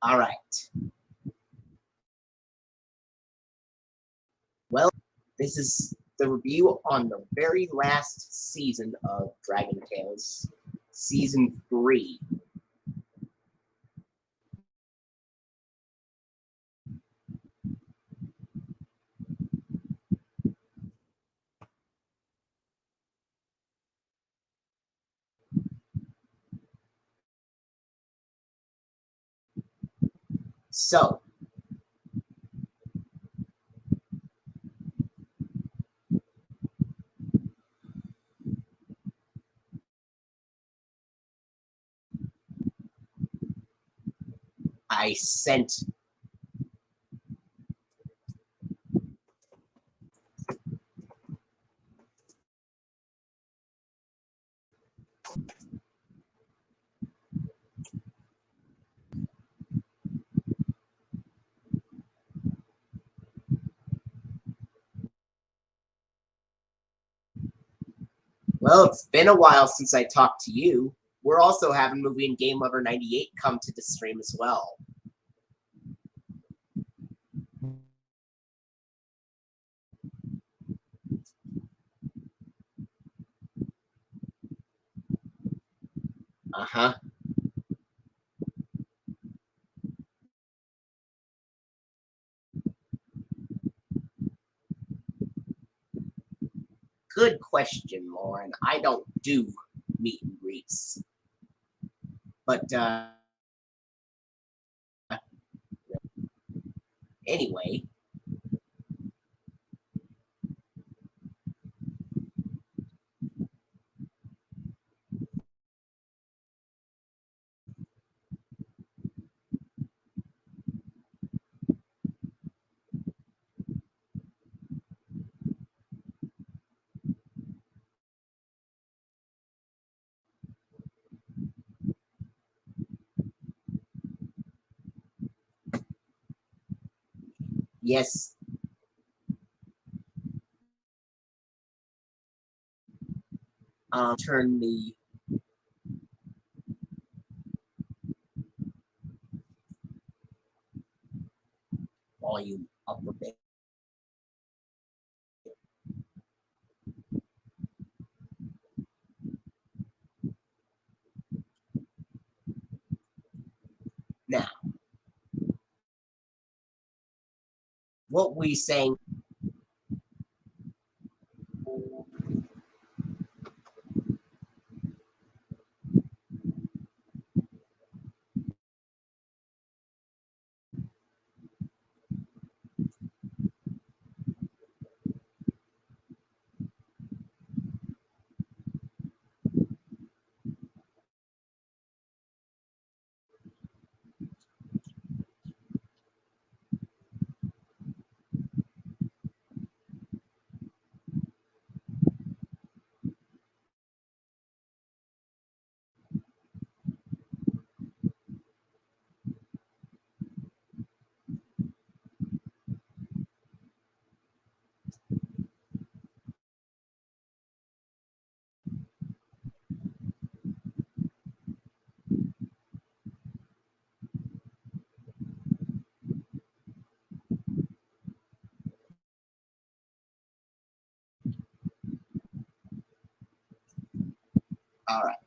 All right. Well, this is the review on the very last season of Dragon Tales, Season 3. So, I sent Well, it's been a while since I talked to you. We're also having Movie and Game Lover 98 come to the stream as well. Uh-huh. Good question, Lauren. I don't do meet and greets. But, anyway. Yes. Turn the volume up a bit. Now, what we saying? All right.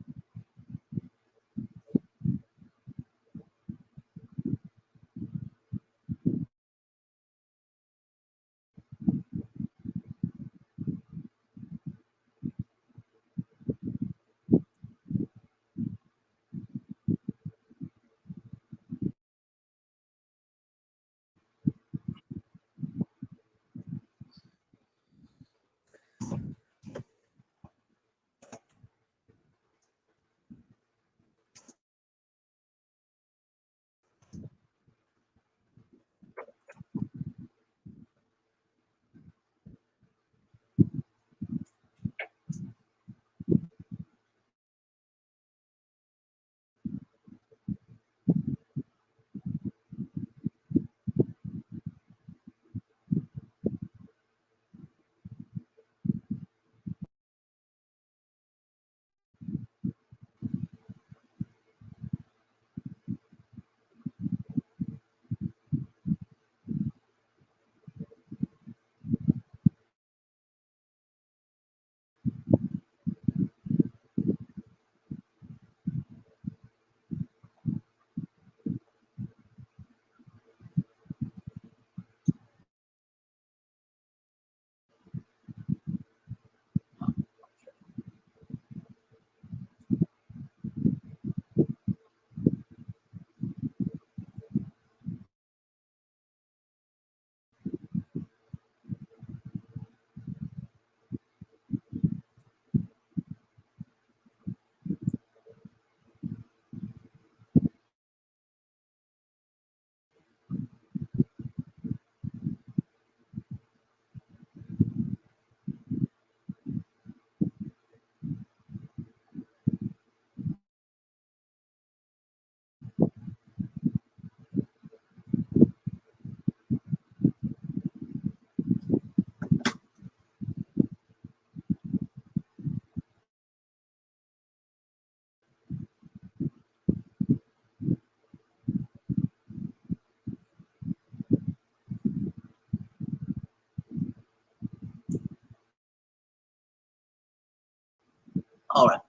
All right.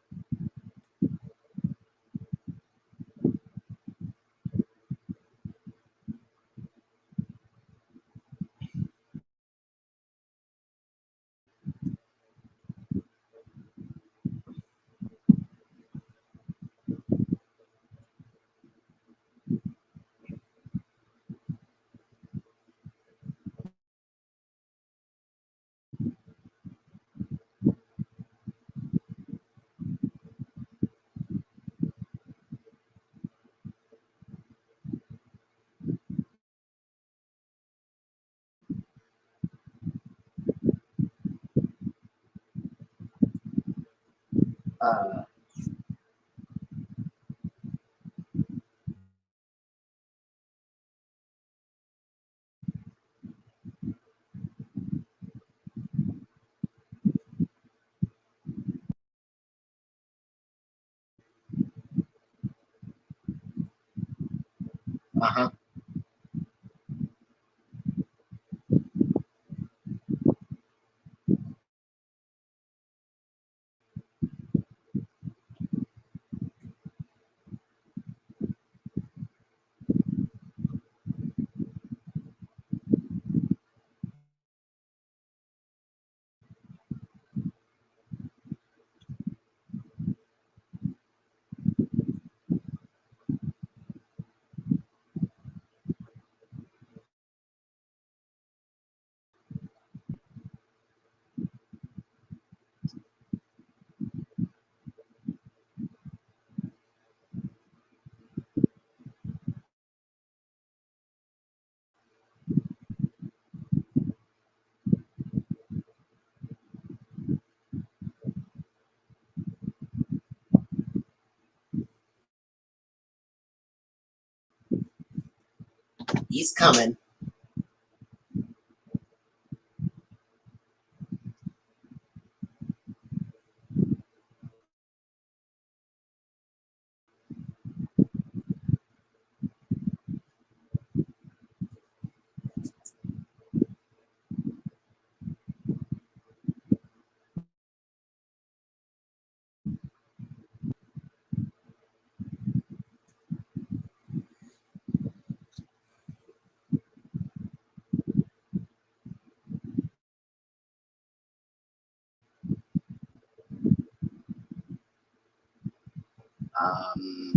Uh, uh-huh. He's coming. Um,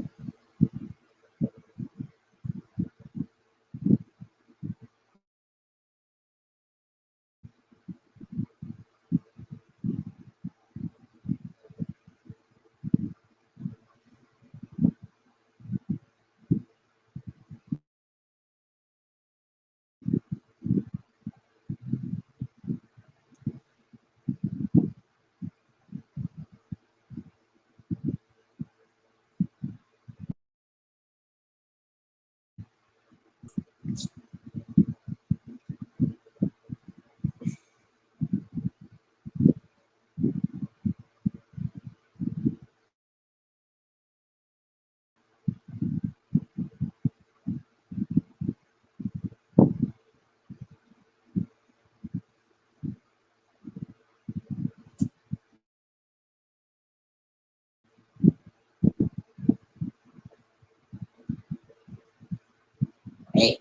hey.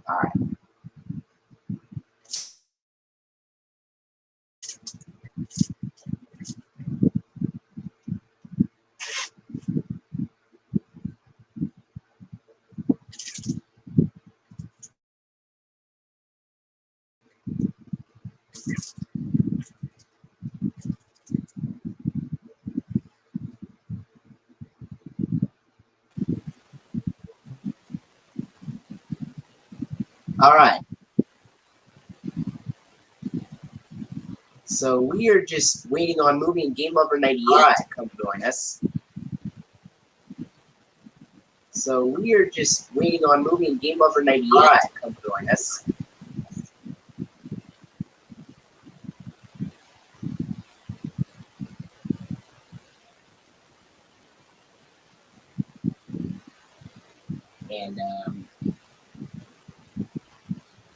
All right. Alright. So we are just waiting on Movie and Game Lover 98 to come join us. So we are just waiting on Movie and Game Lover 98 to come join us. And,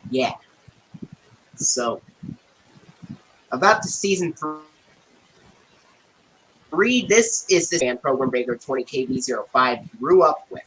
yeah. So, about the season 3, this is the fan Program Breaker 20KB05 grew up with.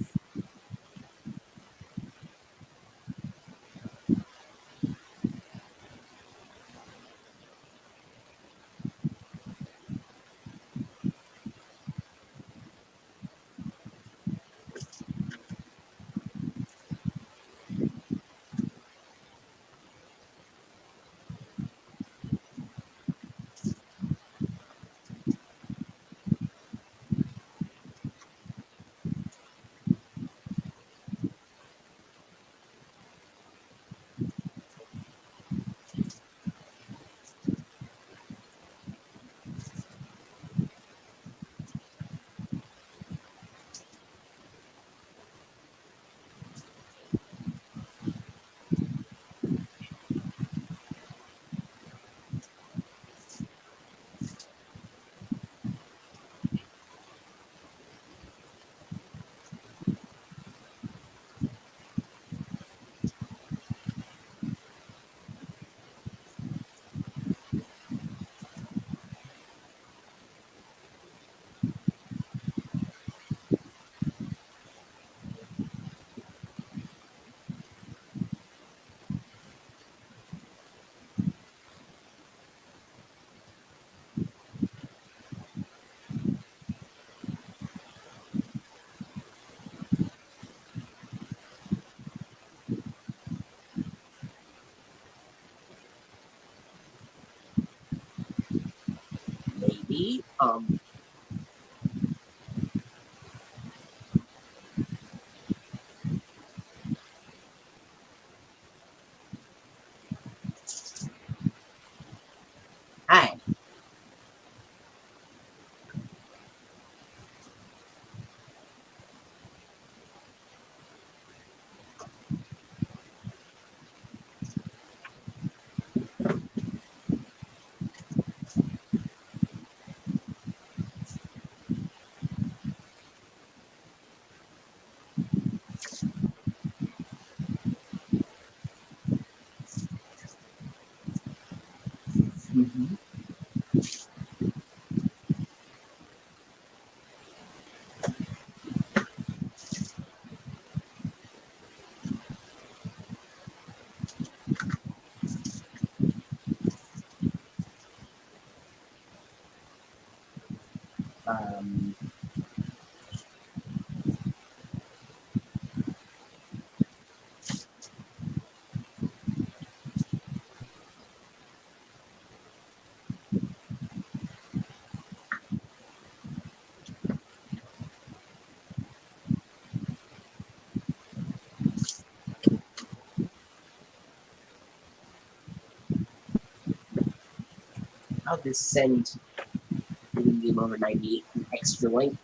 Maybe, hi. Mm-hmm. Um, I'll just send Movie and Game Lover 98 an extra link.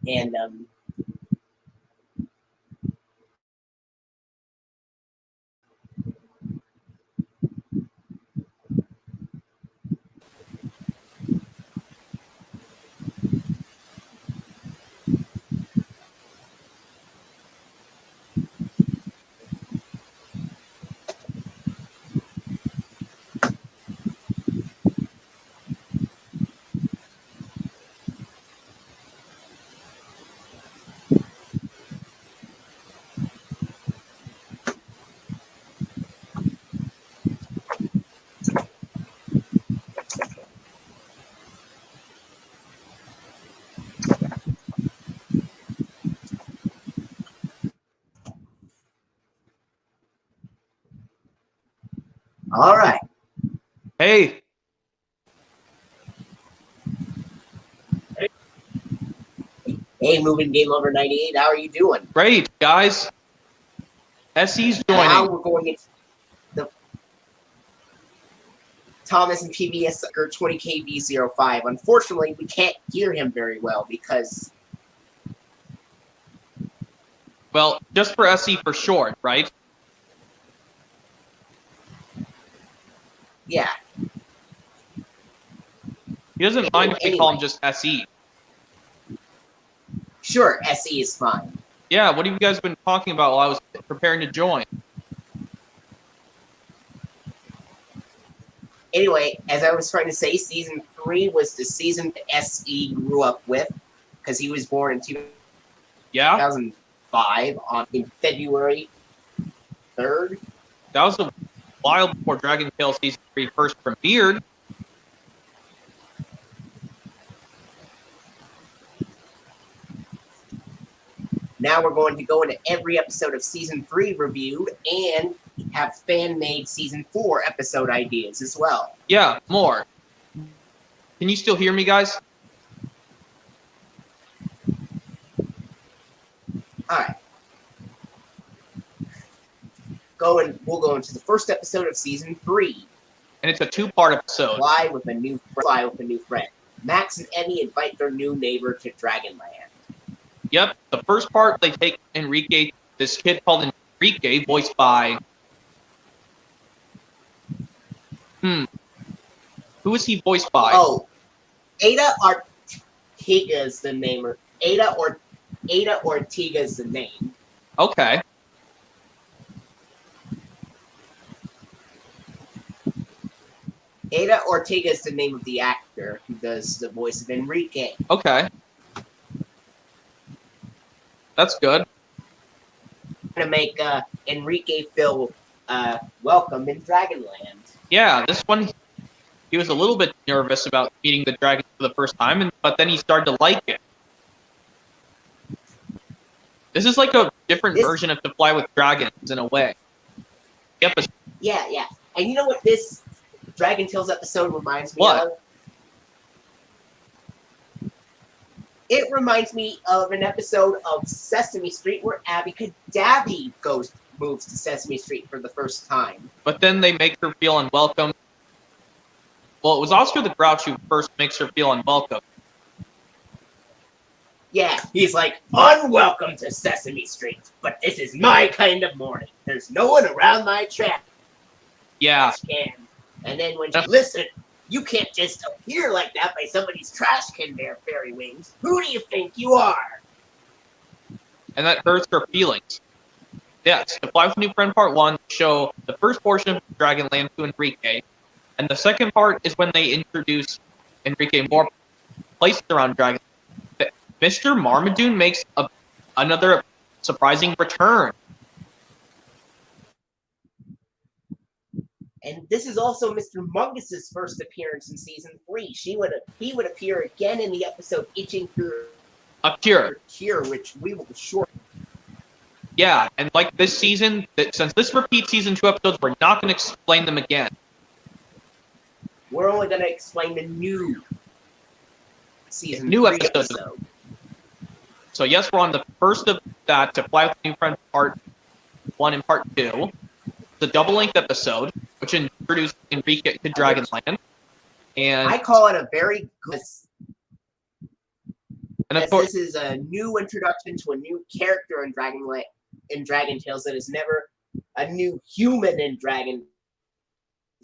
And all right. Hey, Hey, Moving Game Over 98, how are you doing? great, guys. SE's Now joining. we're going into the Thomas and PBS Sucker 20KB05. Unfortunately, we can't hear him very well because, Well, just for SE for short, right? yeah. He doesn't mind if we call him Anyway. just SE. Sure, SE is fine. Yeah, what have you guys been talking about while I was preparing to join? Anyway, as I was trying to say, Season 3 was the season that SE grew up with, because he was born in Yeah? 2005 in February 3rd. That was a while before Dragon Tale Season 3 first premiered. Now we're going to go into every episode of Season 3 reviewed and have fan-made Season 4 episode ideas as well. Yeah, more. Can you still hear me, guys? Alright. We'll go into the first episode of Season 3. And it's a two-part episode. Fly with a new friend. Max and Emmy invite their new neighbor to Dragonland. Yep, the first part, they take Enrique, this kid called Enrique, voiced by... Who is he voiced by? Oh, Ada Ortega is the name. Ada Ortega is the name. Okay. Ada Ortega is the name of the actor who does the voice of Enrique. Okay. That's good. To make Enrique feel welcome in Dragonland. Yeah, this one, he was a little bit nervous about meeting the dragon for the first time, but then he started to like it. This is like a different version of To Fly with Dragons, in a way. Yep. Yeah. And you know what this Dragon Tales episode reminds me What? of? It reminds me of an episode of Sesame Street where Abby Cadabby moves to Sesame Street for the first time. But then they make her feel unwelcome. Well, it was Oscar the Grouch who first makes her feel unwelcome. Yeah, he's like, unwelcome to Sesame Street, but this is my kind of morning. There's no one around my trash Yeah. can. And then when she listen, you can't just appear like that by somebody's trash can there, fairy wings. Who do you think you are? And that hurts her feelings. Yes, To Fly with a New Friend Part 1 show the first portion of Dragonland to Enrique, and the second part is when they introduce Enrique more places around Dragonland. Mr. Marmaduke makes another surprising return. And this is also Mr. Mungus's first appearance in Season 3. He would appear again in the episode Itching for A Cure. which we will shorten. Yeah, and like this season, since this repeats Season 2 episodes, we're not going to explain them again. We're only going to explain the new season new 3 episodes. episode. So yes, we're on the first of that, To Fly with a New Friend Part 1 and Part 2. The double-length episode, which introduced Enrique to Dragonland. And I call it a very good, and of as course, this is a new introduction to a new character in Dragonland, in Dragon Tales that is never a new human in Dragon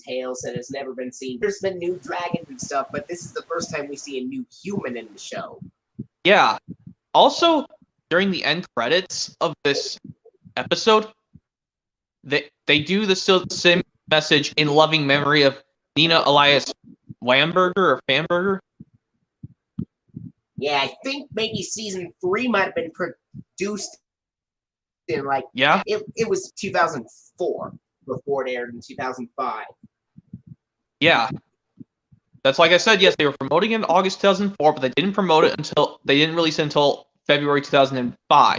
Tales that has never been seen. There's been new dragons and stuff, but this is the first time we see a new human in the show. yeah. Also, during the end credits of this episode, they do the same message in loving memory of Nina Elias Wamberger or Famberger. Yeah, I think maybe season 3 might have been produced in it was 2004 before it aired in 2005. Yeah. That's like I said, yes, they were promoting it in August 2004, but they didn't release it until February 2005.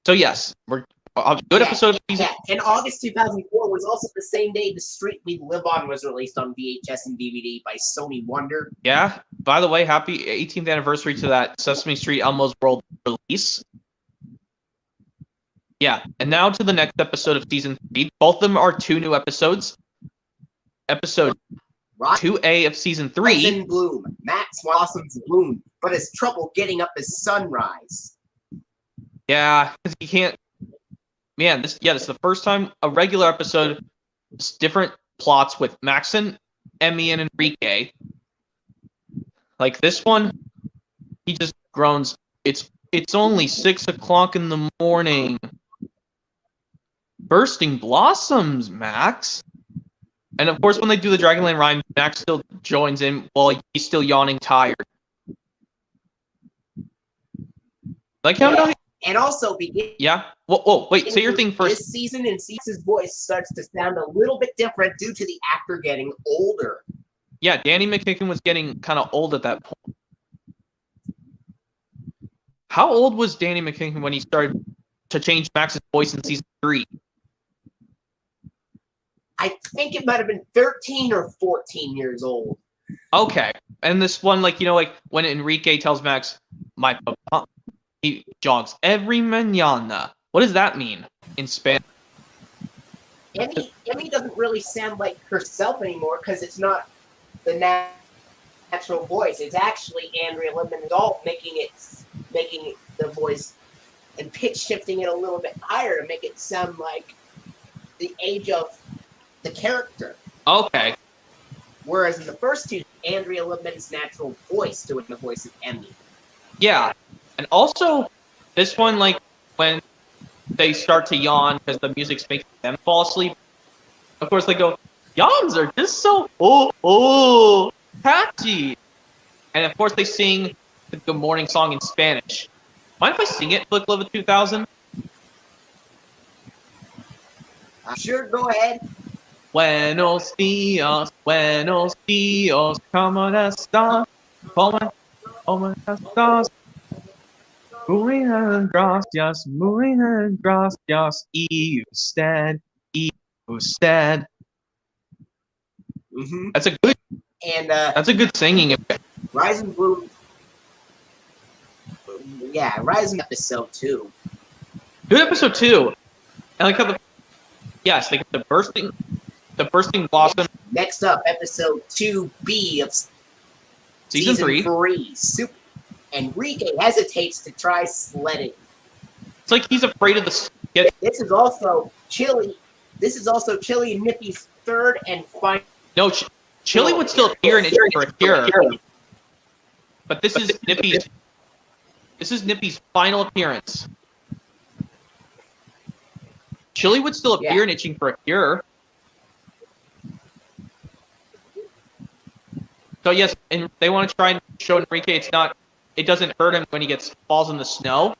So yes, we're a good episode of season. Yeah, and August 2004 was also the same day The Street We Live On was released on VHS and DVD by Sony Wonder. Yeah. By the way, happy 18th anniversary to that Sesame Street Elmo's World release. Yeah, and now to the next episode of season 3. Both of them are 2 new episodes. Episode 2A of season 3. Rise and bloom. Max blossoms bloom, but has trouble getting up as sunrise. Yeah, because he can't. Man, this is the first time a regular episode. Different plots with Maxon, Emmy, and Enrique. Like this one, he just groans. It's only 6 o'clock in the morning. Bursting blossoms, Max. And of course, when they do the Dragonland rhyme, Max still joins in while he's still yawning tired. Like how? And also begin. Yeah. Whoa, wait. Say your thing first. This season, and Cease's voice starts to sound a little bit different due to the actor getting older. Yeah, Danny McKicken was getting kind of old at that point. How old was Danny McKicken when he started to change Max's voice in season 3? I think it might have been 13 or 14 years old. Okay. And this one, when Enrique tells Max, my papa, he jogs every mañana. What does that mean in Spanish? Emmy doesn't really sound like herself anymore because it's not the natural voice. It's actually Andrea Libendahl making the voice and pitch shifting it a little bit higher to make it sound like the age of the character. Okay. Whereas in the first two, Andrea Libman's natural voice doing the voice of Emmy. Yeah. And also, this one, when they start to yawn because the music's making them fall asleep, of course they go, yawns are just so, catchy. And of course they sing the Good Morning song in Spanish. Mind if I sing it, Flick Love of 2000? Sure, go ahead. Buenos dias, ¿cómo estás? ¿Cómo estás? Muy bien, gracias, y usted. Mm-hmm. That's a good, and that's a good singing. Rise and Bloom. Yeah, Rise and episode 2. Good episode 2. And like how they get the bursting blossom. Next up, episode 2B of season 3. Enrique hesitates to try sledding. It's like he's afraid of the. This is also Chili. This is also Chili and Nippy's third and final. No, Chili would still appear in it for a cure. But this is Nippy's. This is Nippy's final appearance. Chili would still appear in Itching for a Cure. So yes, and they want to try and show Enrique it doesn't hurt him when he falls in the snow.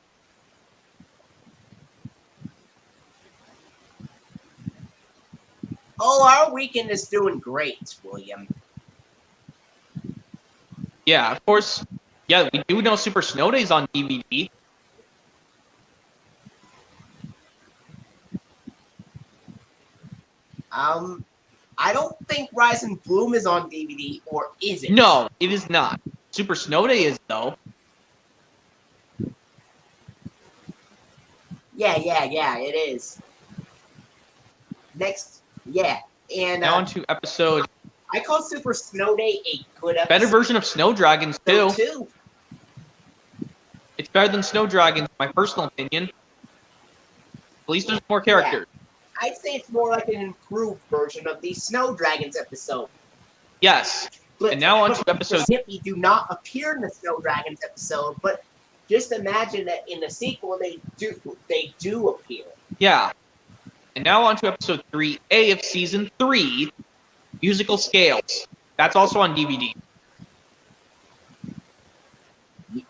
Oh, our weekend is doing great, William. Yeah, of course. Yeah, we do know Super Snow Days on DVD. I don't think Rise and Bloom is on DVD, or is it? No, it is not. Super Snow Day is, though. Yeah, it is. Next, yeah. And Now on to episode... I call Super Snow Day a good episode. Better version of Snow Dragons, too. too. It's better than Snow Dragons, in my personal opinion. At least there's more characters. Yeah. I'd say it's more like an improved version of the Snow Dragons episode. Yes. And now on to episode... Snippy do not appear in the Snow Dragons episode, but just imagine that in the sequel they do appear. Yeah. And now on to episode 3A of season 3, Musical Scales. That's also on DVD.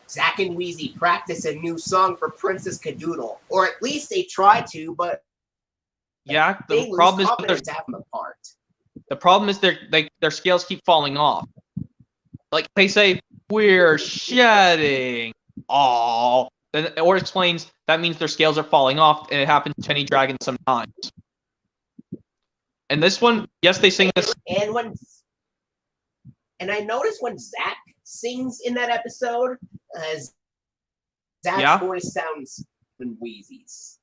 Zack and Wheezy practice a new song for Princess Cadoodle, or at least they try to, but yeah, the problem is the problem is their scales keep falling off. Like they say, we're shedding. Aww. Then or explains that means their scales are falling off, and it happens to any dragon sometimes. And this one, yes, they sing this. And I noticed when Zack sings in that episode, Zack's voice sounds than Wheezy's.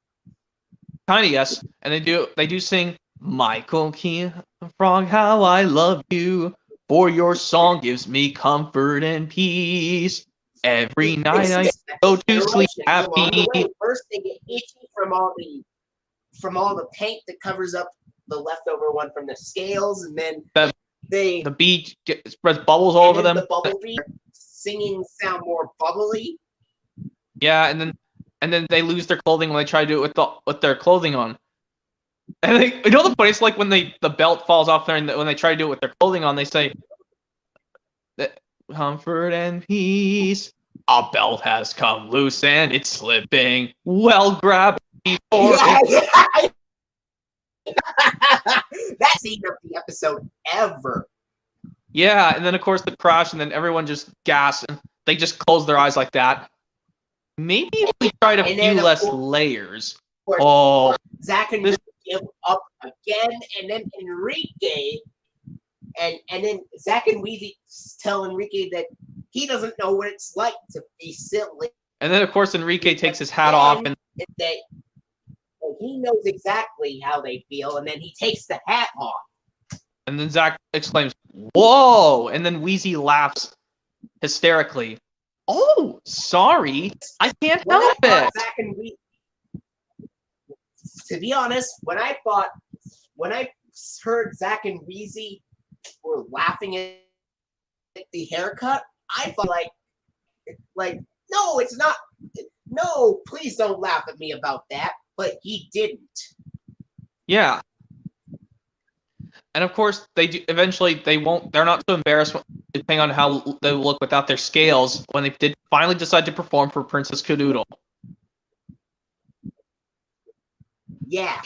Kinda, yes. And they do sing Michael Key Frog, how I love you, for your song gives me comfort and peace. Every night I go to sleep happy. First they get itchy from all the paint that covers up the leftover one from the scales, and then the beat spreads bubbles all over them. The bubble beat singing sound more bubbly. Yeah, and then they lose their clothing when they try to do it with their clothing on. And you know the funniest, like when the belt falls off there, and when they try to do it with their clothing on, they say, "Comfort and peace. A belt has come loose and it's slipping. Well, grab it before." That scene of the episode ever. Yeah, and then of course the crash, and then everyone just gasps, and they just close their eyes like that. Maybe if we tried a few less layers. Oh, Zack and give up again, and then Enrique, and then Zack and Wheezy tell Enrique that he doesn't know what it's like to be silly. And then of course Enrique takes his hat off, and he knows exactly how they feel, and then he takes the hat off. And then Zack exclaims, "Whoa!" And then Wheezy laughs hysterically. "Oh, sorry, I can't help it." Zack and Wheezy, to be honest, when I heard Zack and Wheezy were laughing at the haircut, I thought like no, it's not. No, please don't laugh at me about that. But he didn't. Yeah. And of course, they do. Eventually, they won't. They're not so embarrassed, depending on how they look without their scales, when they did finally decide to perform for Princess Cadoodle. Yeah.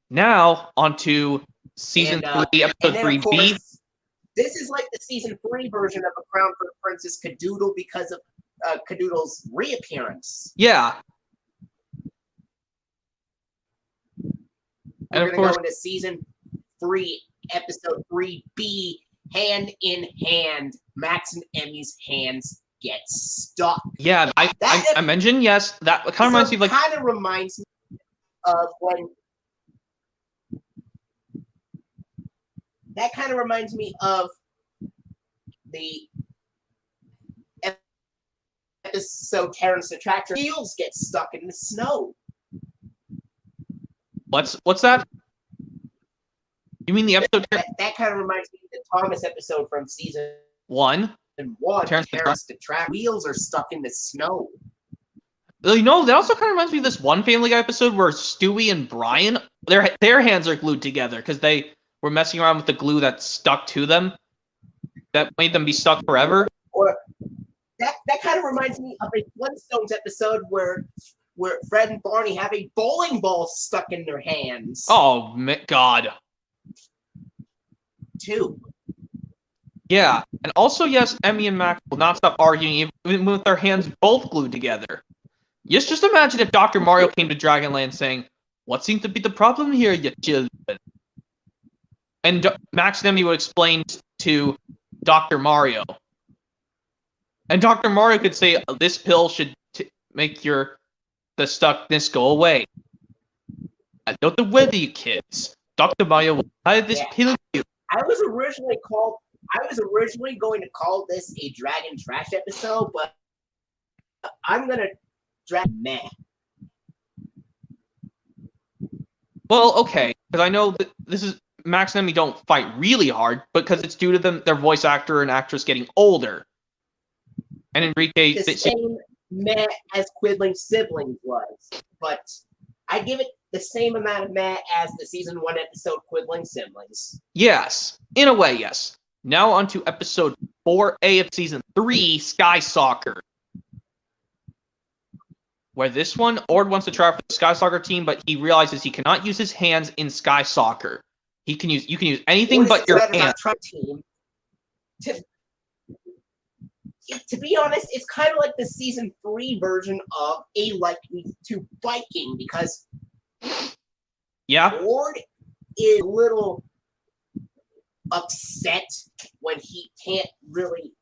Now on to season 3, episode 3B. This is like the season 3 version of A Crown for Princess Cadoodle because of Cadoodle's reappearance. Yeah. We're going to go into season 3, episode 3B, Hand in Hand. Max and Emmy's hands get stuck. Yeah, I mentioned, yes, that kind of reminds me of like... kind of reminds me of when... That kind of reminds me of the episode Terrence the Tractor Wheels get stuck in the snow. What's that? You mean the episode? That kind of reminds me of the Thomas episode from season 1. Terrence the Tractor Wheels are stuck in the snow. You know, that also kind of reminds me of this one Family Guy episode where Stewie and Brian, their hands are glued together because they were messing around with the glue that stuck to them, that made them be stuck forever. Or that kind of reminds me of a Flintstones episode where Fred and Barney have a bowling ball stuck in their hands. Oh, God. 2. Yeah, and also, yes, Emmy and Max will not stop arguing even with their hands both glued together. Just imagine if Dr. Mario came to Dragonland saying, "What seems to be the problem here, you children?" And Max and Emmy would explain to Dr. Mario. And Dr. Mario could say, this pill should make the stuckness go away. I don't know whether you kids. Dr. Mario will apply this pill to you. I was originally going to call this a Dragon Trash episode, but I'm gonna drag meh. Well, okay, because I know that this is Max and Emmy don't fight really hard, because it's due to their voice actor and actress getting older. And Enrique, The same meh as Quidling's siblings was, but I give it the same amount of meh as the season 1 episode Quidling siblings. Yes, in a way, yes. Now on to episode 4A of season 3, Sky Soccer. Where this one, Ord wants to try out for the Sky Soccer team, but he realizes he cannot use his hands in Sky Soccer. You can use anything but your hands. Team. To be honest, it's kind of like the season 3 version of A Like Me to Biking, because Ord is a little upset when he can't really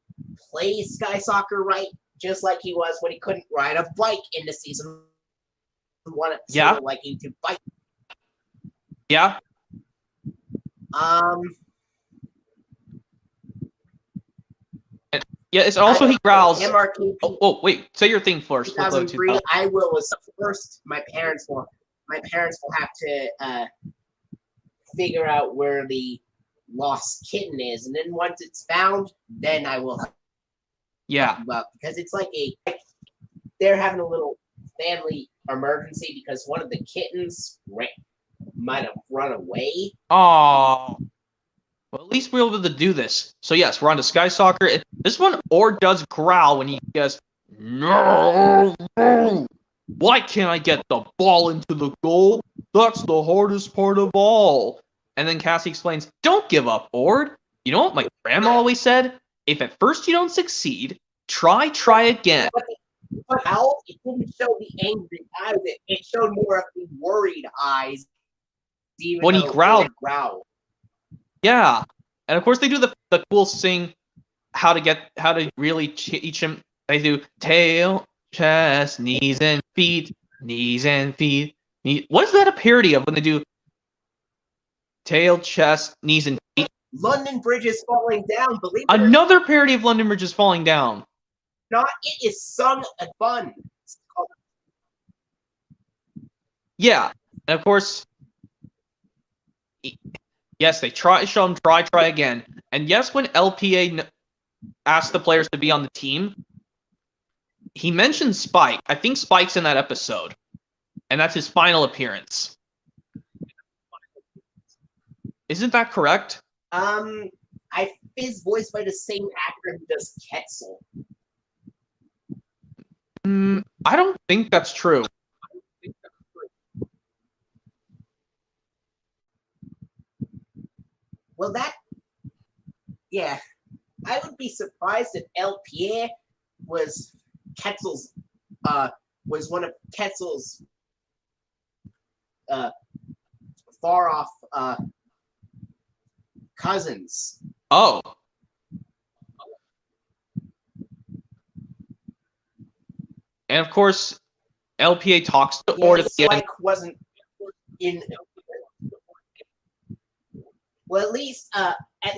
play Sky Soccer right, just like he was when he couldn't ride a bike in the season 1 episode Liking to Bike. Yeah. Yeah, it's also he growls. Oh, wait, say your thing first. 2003, I will was first. My parents will have to figure out where the lost kitten is, and then once it's found, then I will help you out, because it's like they're having a little family emergency because one of the kittens might have run away. Oh. Well, at least we're able to do this. So yes, we're on to Sky Soccer. This one, Ord does growl when he goes, "No! Why can't I get the ball into the goal? That's the hardest part of all." And then Cassie explains, "Don't give up, Ord. You know what my grandma always said? If at first you don't succeed, try again." But how it didn't show the angry eyes. It showed more of the worried eyes. Even when he growled. Yeah, and of course they do the cool thing, how to really teach him. They do tail, chest, knees and feet, knees and feet. What is that a parody of when they do tail, chest, knees and feet? London Bridge is falling down. Believe it. Another parody of London Bridge is falling down. It is sung at fun. Yeah, and of course. Yes, they show him try again. And yes, when LPA asked the players to be on the team, he mentioned Spike. I think Spike's in that episode. And that's his final appearance. Isn't that correct? Is voiced by the same actor who does Quetzal. I don't think that's true. Well, I would be surprised if El Pierre was one of Quetzal's far off cousins. Oh. And of course, LPA talks to Ord at the end. Spike wasn't in. Well, at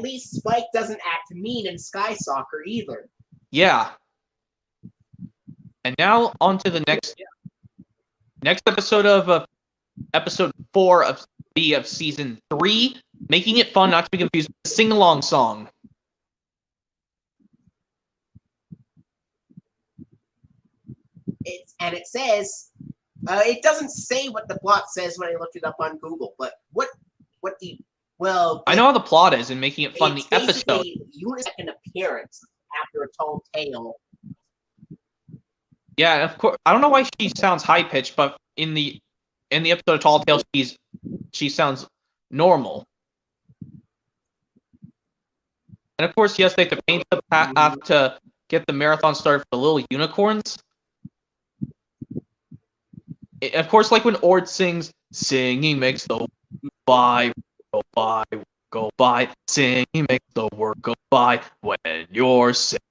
least Spike doesn't act mean in Sky Soccer either. Yeah. And now on to the next episode of episode 4 of season 3, making it fun not to be confused with the sing-along song. It says, it doesn't say what the plot says when I looked it up on Google, but what the I know how the plot is in making it fun. The episode. Una's second appearance after a tall tale. Yeah, of course. I don't know why she sounds high pitched, but in the episode of Tall Tales, she sounds normal. And of course, yes, they have to paint the path to get the marathon started for the little unicorns. Of course, like when Ord sings, "Singing makes the by go by, singing makes the work go by when you're singing."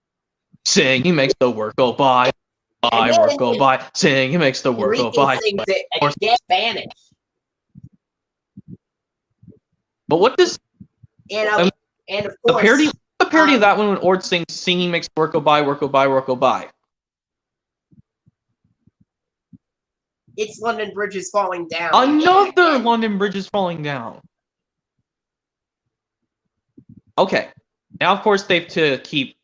Singing makes the work go by. And Work then go by. Singing makes the work go Enrique by. sings it again in Spanish. But what does And of the course, parody of that one when Ord sings "Singing makes the work go by, work go by, work go by"? it's London Bridge is falling down. Another London Bridge is falling down. Okay, now of course they have to keep,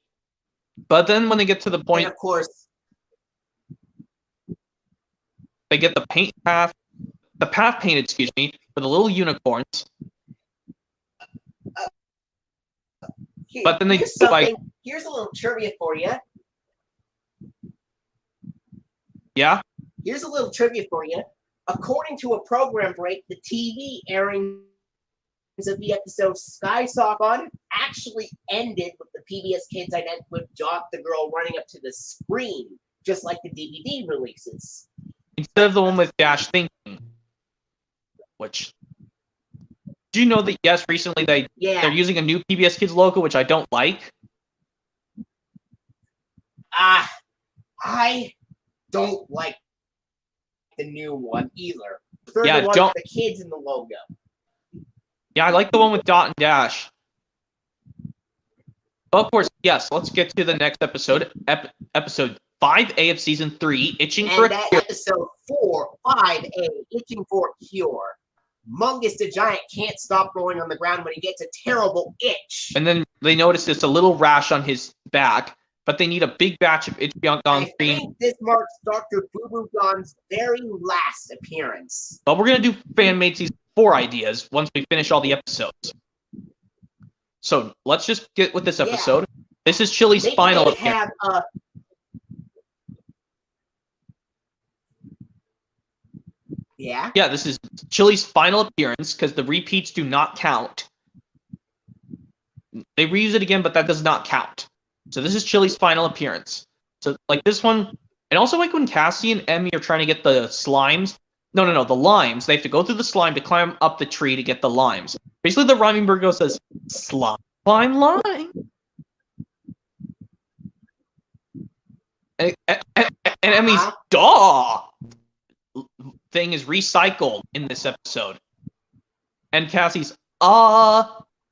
but then when they get to the point, And of course, they get the path painted, excuse me, for the little unicorns. But then here's a little trivia for you. Yeah? Here's a little trivia for you. According to a program break, the TV airings of the episode Sky Sock On actually ended with the PBS Kids identical with Jock the girl running up to the screen, just like the DVD releases. Instead of the one with Dash thinking. Which, do you know that, yes, recently they're using a new PBS Kids logo, which I don't like? I don't like the new one either. Yeah, the one with the kids in the logo. Yeah, I like the one with Dot and Dash. But of course, yes, let's get to the next episode. Episode 5A of Season 3, Itching for a Cure. And episode 5A, Itching for a Cure. Mungus the Giant can't stop rolling on the ground when he gets a terrible itch. And then they notice it's a little rash on his back, but they need a big batch of Itch Beyond Gone I think this marks Dr. Boo Boo Gon's very last appearance. But we're going to do fan-made Season 4 ideas once we finish all the episodes. So let's just get with this episode. Yeah. This is Chili's final appearance. Yeah, this is Chili's final appearance because the repeats do not count. They reuse it again, but that does not count. So this is Chili's final appearance. So like this one, and also like when Cassie and Emmy are trying to get the slimes. No, the limes. They have to go through the slime to climb up the tree to get the limes. Basically, the rhyming bird goes says, slime, lime. And Emmy's duh thing is recycled in this episode. And Cassie's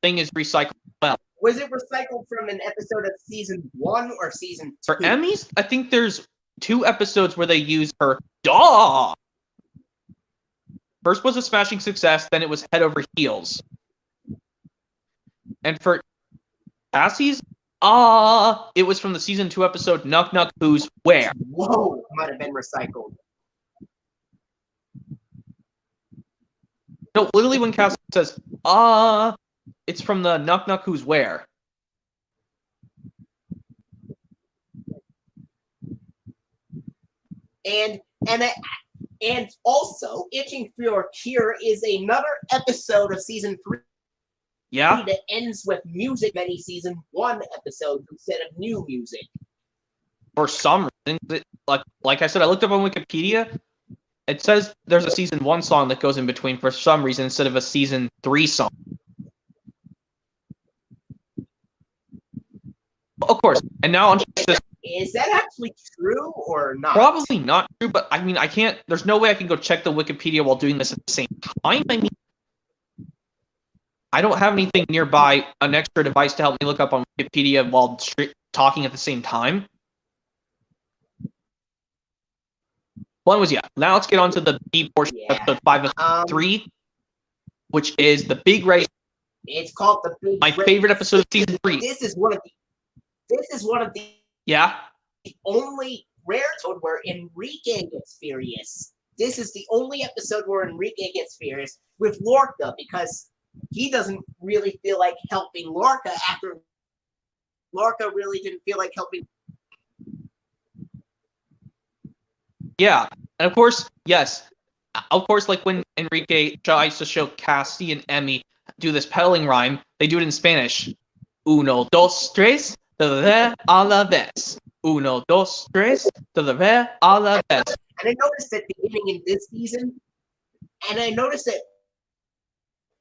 thing is recycled as well. Was it recycled from an episode of Season 1 or Season 2? For Emmy's, I think there's 2 episodes where they use her duh. First was a smashing success, then it was head over heels. And for Cassie's, it was from the Season 2 episode, Knock Knock Who's Where. Whoa, might have been recycled. No, literally when Cassie says, it's from the Knock Knock Who's Where. And also, Itching for a Cure is another episode of Season 3. Yeah. That ends with music, many Season 1 episodes instead of new music. For some reason, like I said, I looked up on Wikipedia. It says there's a Season 1 song that goes in between for some reason instead of a Season 3 song. Of course. And now on this. Is that actually true or not? Probably not true, but I mean, I can't. There's no way I can go check the Wikipedia while doing this at the same time. I mean, I don't have anything nearby, an extra device to help me look up on Wikipedia while talking at the same time. One was, now let's get on to the B portion of episode 5 of 3, which is the Big Race. It's called the Big My Race. favorite episode of Season 3. This is one of the Yeah? The only rare episode where Enrique gets furious. This is the only episode where Enrique gets furious with Lorca because he doesn't really feel like helping Lorca after Lorca really didn't feel like helping. Yeah, and of course, yes. Of course, like when Enrique tries to show Cassie and Emmy do this pedaling rhyme, they do it in Spanish. Uno, dos, tres, de ver a la vez. Uno, dos, tres, de ver a la vez. And I noticed that beginning in this season, and I noticed that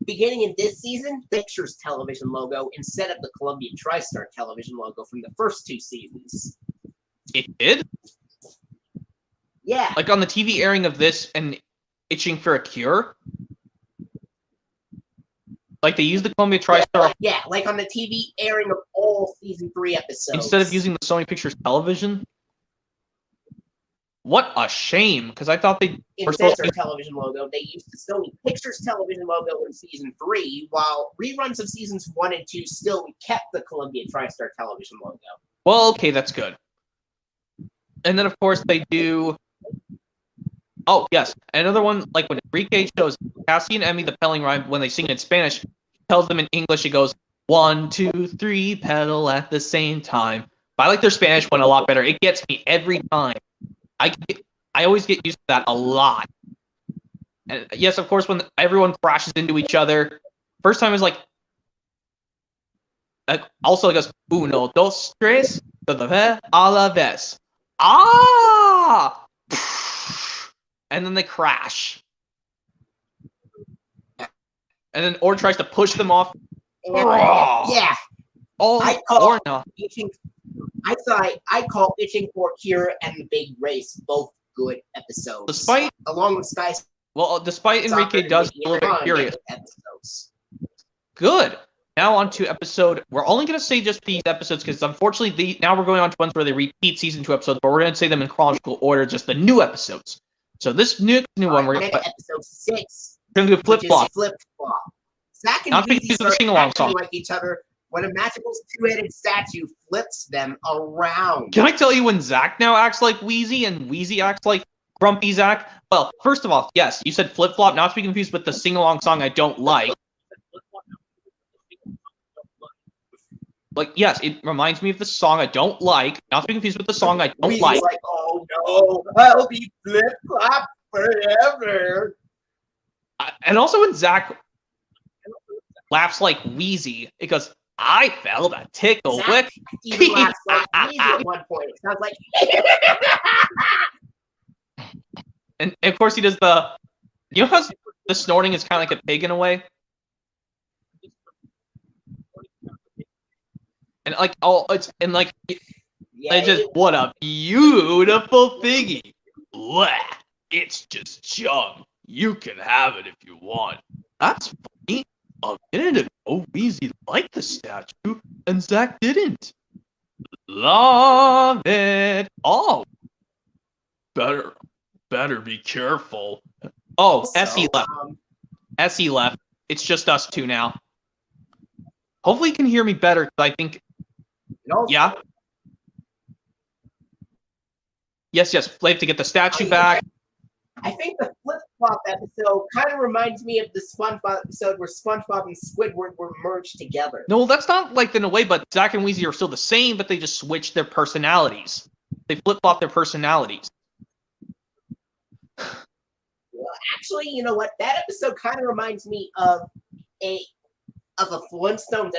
beginning in this season, Pictures television logo instead of the Columbia TriStar television logo from the first 2 seasons. It did? Yeah. Like on the TV airing of this and Itching for a Cure? Like they used the Columbia TriStar Yeah, like on the TV airing of all season 3 episodes. instead of using the Sony Pictures television? What a shame, because I thought they were supposed to use television logo, they used the Sony Pictures television logo in season 3, while reruns of seasons 1 and 2 still kept the Columbia TriStar television logo. Well, okay, that's good. And then, of course, they do... Oh, yes, another one, like when Enrique shows Cassie and Emmy the pedaling rhyme, when they sing it in Spanish, he tells them in English, it goes, 1, 2, 3, pedal at the same time. But I like their Spanish one a lot better. It gets me every time. I always get used to that a lot. And yes, of course, when everyone crashes into each other, first time is like also it goes 1, 2, 3, a la vez. Ah! And then they crash. And then Or tries to push them off. Yeah. Oh, I call not. I call Itching for a Cure and The Big Race both good episodes. Along with despite Enrique does a little bit curious. Episodes. Good. Now on to episode. We're only going to say just these episodes because unfortunately now we're going on to ones where they repeat season 2 episodes, but we're going to say them in chronological order, just the new episodes. So this new one we're going to episode 6. We're going to do Flip Flop. Flip Flop. Zach and Not Weezy start sing-along song. like each other when a magical 2-headed statue flips them around. Can I tell you when Zach now acts like Wheezy and Wheezy acts like Grumpy Zach? Well, first of all, yes, you said Flip Flop, not to be confused with the sing-along song I don't like. Like, yes, it reminds me of the song I don't like, not to be confused with the song I don't like. Like, oh no, I'll be Flip Flop forever. And also when Zach laughs like Wheezy, it goes, I felt a tickle. Zach even laughs like Wheezy at one point. It sounds like... And of course he does the... You know how the snorting is kind of like a pig in a way? And like, oh, it's... And like... Yeah, it's just, what a beautiful piggy. Blah, it's just chum. You can have it if you want. That's funny. A minute ago, Weezy liked the statue, and Zach didn't. Love it. Oh. Better be careful. Oh, Essie left. Essie left. It's just us two now. Hopefully you can hear me better, because I think... Yeah? Yes, we have to get the statue back. I think the Flip-Flop episode kind of reminds me of the SpongeBob episode where SpongeBob and Squidward were merged together. No, that's not like in a way, but Zach and Weezy are still the same, but they just switched their personalities. They flip-flop their personalities. Well, actually, you know what? That episode kind of reminds me of a Flintstones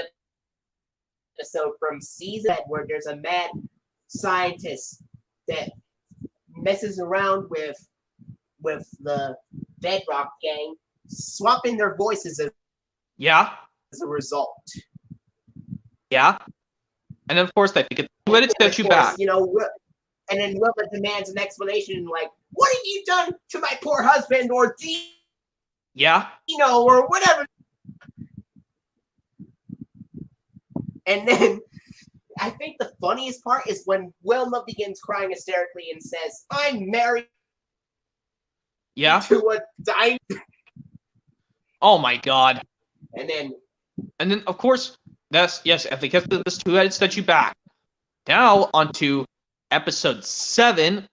episode from season where there's a mad scientist that messes around with the Bedrock gang, swapping their voices as a result. Yeah. And then, of course, they get the two-headed statue back. You know, and then Wilma demands an explanation like, what have you done to my poor husband, or Dino, or whatever. And then I think the funniest part is when Wilma begins crying hysterically and says, I'm married to a dying. Oh my god. And then of course, if they get this two-headed statue back. Now onto episode 7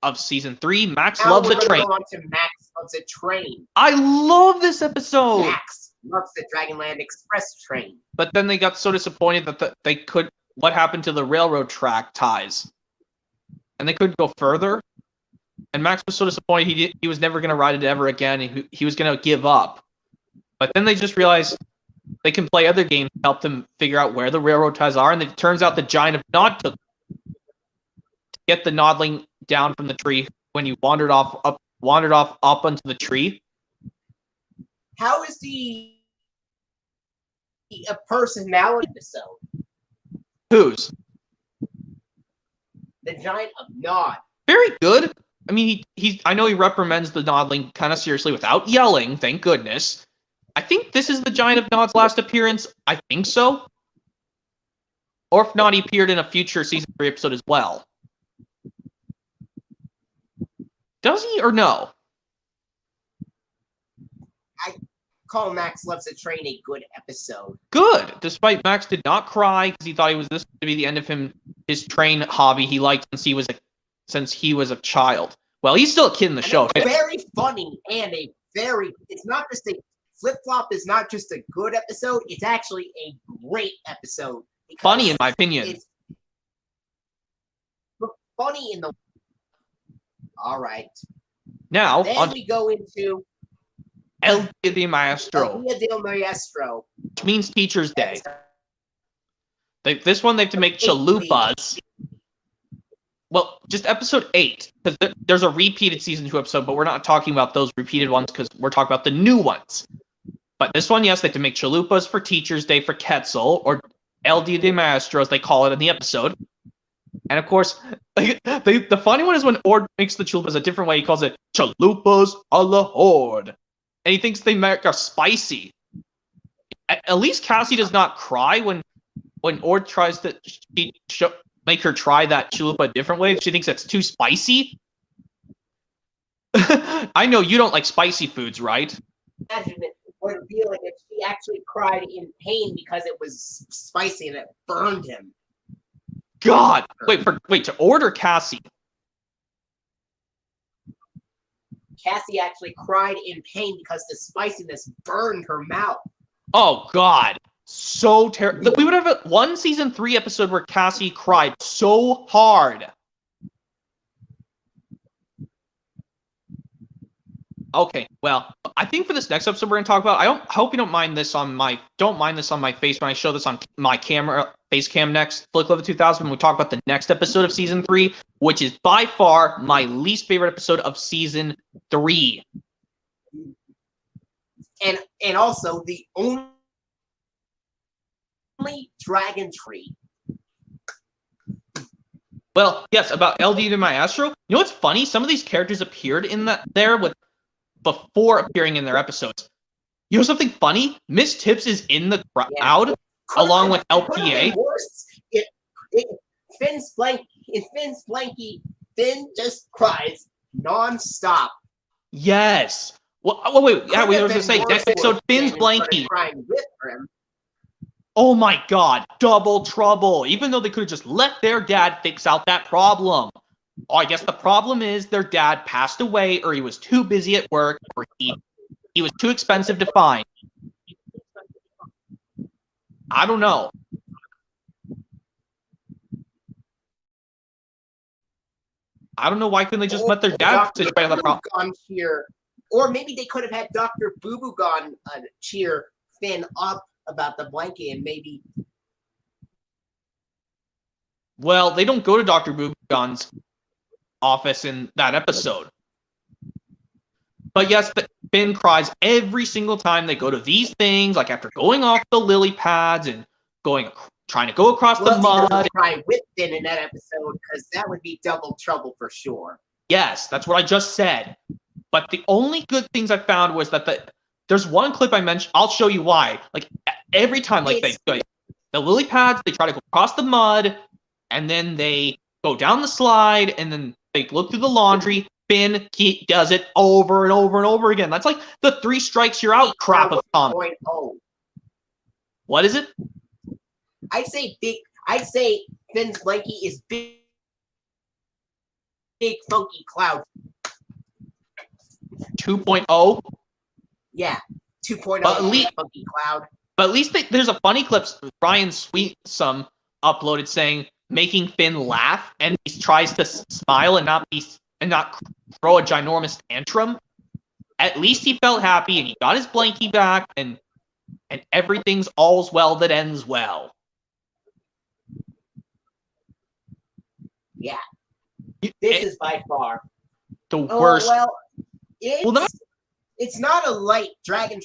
of season 3, Max Loves a Train. On to Max Loves a Train. I love this episode. Max loves the Dragonland Express train. But then they got so disappointed that they could. What happened to the railroad track ties? And they couldn't go further. And Max was so disappointed he was never going to ride it ever again. And he was going to give up. But then they just realized they can play other games to help them figure out where the railroad ties are. And it turns out the giant of Nod took to get the Nodling down from the tree when you wandered off up onto the tree. How is the a personality episode. Whose? The Giant of Nod. Very good. I mean, I know he reprimands the Nodling kind of seriously without yelling, thank goodness. I think this is the Giant of Nod's last appearance. I think so. Or if not, he appeared in a future Season 3 episode as well. Does he or no? Call Max Loves a Train a good episode. Good. Despite Max did not cry because he thought this to be the end of his train hobby he liked since he was a child. Well, he's still a kid in the show. Very funny and it's not just a Flip Flop is not just a good episode, it's actually a great episode. Funny in my opinion. It's funny in the Alright. Now then we go into El Dia de Maestro. El Dia del Maestro. Which means Teacher's Day. This one they have to make chalupas. Well, just episode 8. Because there's a repeated season 2 episode, but we're not talking about those repeated ones because we're talking about the new ones. But this one, yes, they have to make chalupas for Teacher's Day for Quetzal, or El Dia de Maestro, as they call it in the episode. And of course, the funny one is when Ord makes the chalupas a different way. He calls it chalupas a la Horde. And he thinks they are spicy. At least Cassie does not cry when Ord tries to make her try that chalupa a different way. She thinks it's too spicy. I know you don't like spicy foods, right? Imagine what it would be like if she actually cried in pain because it was spicy and it burned him. God! Wait, to order Cassie. Cassie actually cried in pain because the spiciness burned her mouth. Oh, God. So terrible. We would have one season 3 episode where Cassie cried so hard. Okay, well, I think for this next episode we're going to talk about, I hope you don't mind this on my face when I show this on my camera, face cam next, Flick Level 2000, when we talk about the next episode of Season 3, which is by far my least favorite episode of Season 3. And also the only dragon tree. Well, yes, about El Dia de Maestro. You know what's funny? Some of these characters appeared in before appearing in their episodes. You know something funny? Miss Tips is in the crowd along with LPA. Finn's Blanky, Finn just cries non-stop. Yes. Well, wait. Yeah, we were going to say next episode, Finn's Blanky. Crying with him. Oh my God, double trouble. Even though they could have just let their dad fix out that problem. Oh, I guess the problem is their dad passed away, or he was too busy at work, or he was too expensive to find. I don't know. I don't know why couldn't they just let their dad fix out the problem. Or maybe they could have had Dr. Boo Boo Gone cheer Finn up about the blanket and maybe. Well, they don't go to Dr. Boo Boo Gone's office in that episode. But yes, Finn cries every single time they go to these things, like after going off the lily pads and trying to go across the mud. He doesn't cry with Finn in that episode because that would be double trouble for sure. Yes, that's what I just said. But the only good things I found was that there's one clip I mentioned. I'll show you why. Like every time, the lily pads, they try to go across the mud, and then they go down the slide, and then they look through the laundry. Finn does it over and over and over again. That's like the 3 strikes you're out crap of Tom. What is it? I'd say Finn's blankie is big funky cloud. 2.0? Yeah, 2.0 funky cloud. But at least there's a funny clip Ryan Sweetsome uploaded saying making Finn laugh, and he tries to smile and not throw a ginormous tantrum. At least he felt happy and he got his blankie back, and everything's all's well that ends well. Yeah. This is by far the worst. Well, it's not a light dragon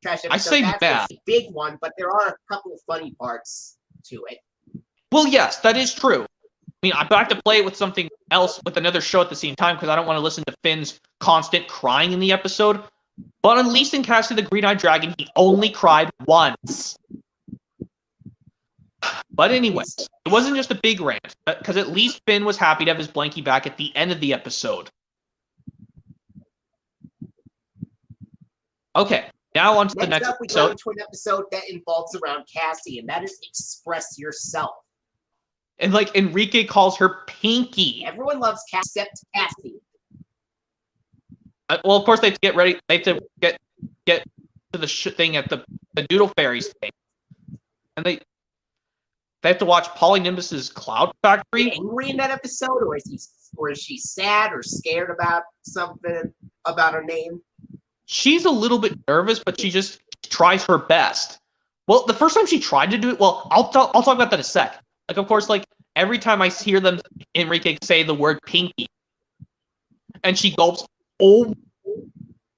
trash I episode. say That's bad. a big one, but there are a couple of funny parts to it. Well, yes, that is true. I mean, I have to play it with something else, with another show at the same time, because I don't want to listen to Finn's constant crying in the episode. But at least in Cassie the Green-Eyed Dragon, he only cried once. But anyways, it wasn't just a big rant, because at least Finn was happy to have his blankie back at the end of the episode. Okay, now on to the next up, we episode. go into an episode that involves around Cassie, and that is Express Yourself. And like Enrique calls her Pinky. Everyone loves Cassie except Cassie. Well, of course they have to get ready. They have to get to the thing at the Doodle Fairies thing, and they have to watch Polynimbus's Cloud Factory. Angry in that episode, or is she sad or scared about something about her name? She's a little bit nervous, but she just tries her best. Well, the first time she tried to do it, well, I'll talk about that in a sec. Like, of course, like every time I hear them, Enrique say the word Pinky, and she gulps. Oh,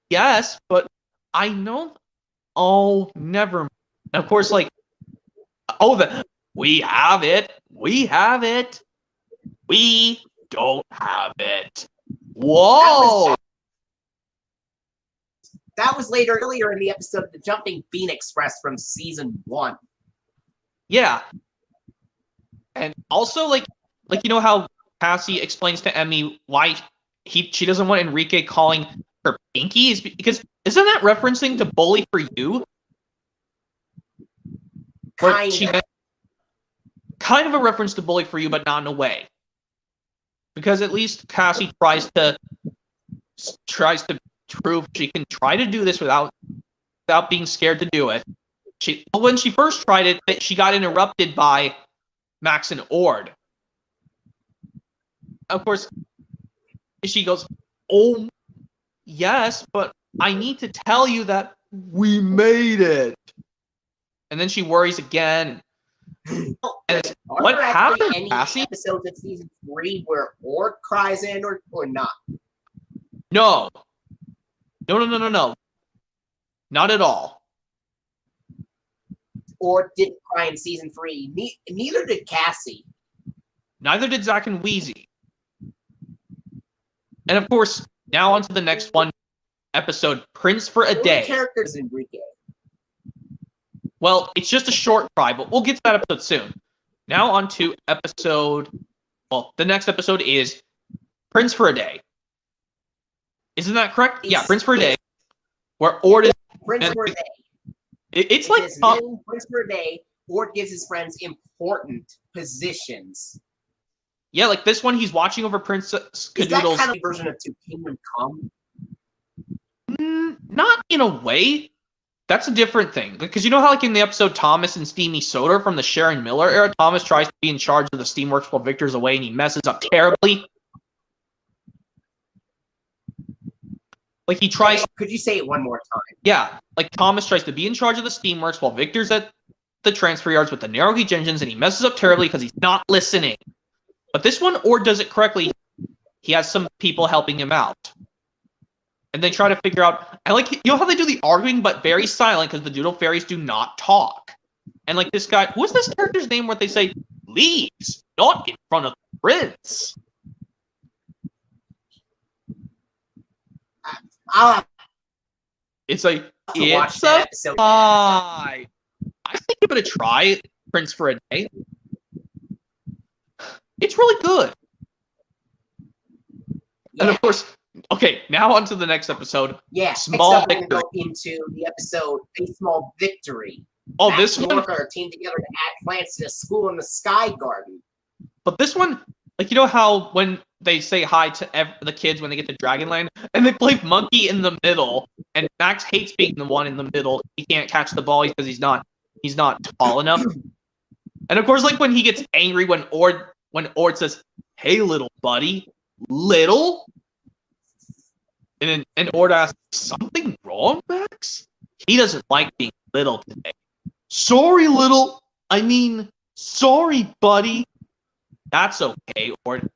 yes, but I know. Oh, never mind. And of course, like, we have it. We have it. We don't have it. Whoa. That was earlier in the episode, the Jumping Bean Express from season 1. Yeah. And also, like you know how Cassie explains to Emmy why she doesn't want Enrique calling her Pinky, is because isn't that referencing to Bully for You? Kind of a reference to Bully for You, but not in a way. Because at least Cassie tries to prove she can try to do this without being scared to do it. When she first tried it, she got interrupted by Max and Ord. Of course, she goes, "Oh, yes, but I need to tell you that we made it." And then she worries again. And what happened, Cassie? Episodes of season 3 where Ord cries in or not? No. Not at all. Ord didn't cry in season 3. Neither did Cassie. Neither did Zach and Wheezy. And of course, now on to the next one episode, Prince for a Day. Characters Enrique. Well, it's just a short cry, but we'll get to that episode soon. Now on to the next episode is Prince for a Day. Isn't that correct? Yeah, Prince for a Day. Where Ord is... Prince for a Day. It's like... Prince for a Day, Ord gives his friends important positions. Yeah, like this one, he's watching over Princess Cadoodle's... Is that kind of a version of To Kingdom Come? Not in a way. That's a different thing. Because you know how, like, in the episode Thomas and Steamy Soda from the Sharon Miller era, Thomas tries to be in charge of the Steamworks while Victor's away and he messes up terribly? Like, he tries... Could you say it one more time? Yeah. Like, Thomas tries to be in charge of the Steamworks while Victor's at the transfer yards with the narrow gauge engines and he messes up terribly because he's not listening. But this one, Ord does it correctly. He has some people helping him out. And they try to figure out... I like, you know how they do the arguing, but very silent, because the Doodle Fairies do not talk. And like this guy... What's this character's name where they say, "Please, not in front of the prince"? It's like, it's a pie. I think I'm going to try Prince for a Day. It's really good. Yeah. And of course... Okay, now on to the next episode. Yeah, Small Victory. Go into the episode A Small Victory. Oh, Max this and one are teamed together to add plants to a school in the Sky Garden. But this one, like, you know how when they say hi to the kids when they get to Dragonland, and they play monkey in the middle, and Max hates being the one in the middle. He can't catch the ball because he's not tall enough. And of course, like when he gets angry when Ord says, "Hey, little buddy, little." And Ord asks, "Something wrong, Max?" He doesn't like being little today. "Sorry, little. I mean, sorry, buddy." "That's okay, Ord."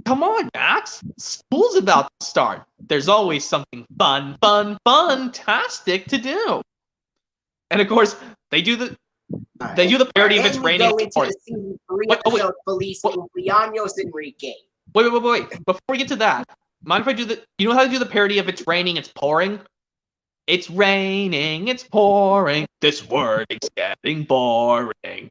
Come on, Max. School's about to start. There's always something fantastic to do. And of course, they do the parody of It's Then we Raining. go into the season 3 episode, Feliz Cumpleaños Enrique. Wait. Before we get to that, mind if I do the... You know how to do the parody of It's Raining, It's Pouring? It's raining, it's pouring. This word is getting boring.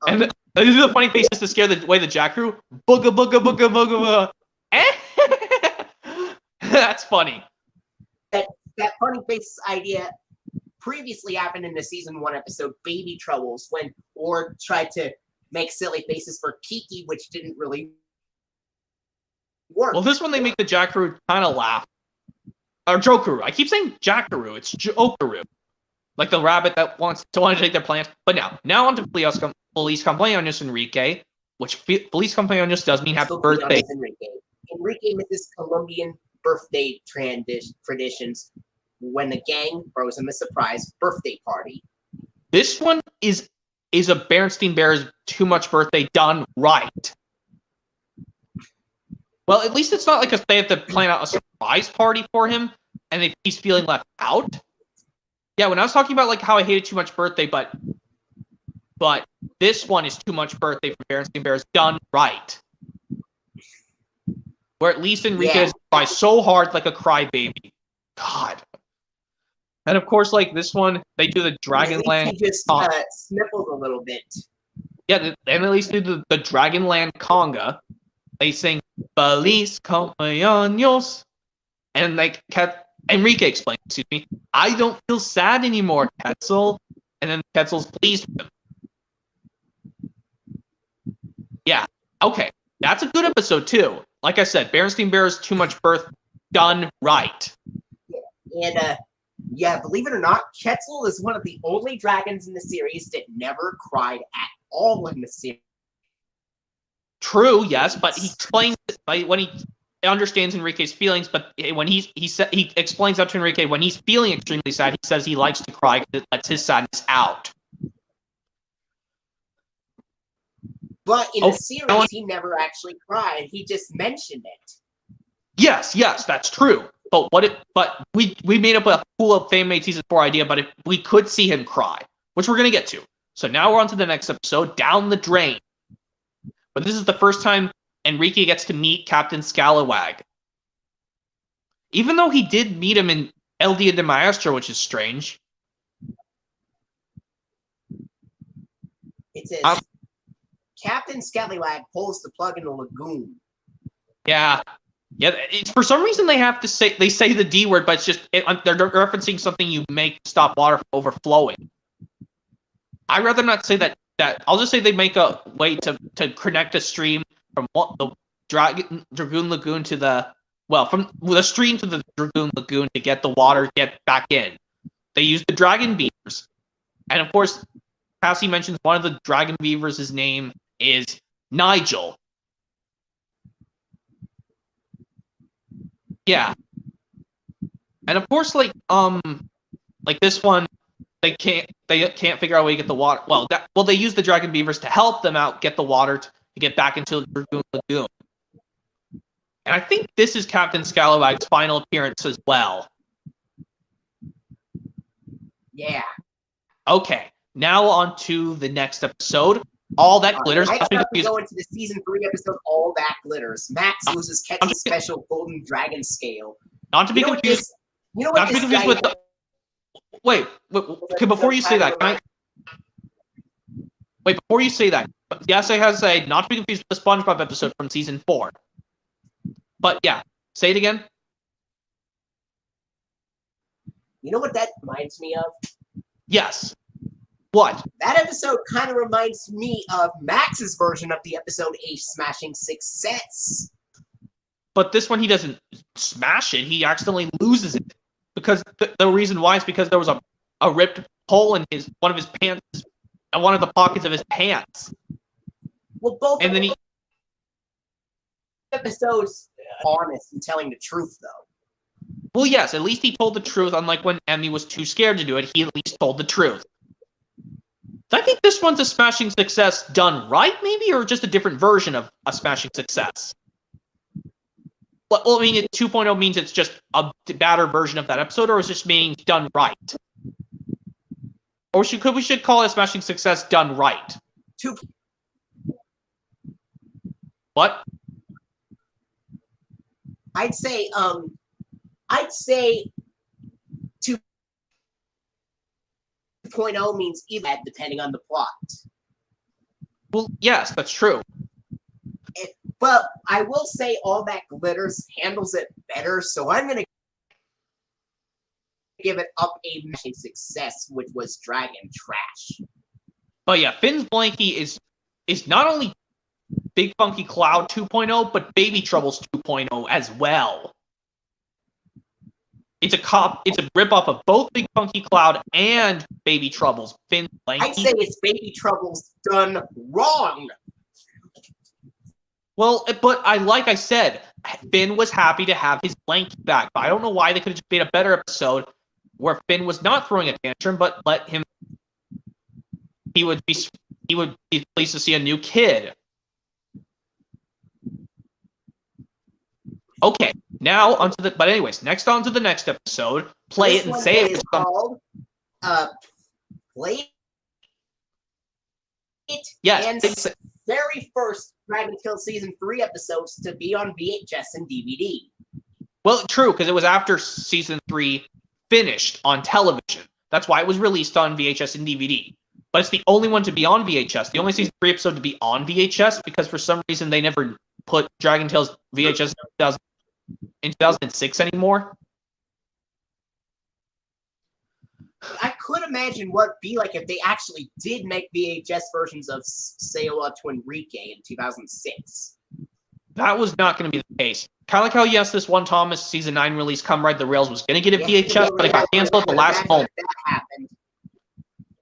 And they do the funny faces to scare away the Jack crew. Booga booga booga booga booga. That's funny. That funny face idea previously happened in the season 1 episode Baby Troubles, when Ord tried to make silly faces for Kiki, which didn't really work. Well, this one they make the Jack crew kind of laugh. Or Jokeru. I keep saying Jackaroo. It's Jokeru. Like the rabbit that wants to take their plants. But now on to Feliz Cumpleaños Enrique, which Feliz Cumpleaños does mean happy birthday. Enrique misses Colombian birthday traditions when the gang throws him a surprise birthday party. This one is a Berenstain Bears Too Much Birthday done right. Well, at least it's not like they have to plan out a surprise party for him, and he's feeling left out. Yeah, when I was talking about like how I hated Too Much Birthday, but this one is Too Much Birthday for Berenstain Bears done right. Where at least Enrique cries so hard like a crybaby. God. And of course, like this one, they do the Dragonland. He just sniffles a little bit. Yeah, and at least do the Dragonland conga. They sing Feliz Cumpleaños, and like Enrique explains, excuse me, I don't feel sad anymore, Quetzal. And then Quetzal's pleased with him. Yeah, okay. That's a good episode too. Like I said, Berenstain Bears Too Much Birth done right. And believe it or not, Quetzal is one of the only dragons in the series that never cried at all in the series. True, yes, but he explains when he understands Enrique's feelings. But when he explains out to Enrique when he's feeling extremely sad, he says he likes to cry because it lets his sadness out. But in the series, he never actually cried. He just mentioned it. Yes, that's true. But we made up a cool fan-made season 4 idea. But if we could see him cry, which we're gonna get to. So now we're on to the next episode, Down the Drain. But this is the first time Enrique gets to meet Captain Scalawag. Even though he did meet him in El Dia de Maestro, which is strange. It says, Captain Scalawag pulls the plug in the lagoon. Yeah. For some reason they say the D word, but it's just they're referencing something you make to stop water from overflowing. I'd rather not say that. I'll just say they make a way to connect a stream from the Dragoon Lagoon to from the stream to the Dragoon Lagoon to get the water get back in. They use the dragon beavers. And of course, Cassie mentions one of the dragon beavers' name is Nigel. Yeah. And of course, like this one, they can't figure out a way to get the water. Well, they use the dragon beavers to help them out get the water to get back into the Dragoon Lagoon. And I think this is Captain Scalawag's final appearance as well. Yeah. Okay, now on to the next episode. All That Glitters. Next up, we go into the season 3 episode, All That Glitters. Max loses Quetzal's special golden dragon scale. Not to be confused. Not to be confused with the... Wait, okay, before you say that, before you say that, yes, I have to say, not to be confused with the SpongeBob episode from season 4. But yeah, say it again. You know what that reminds me of? Yes. What? That episode kind of reminds me of Max's version of the episode A Smashing Success. But this one, he doesn't smash it. He accidentally loses it. Because the reason why is because there was a ripped hole in one of his pants, and one of the pockets of his pants. Well, both and then episodes honest and telling the truth, though. Well, yes, at least he told the truth, unlike when Emmy was too scared to do it. He at least told the truth. I think this one's a smashing success done right, maybe, or just a different version of a smashing success. Well, I mean, 2.0 means it's just a better version of that episode, or is it just being done right? Or we should call it a smashing success done right? What? I'd say 2.0 means either, depending on the plot. Well, yes, that's true. But I will say All That Glitters handles it better, so I'm going to give it up a smashing success, which was Dragon Trash. But yeah, Finn's Blankie is not only Big Funky Cloud 2.0, but Baby Troubles 2.0 as well. It's a ripoff of both Big Funky Cloud and Baby Troubles. Finn's Blankie. I'd say it's Baby Troubles done wrong. Well, but like I said, Finn was happy to have his Blankie back. But I don't know why they could have just made a better episode where Finn was not throwing a tantrum, but let him. He would be pleased to see a new kid. Okay, now next on to the next episode. Play it and say it. Called, Play It. Yes. And very first Dragon Tales Season 3 episodes to be on VHS and DVD. Well, true, because it was after Season 3 finished on television. That's why it was released on VHS and DVD. But it's the only one to be on VHS. The only Season 3 episode to be on VHS, because for some reason they never put Dragon Tales VHS in 2006 anymore. I could imagine what it'd be like if they actually did make VHS versions of Say Hello to Enrique in 2006. That was not going to be the case. Kind of like how, yes, this one Thomas Season 9 release, Come Ride the Rails, was going to get a VHS, but it got canceled at the last moment. That happened.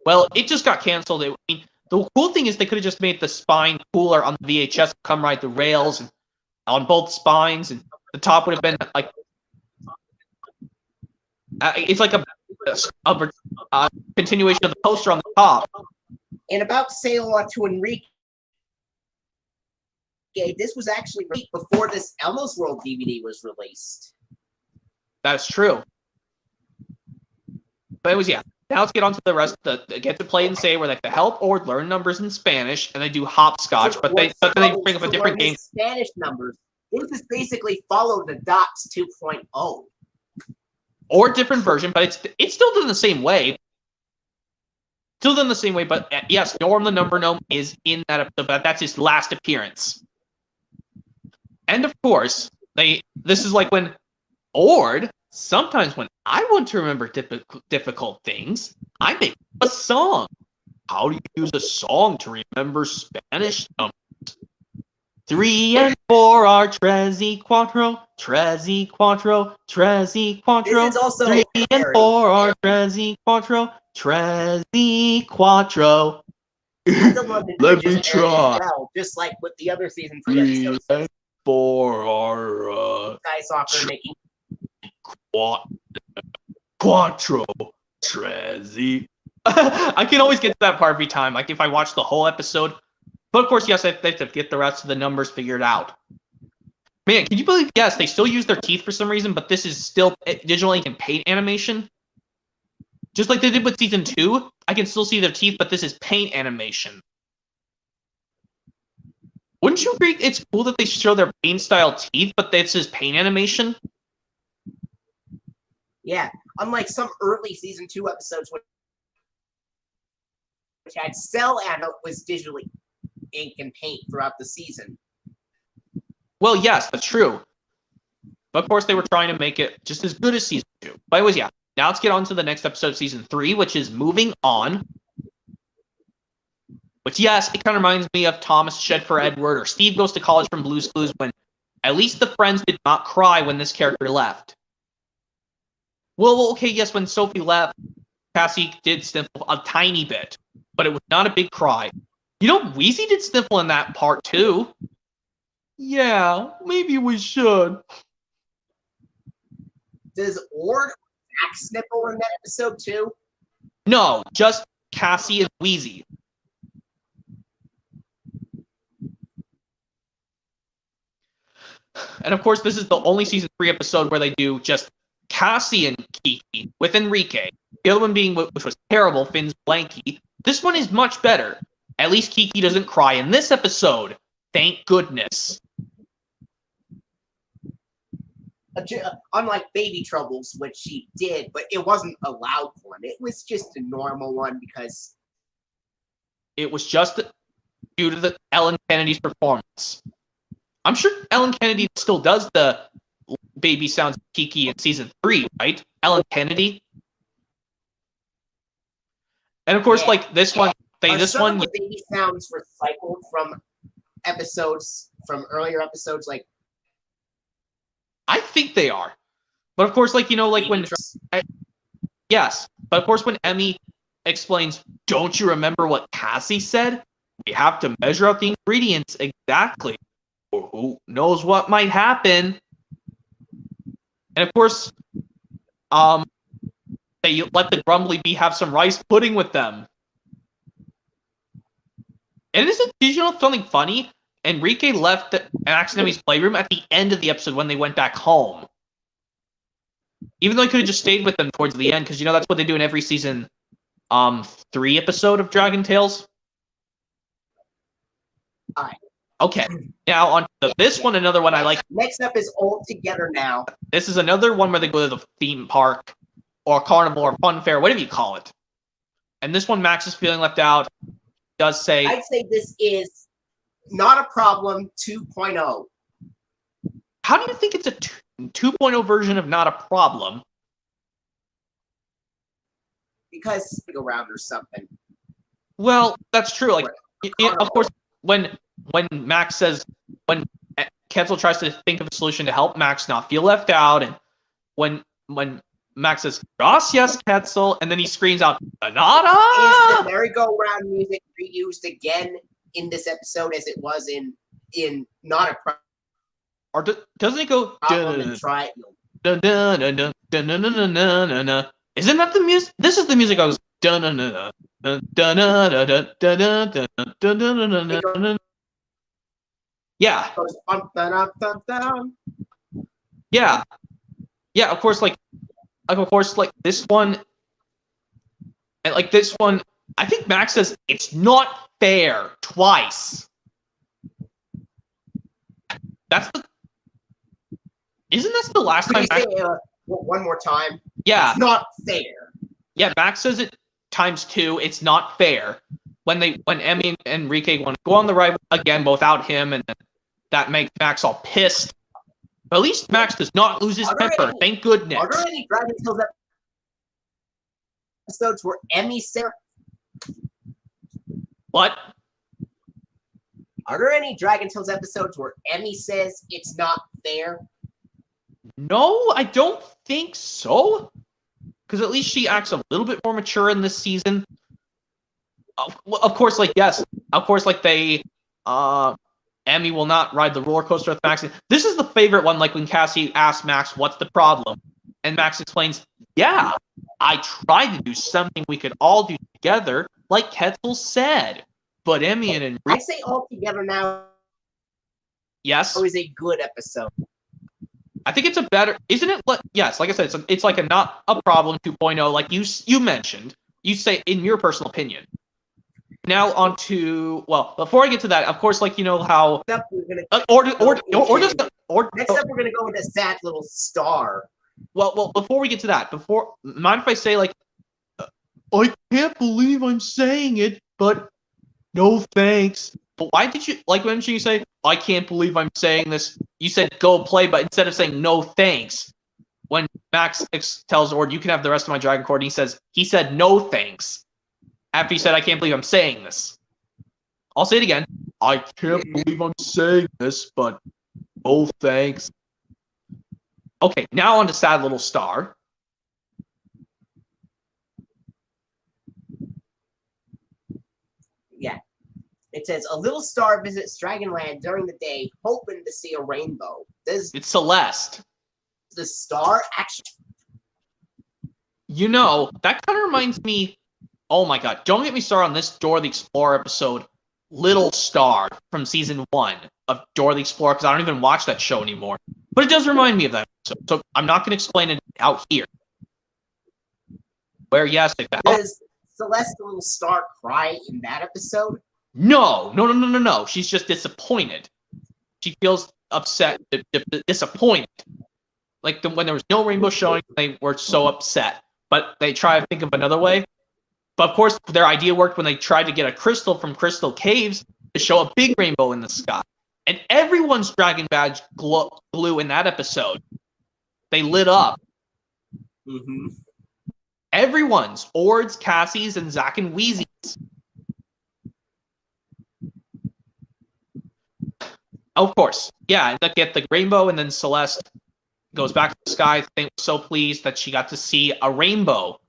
Well, it just got canceled. I mean, the cool thing is they could have just made the spine cooler on the VHS, Come Ride the Rails, and on both spines, and the top would have been like... it's like a continuation of the poster on the top. And about Say Hello to Enrique, this was actually before this Elmo's World DVD was released. That's true. But it was, yeah. Now let's get on to the rest. Get to play and say where they have to help or learn numbers in Spanish, and they do hopscotch, but then they bring up a different game. Spanish numbers. This is basically follow the dots 2.0. Or a different version, but it's still done the same way. Still done the same way, but yes, Norm the Number Gnome is in that episode, but that's his last appearance. And of course, this is like when sometimes when I want to remember difficult things, I make a song. How do you use a song to remember Spanish numbers? 3 and 4 are tres y cuatro, tres y cuatro, tres y cuatro. This is also 3 and 4 are tres y cuatro, tres y cuatro. Let me try. Well, just like with the other Season 3 and 4 are Sky Soccer making quattro, tres y. I can always get to that part every time. Like if I watch the whole episode. But of course, yes, they have to get the rest of the numbers figured out. Man, can you believe, yes, they still use their teeth for some reason, but this is still digital ink and paint animation? Just like they did with Season 2, I can still see their teeth, but this is paint animation. Wouldn't you agree it's cool that they show their paint-style teeth, but this is paint animation? Yeah, unlike some early Season 2 episodes, which had cell and it was digitally ink and paint throughout the season. Well, yes, that's true. But of course, they were trying to make it just as good as Season 2. But anyways, yeah. Now let's get on to the next episode of Season 3, which is Moving On. Which, yes, it kind of reminds me of Thomas Shed for Edward or Steve Goes to College from Blue's Clues, when at least the friends did not cry when this character left. Well, okay, yes, when Sophie left, Cassie did sniffle a tiny bit, but it was not a big cry. You know, Wheezy did sniffle in that part, too. Yeah, maybe we should. Does Ord Zach sniffle in that episode, too? No, just Cassie and Wheezy. And of course, this is the only season 3 episode where they do just Cassie and Kiki with Enrique. The other one being, which was terrible, Finn's Blanky. This one is much better. At least Kiki doesn't cry in this episode. Thank goodness. Unlike Baby Troubles, which she did, but it wasn't a loud one. It was just a normal one because it was just due to the Ellen Kennedy's performance. I'm sure Ellen Kennedy still does the baby sounds of Kiki in season 3, right? Ellen Kennedy. And of course, like this one, some of the baby sounds recycled from earlier episodes, like. I think they are. But of course, like, like when... yes. But of course, when Emmy explains, don't you remember what Cassie said? We have to measure out the ingredients exactly. Or who knows what might happen. And of course, they let the Grumbly Bee have some rice pudding with them. And did you know something funny? Enrique left Max and Emmy's playroom at the end of the episode when they went back home. Even though he could have just stayed with them towards the end, because that's what they do in every season 3 episode of Dragon Tales. Alright. Okay. Now on to this one, another one I like. Next up is All Together Now. This is another one where they go to the theme park or carnival or fun fair, whatever you call it. And this one, Max is feeling left out. Does say, I'd say this is Not a Problem 2.0. How do you think it's a 2.0 version of Not a Problem? Because go around or something. Well, that's true. Like, of course, when Max says, when Quetzal tries to think of a solution to help Max not feel left out, and when Max says, gracias, Quetzal, and then he screams out, Nada! Is the merry-go-round music reused again in this episode as it was in Not a Problem? Or doesn't it go, and try it? Isn't that the music? This is the music I was, yeah. Yeah. Yeah, of course, like this one, and like this one, I think Max says it's not fair twice. Isn't this the last time? Max, one more time. Yeah. It's not fair. Yeah, Max says it times 2. It's not fair. When Emmy and Enrique want to go on the ride again without him, and that makes Max all pissed. But at least Max does not lose his temper. Thank goodness. Are there any Dragon Tales episodes where Emmy says? What? Are there any Dragon Tales episodes where Emmy says it's not fair? No, I don't think so. Because at least she acts a little bit more mature in this season. Of course, like, yes. Of course, like, they... Emmy will not ride the roller coaster with Max. This is the favorite one, like when Cassie asks Max, what's the problem? And Max explains, yeah, I tried to do something we could all do together, like Quetzal said. But Emmy and Enrique... I say All Together Now. Yes? It was a good episode. I think it's a better... Isn't it... Yes, like I said, it's like a Not a Problem 2.0, like you mentioned. You say, in your personal opinion. Now on to... Well, before I get to that, of course, like, how... Next up, we're going to go into Sad Little Star. Well, before we get to that, mind if I say, like, I can't believe I'm saying it, but no thanks. But why did you... Like, when you say, I can't believe I'm saying this, you said go play, but instead of saying no thanks, when Max tells Ord, you can have the rest of my Dragon Cord, he said no thanks. After he said, I can't believe I'm saying this. I'll say it again. I can't believe I'm saying this, but no thanks. Okay, now on to Sad Little Star. Yeah. It says, a little star visits Dragonland during the day, hoping to see a rainbow. It's Celeste. The star actually... That kind of reminds me... Oh my god, don't get me started on this Dora the Explorer episode, Little Star, from season 1 of Dora the Explorer, because I don't even watch that show anymore. But it does remind me of that episode, so I'm not going to explain it out here. Where, yes, does Celestial Star cry in that episode? No. She's just disappointed. She feels upset, disappointed. Like when there was no rainbow showing, they were so upset. But they try to think of another way. But of course, their idea worked when they tried to get a crystal from Crystal Caves to show a big rainbow in the sky. And everyone's dragon badge glue in that episode. They lit up. Mm-hmm. Everyone's. Ord's, Cassie's, and Zack and Wheezy's. Of course. Yeah, they get the rainbow, and then Celeste goes back to the sky. They were so pleased that she got to see a rainbow.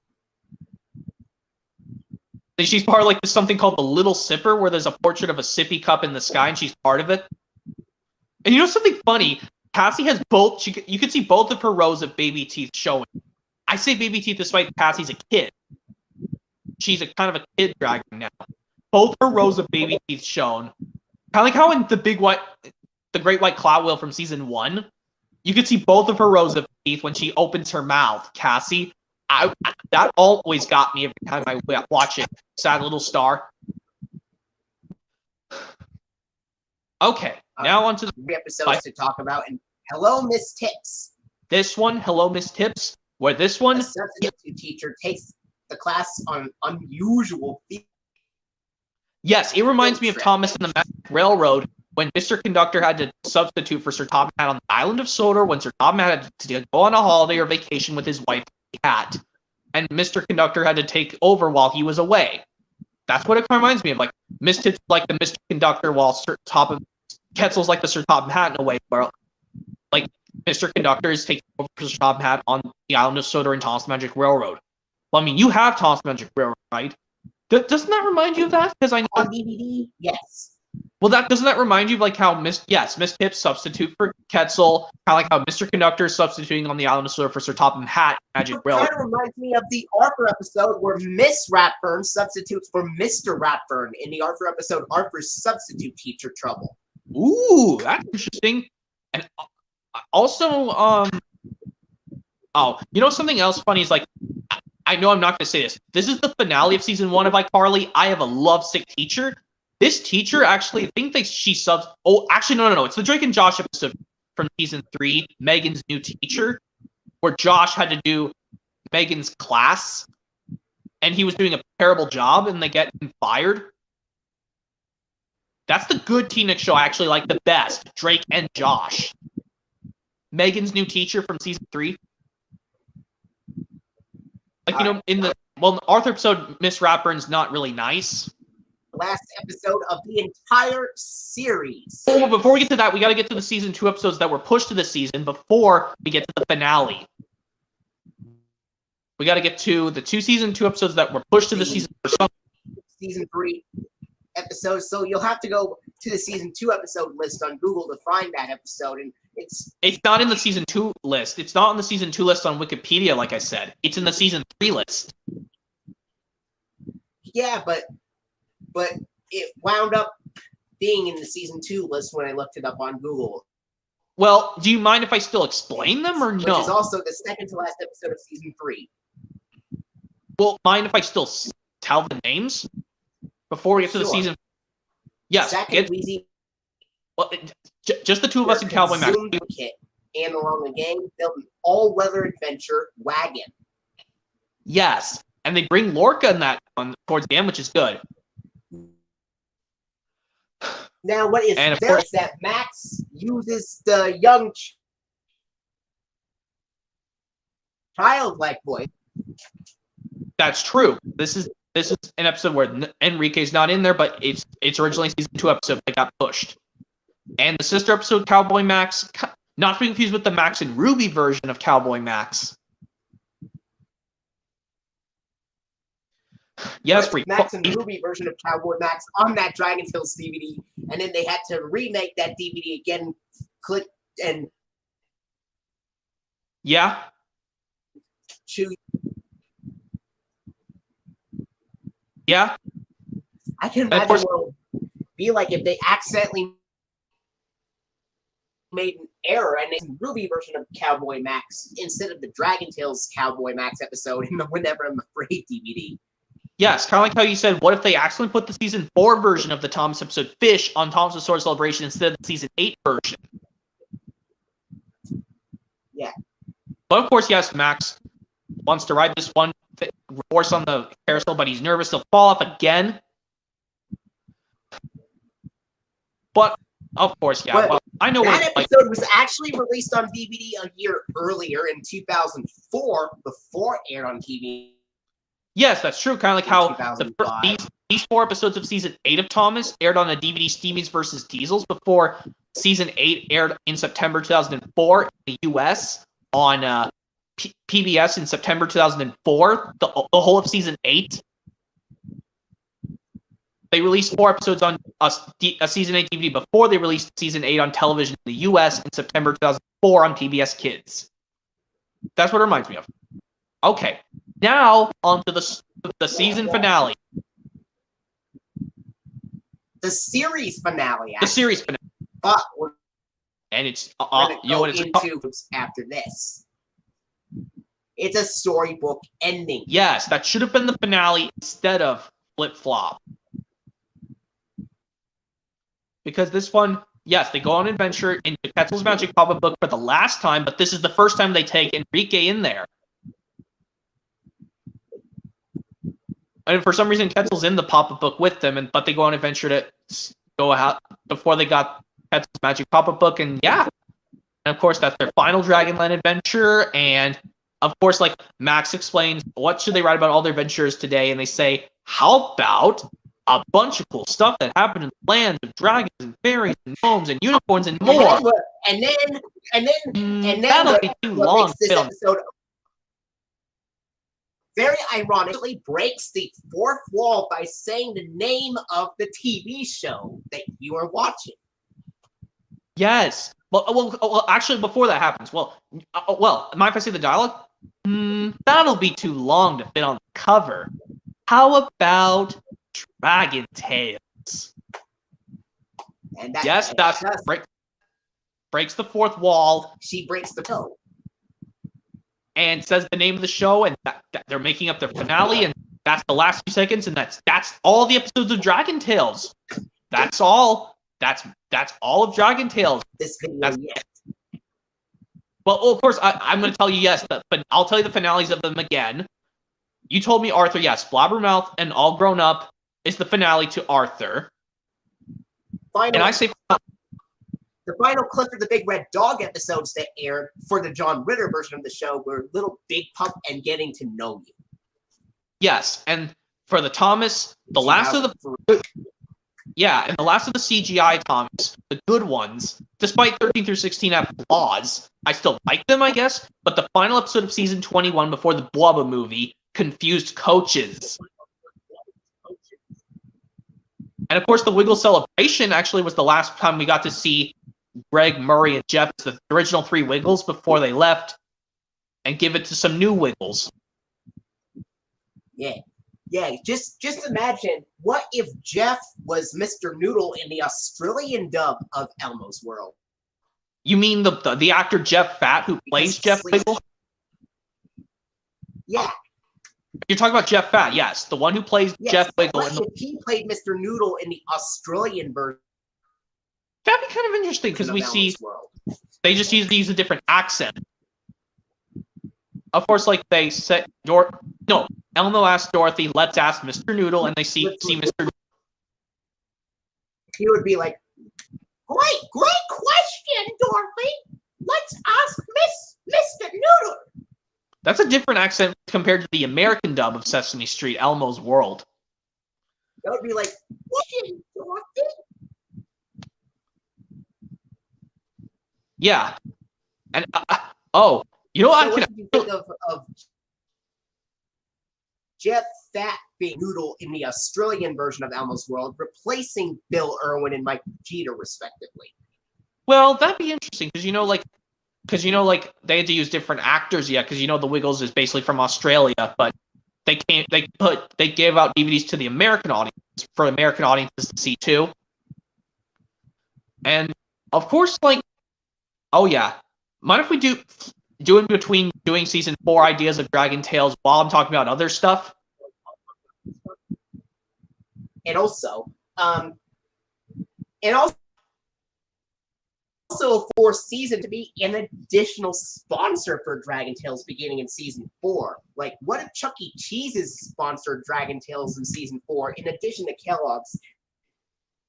And she's part of like something called the Little Sipper, where there's a portrait of a sippy cup in the sky, and she's part of it. And you know something funny? Cassie has both. You can see both of her rows of baby teeth showing. I say baby teeth despite Cassie's a kid. She's a kind of a kid dragon now. Both her rows of baby teeth shown. Kind of like how in the Great White Cloud Whale from season 1, you could see both of her rows of teeth when she opens her mouth. Cassie, that always got me every time I watch it. Sad little star. Okay, now on to the episodes to talk about. And hello, Miss Tips. This one, hello, Miss Tips. Where this one, a substitute teacher takes the class on unusual feet. Yes, it reminds me of Thomas and the Magic Railroad when Mr. Conductor had to substitute for Sir Topham Hatt on the island of Sodor when Sir Topham had to go on a holiday or vacation with his wife, Cat. And Mr. Conductor had to take over while he was away. That's what it reminds me of. Like, Miss Tips like the Mr. Conductor while Sir Topham... Quetzal's like the Sir Topham Hatt in a way, where, like, Mr. Conductor is taking over for Sir Topham Hatt on the island of Sodor and Thomas the Magic Railroad. Well, I mean, you have Thomas the Magic Railroad, right? Doesn't that remind you of that? Because I know on DVD, yes. Well, doesn't that remind you of like how Miss Tips substitute for Quetzal, kind of like how Mr. Conductor is substituting on the island of Sodor for Sir Topham Hatt Magic Railroad. It kind of reminds me of the Arthur episode where Miss Ratburn substitutes for Mr. Ratburn in the Arthur episode Arthur's Substitute Teacher Trouble. Ooh, that's interesting. And also, you know something else funny is like, I know I'm not going to say this. This is the finale of season 1 of iCarly. I have a lovesick teacher. This teacher actually, I think she subs. Oh, actually, no. It's the Drake and Josh episode from season 3, Megan's new teacher, where Josh had to do Megan's class, and he was doing a terrible job, and they get him fired. That's the good Teen Nick show I actually like the best. Drake and Josh. Megan's new teacher from season 3. Like, you know, in the Arthur episode, Miss Ratburn's not really nice. Last episode of the entire series. Oh, before we get to that, we got to get to the season 2 episodes that were pushed to the season before we get to the finale. We got to get to the season 2 episodes that were pushed to the season. Season 3 episodes. So you'll have to go to the season 2 episode list on Google to find that episode, and it's not in the season 2 list. It's not on the season 2 list on Wikipedia, like I said. It's in the season 3 list. Yeah, but it wound up being in the season 2 list when I looked it up on Google. Well, do you mind if I still explain them or no? Which is also the second to last episode of season 3. Well, mind if I still tell the names before we get to the season? Yes. Zack and Wheezy. Well, just the two of us in Cowboy Max. Kit and along the gang build an all-weather adventure wagon. Yes, and they bring Lorca in that one towards the end, which is good. Now, what is there is that Max uses the young childlike voice. That's true. This is an episode where Enrique's not in there, but it's originally season 2 episode that got pushed. And the sister episode, Cowboy Max, not to be confused with the Max and Ruby version of Cowboy Max. Yes, Max and Ruby version of Cowboy Max on that Dragon Tales DVD, and then they had to remake that DVD again. Click and choose. Yeah, I can imagine what it would be like if they accidentally made an error and made a Ruby version of Cowboy Max instead of the Dragon Tales Cowboy Max episode in the Whenever I'm Afraid DVD. Yes, kind of like how you said, what if they accidentally put the Season 4 version of the Thomas episode Fish on Thomas' Sword Celebration instead of the Season 8 version? Yeah. But of course, yes, Max wants to ride this one horse on the carousel, but he's nervous he'll fall off again. But, of course, yeah. Well, I know that what episode was actually released on DVD a year earlier in 2004 before it aired on TV. Yes, that's true. Kind of like how these 4 episodes of Season 8 of Thomas aired on a DVD Steamies vs. Diesels before Season 8 aired in September 2004 in the U.S. on PBS in September 2004, the whole of Season 8. They released 4 episodes on a Season 8 DVD before they released Season 8 on television in the U.S. in September 2004 on PBS Kids. That's what it reminds me of. Okay, now on to the season finale. The series finale, actually. The series finale. But we're and it's going to go into after this. It's a storybook ending. Yes, that should have been the finale instead of Flip Flop. Because this one, yes, they go on an adventure into Quetzal's Magic Pop-Up Book for the last time, but this is the first time they take Enrique in there. And for some reason, Quetzal's in the pop-up book with them, but they go on an adventure to go out before they got Quetzal's Magic Pop-Up Book, and yeah. And of course, that's their final Dragonland adventure, and of course, like, Max explains, what should they write about all their adventures today, and they say, how about a bunch of cool stuff that happened in the lands of dragons and fairies and gnomes and unicorns and more. And then that'll be too long. Makes this episode very ironically breaks the fourth wall by saying the name of the TV show that you are watching. Yes. Well, actually, before that happens, mind if I say the dialogue? That'll be too long to fit on the cover. How about Dragon Tales? And breaks the fourth wall. She breaks the toe. And says the name of the show, and that they're making up their finale, and that's the last few seconds, and that's all the episodes of Dragon Tales. That's all. That's all of Dragon Tales. This video, yes. Well, of course, I'm going to tell you yes, but I'll tell you the finales of them again. You told me Arthur, yes, Blabbermouth and All Grown Up is the finale to Arthur. And I say the final Clifford the Big Red Dog episodes that aired for the John Ritter version of the show were Little Big Pup and Getting to Know You. Yes, and for the Thomas, the last of the CGI Thomas, the good ones, despite 13 through 16 have flaws, I still like them, I guess, but the final episode of season 21 before the Blubba movie confused coaches. And of course, the Wiggle Celebration actually was the last time we got to see Greg, Murray, and Jeff, the original 3 Wiggles, before they left, and give it to some new Wiggles. Yeah, just imagine, what if Jeff was Mr. Noodle in the Australian dub of Elmo's World? You mean the actor Jeff Fat who plays Jeff Wiggle? Yeah. You're talking about Jeff Fat, yes. The one who plays Jeff Wiggle. What if he played Mr. Noodle in the Australian version? That'd be kind of interesting, because we see they just use a different accent. Of course, like they said, Elmo asked Dorothy, let's ask Mr. Noodle, and they see Mr. Noodle. He would be like, great question, Dorothy. Let's ask Mr. Noodle. That's a different accent compared to the American dub of Sesame Street, Elmo's World. That would be like, question, Dorothy. Yeah. And, you know what? So what do you think of Jeff Fat being Noodle in the Australian version of Elmo's World, replacing Bill Irwin and Mike Jeter, respectively? Well, that'd be interesting, because they had to use different actors yet, because the Wiggles is basically from Australia, but they gave out DVDs to the American audience for American audiences to see too. And of course, Oh yeah. Mind if we do in between doing season 4 ideas of Dragon Tales while I'm talking about other stuff? And also, um, and also for season to be an additional sponsor for Dragon Tales beginning in season 4. Like, what if Chuck E. Cheese's sponsored Dragon Tales in season 4 in addition to Kellogg's?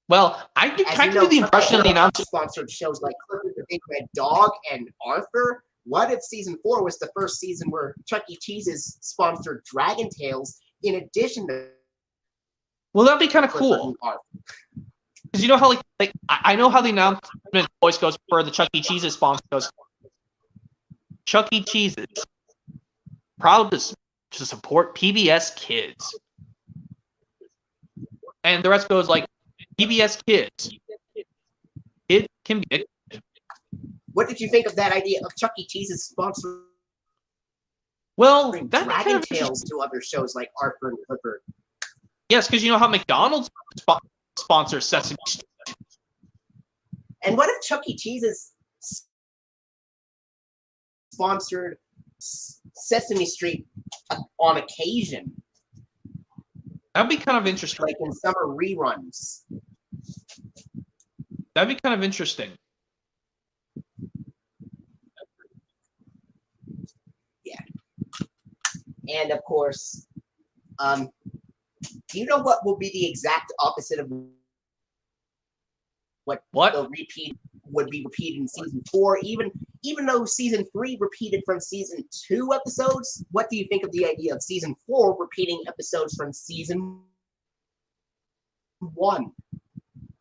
Well, I can do the impression of the announcement. Sponsored shows like Clifford the Big Red Dog and Arthur. What if season 4 was the first season where Chuck E. Cheese's sponsored Dragon Tales in addition to? Well, that'd be kind of cool. Because you know how like I know how the announcement voice goes for the Chuck E. Cheese's sponsor goes. Chuck E. Cheese's proud to support PBS Kids, and the rest goes like PBS Kids. It can be. What did you think of that idea of Chuck E. Cheese's sponsor? Well, that Dragon Tales to other shows like Arthur and Clifford. Yes, because you know how McDonald's sponsors Sesame Street. And what if Chuck E. Cheese's sponsored Sesame Street on occasion? That'd be kind of interesting. Like in summer reruns. That'd be kind of interesting. Yeah. And of course, do you know what will be the exact opposite of what the repeat would be repeated in season 4? Even though season 3 repeated from season 2 episodes, what do you think of the idea of season 4 repeating episodes from season 1?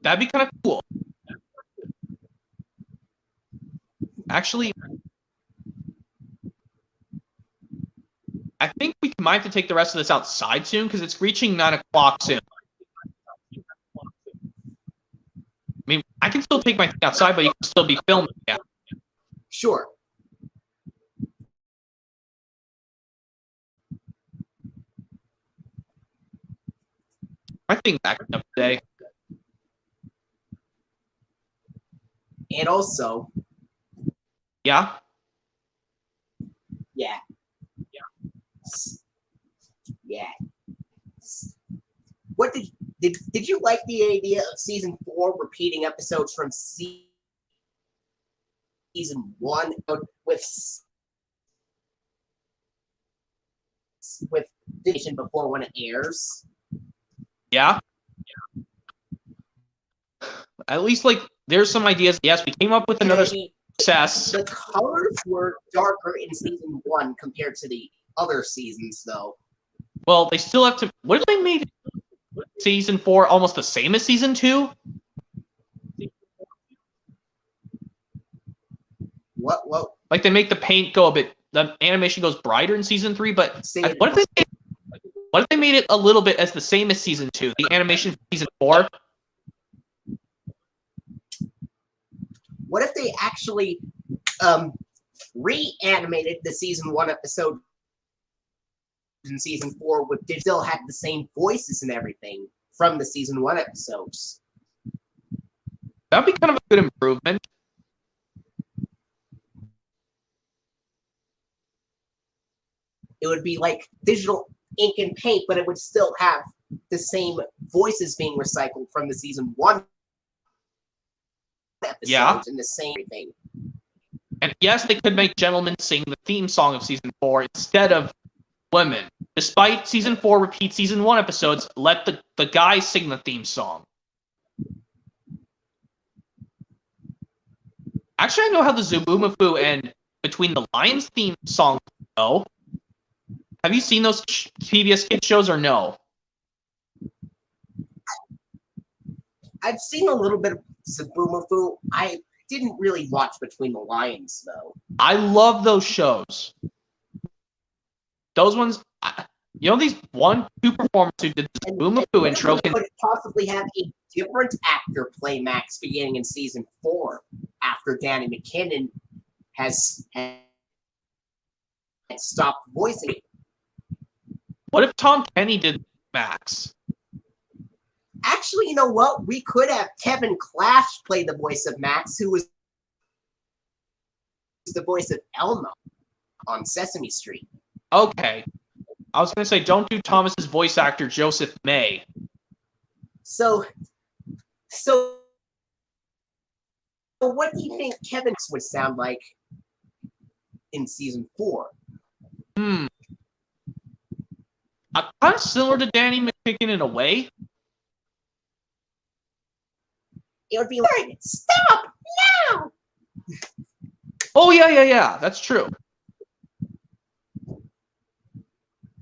That'd be kind of cool. Actually, I think we might have to take the rest of this outside soon because it's reaching 9 o'clock soon. I mean, I can still take my thing outside, but you can still be filming. Yeah. Sure. I think back up today. And also, yeah. What did you like the idea of season 4 repeating episodes from season 1 with edition before when it airs? Yeah. At least like there's some ideas. Yes, we came up with another success. The colors were darker in season 1 compared to the other seasons, though. Well, they still have to. What if they made season 4 almost the same as season 2? What? Like they make the paint go a bit. The animation goes brighter in season 3, but what if they made it a little bit as the same as season 2? The animation for season 4. What if they actually reanimated the season 1 episode in season 4 with they still had the same voices and everything from the season 1 episodes? That'd be kind of a good improvement. It would be like digital ink and paint, but it would still have the same voices being recycled from the season 1 episodes and the same thing. And yes, they could make gentlemen sing the theme song of season 4 instead of women. Despite season 4 repeat season 1 episodes, let the guys sing the theme song. Actually, I know how the Zubumafu and Between the Lines theme songs go. Have you seen those PBS Kids shows or no? I've seen a little bit of Zubumafu. I didn't really watch Between the Lines, though. I love those shows. Those ones, you know, these 1-2 performers who did the Zubumafu intro. Could possibly have a different actor play Max beginning in season 4 after Danny McKinnon has stopped voicing it. What if Tom Kenny did Max? Actually, you know what? We could have Kevin Clash play the voice of Max, who was the voice of Elmo on Sesame Street. Okay. I was going to say, don't do Thomas's voice actor, Joseph May. So what do you think Kevin would sound like in season 4? Kind of similar to Danny McKicken in a way. It would be like, stop now! Oh, yeah. That's true.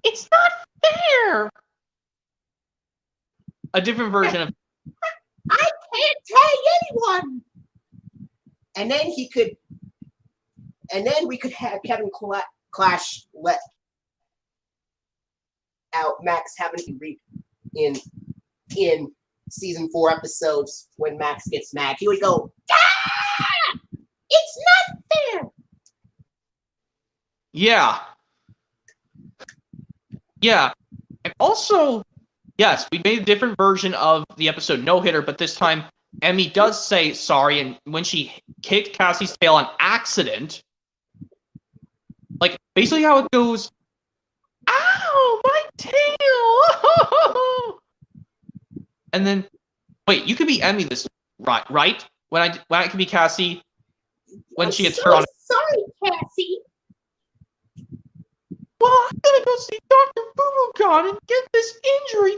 It's not fair! A different version of... I can't tell anyone! And then we could have Kevin Clash let out Max having to read in season 4 episodes when Max gets mad. He would go, ah! It's not fair! Yeah. And also, yes, we made a different version of the episode No Hitter, but this time Emmy does say sorry, and when she kicked Cassie's tail on accident, like, basically how it goes, ow, my tail! And then, wait, you could be Emmy this, right? When I could be Cassie, when she gets hurt on... Sorry, Cassie! Well, I'm gonna go see Dr. Boo-Boo-Gon and get this injury.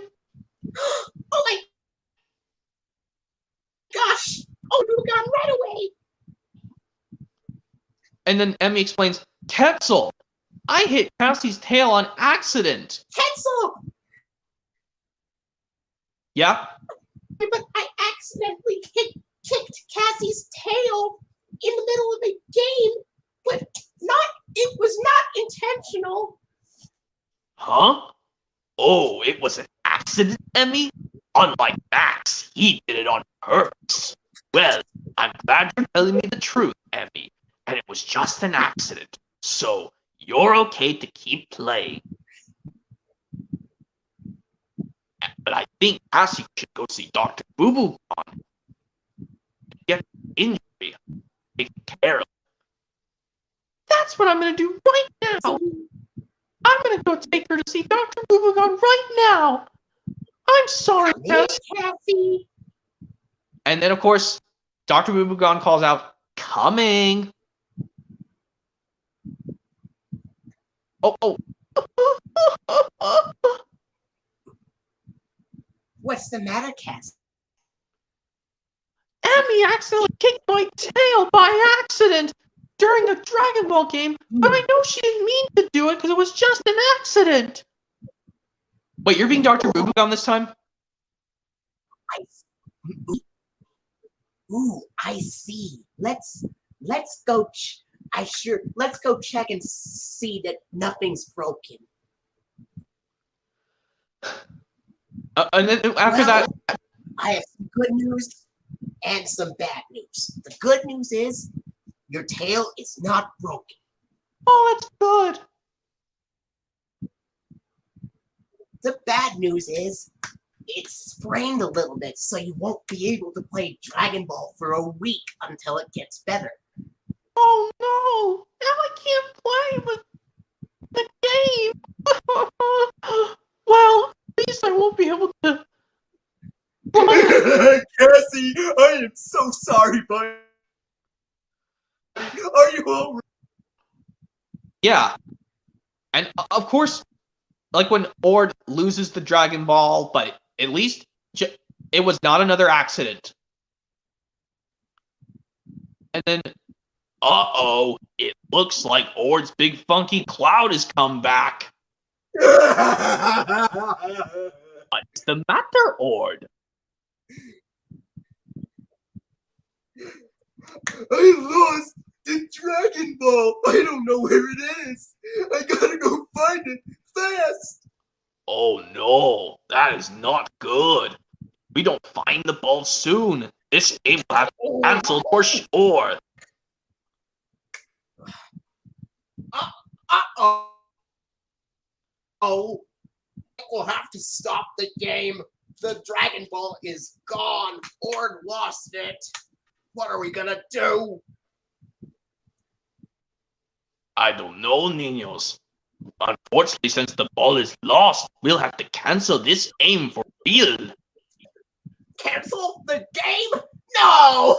Oh my gosh! Oh, Boo-Gon, right away! And then Emmy explains, Tetzel, I hit Cassie's tail on accident. Tetzel! Yeah? But I accidentally kicked Cassie's tail in the middle of a game, but it was not intentional. Huh? Oh, it was an accident, Emmy? Unlike Max, he did it on purpose. Well, I'm glad you're telling me the truth, Emmy. And it was just an accident. So, you're okay to keep playing. But I think Cassie should go see Dr. Boo-Boo-Gon. Get an injury. Take care of it. That's what I'm going to do right now. I'm going to go take her to see Dr. Boo-Boo-Gon right now. I'm sorry, Cassie. And then, of course, Dr. Boo-Boo-Gon calls out, coming. Oh. What's the matter, Cassie? Emmy accidentally kicked my tail by accident during a Dragon Ball game, but I know she didn't mean to do it because it was just an accident. Wait, you're being Dr. Boo-Boo-Gon this time? I see. Let's go. Let's go check and see that nothing's broken. And then after that, I have some good news and some bad news. The good news is your tail is not broken. Oh, that's good. The bad news is it's sprained a little bit, so you won't be able to play Dragon Ball for a week until it gets better. Oh no! Now I can't play with the game. Well, at least I won't be able to. Cassie, I am so sorry, buddy. Are you all right? Yeah, and of course, like when Ord loses the Dragon Ball, but at least it was not another accident. And then, it looks like Ord's big funky cloud has come back. What's the matter, Ord? I lost the Dragon Ball. I don't know where it is. I gotta go find it fast. Oh no, that is not good. If we don't find the ball soon, this game will have to be cancelled for sure. Oh, we'll have to stop the game. The Dragon Ball is gone. Ord lost it. What are we gonna do? I don't know, niños. Unfortunately, since the ball is lost, we'll have to cancel this game for real. Cancel the game? No!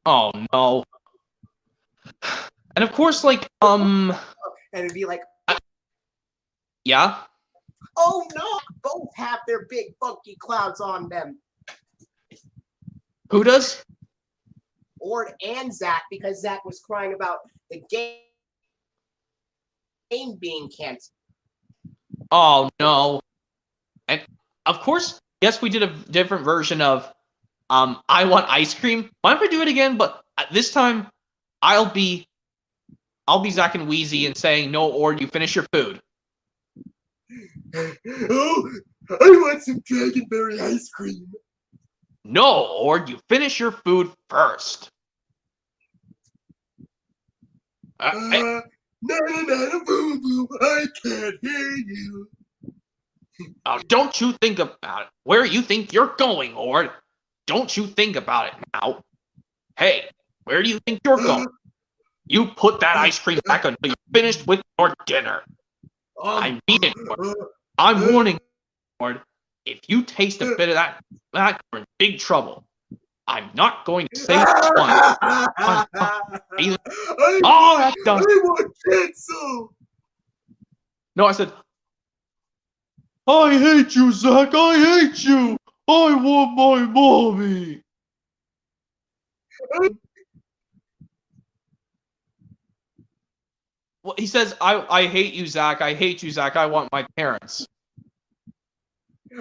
Oh no. And of course, like, And it'd be like, yeah. oh no! Both have their big funky clouds on them. Who does? Ord and Zach, because Zach was crying about the game being canceled. Oh no. And of course, yes, we did a different version of I want ice cream. Why don't we do it again? But this time I'll be Zach and Wheezy and saying, no, Ord, you finish your food. Oh, I want some dragonberry ice cream. No, Ord, you finish your food first. No, boo boo, I can't hear you. Now, don't you think about it. Where you think you're going, Ord? Don't you think about it now. Hey, where do you think you're going? You put that ice cream back until you're finished with your dinner. I mean it, Ord. I'm warning you, Ord. If you taste a bit of that, you're in big trouble. I'm not going to say which one. Oh, that's done. I want cancel. No, I said, I hate you, Zach. I hate you. I want my mommy. Well, he says, I hate you, Zach. I hate you, Zach. I want my parents.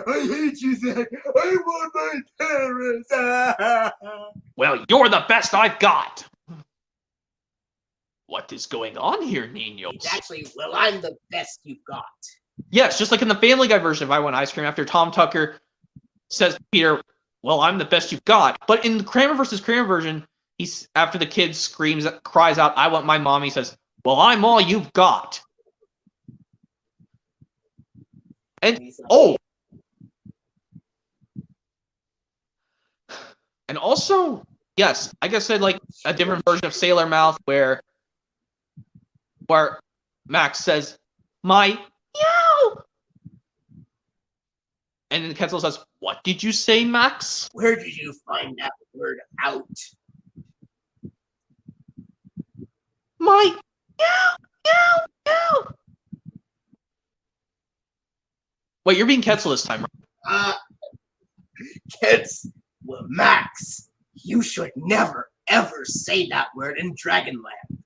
I hate you, Zach. I want my parents. Well, you're the best I've got. What is going on here, Ninos? It's actually, well, I'm the best you've got. Yes, just like in the Family Guy version of I Want Ice Cream, after Tom Tucker says to Peter, well, I'm the best you've got. But in the Kramer versus Kramer version, he's after the kid cries out, I want my mom, he says, well, I'm all you've got. And, oh! And also, yes, like I said, like a different version of Sailor Mouth where Max says, my meow. And then Ketzel says, what did you say, Max? Where did you find that word out? My meow, meow, meow. Wait, you're being Ketzel this time, right? Kids, well, Max, you should never, ever say that word in Dragonland.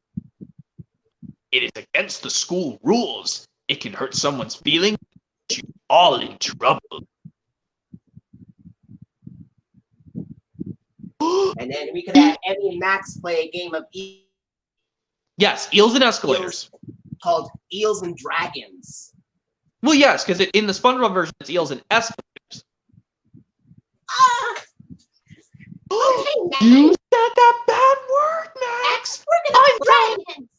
It is against the school rules. It can hurt someone's feelings. You're all in trouble. And then we could have Emmy and Max play a game of Yes, eels and escalators. Called Eels and Dragons. Well, yes, because in the SpongeBob version, it's eels and escalators. Okay, Max. You said that bad word, Max. We're gonna dragons.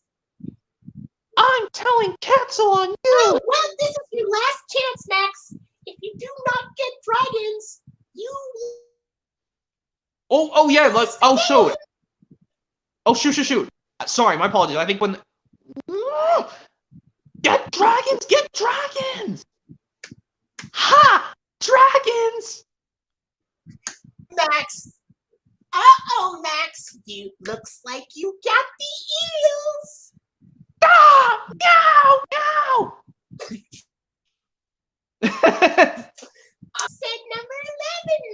I'm telling Ketzel on you. Oh, well, this is your last chance, Max. If you do not get dragons, you... Oh yeah, I'll show it. Oh, shoot. Sorry, my apologies. I think when... Get dragons! Ha! Dragons! Max. Uh-oh, Max. You looks like you got the eels. Ah! Meow! Said number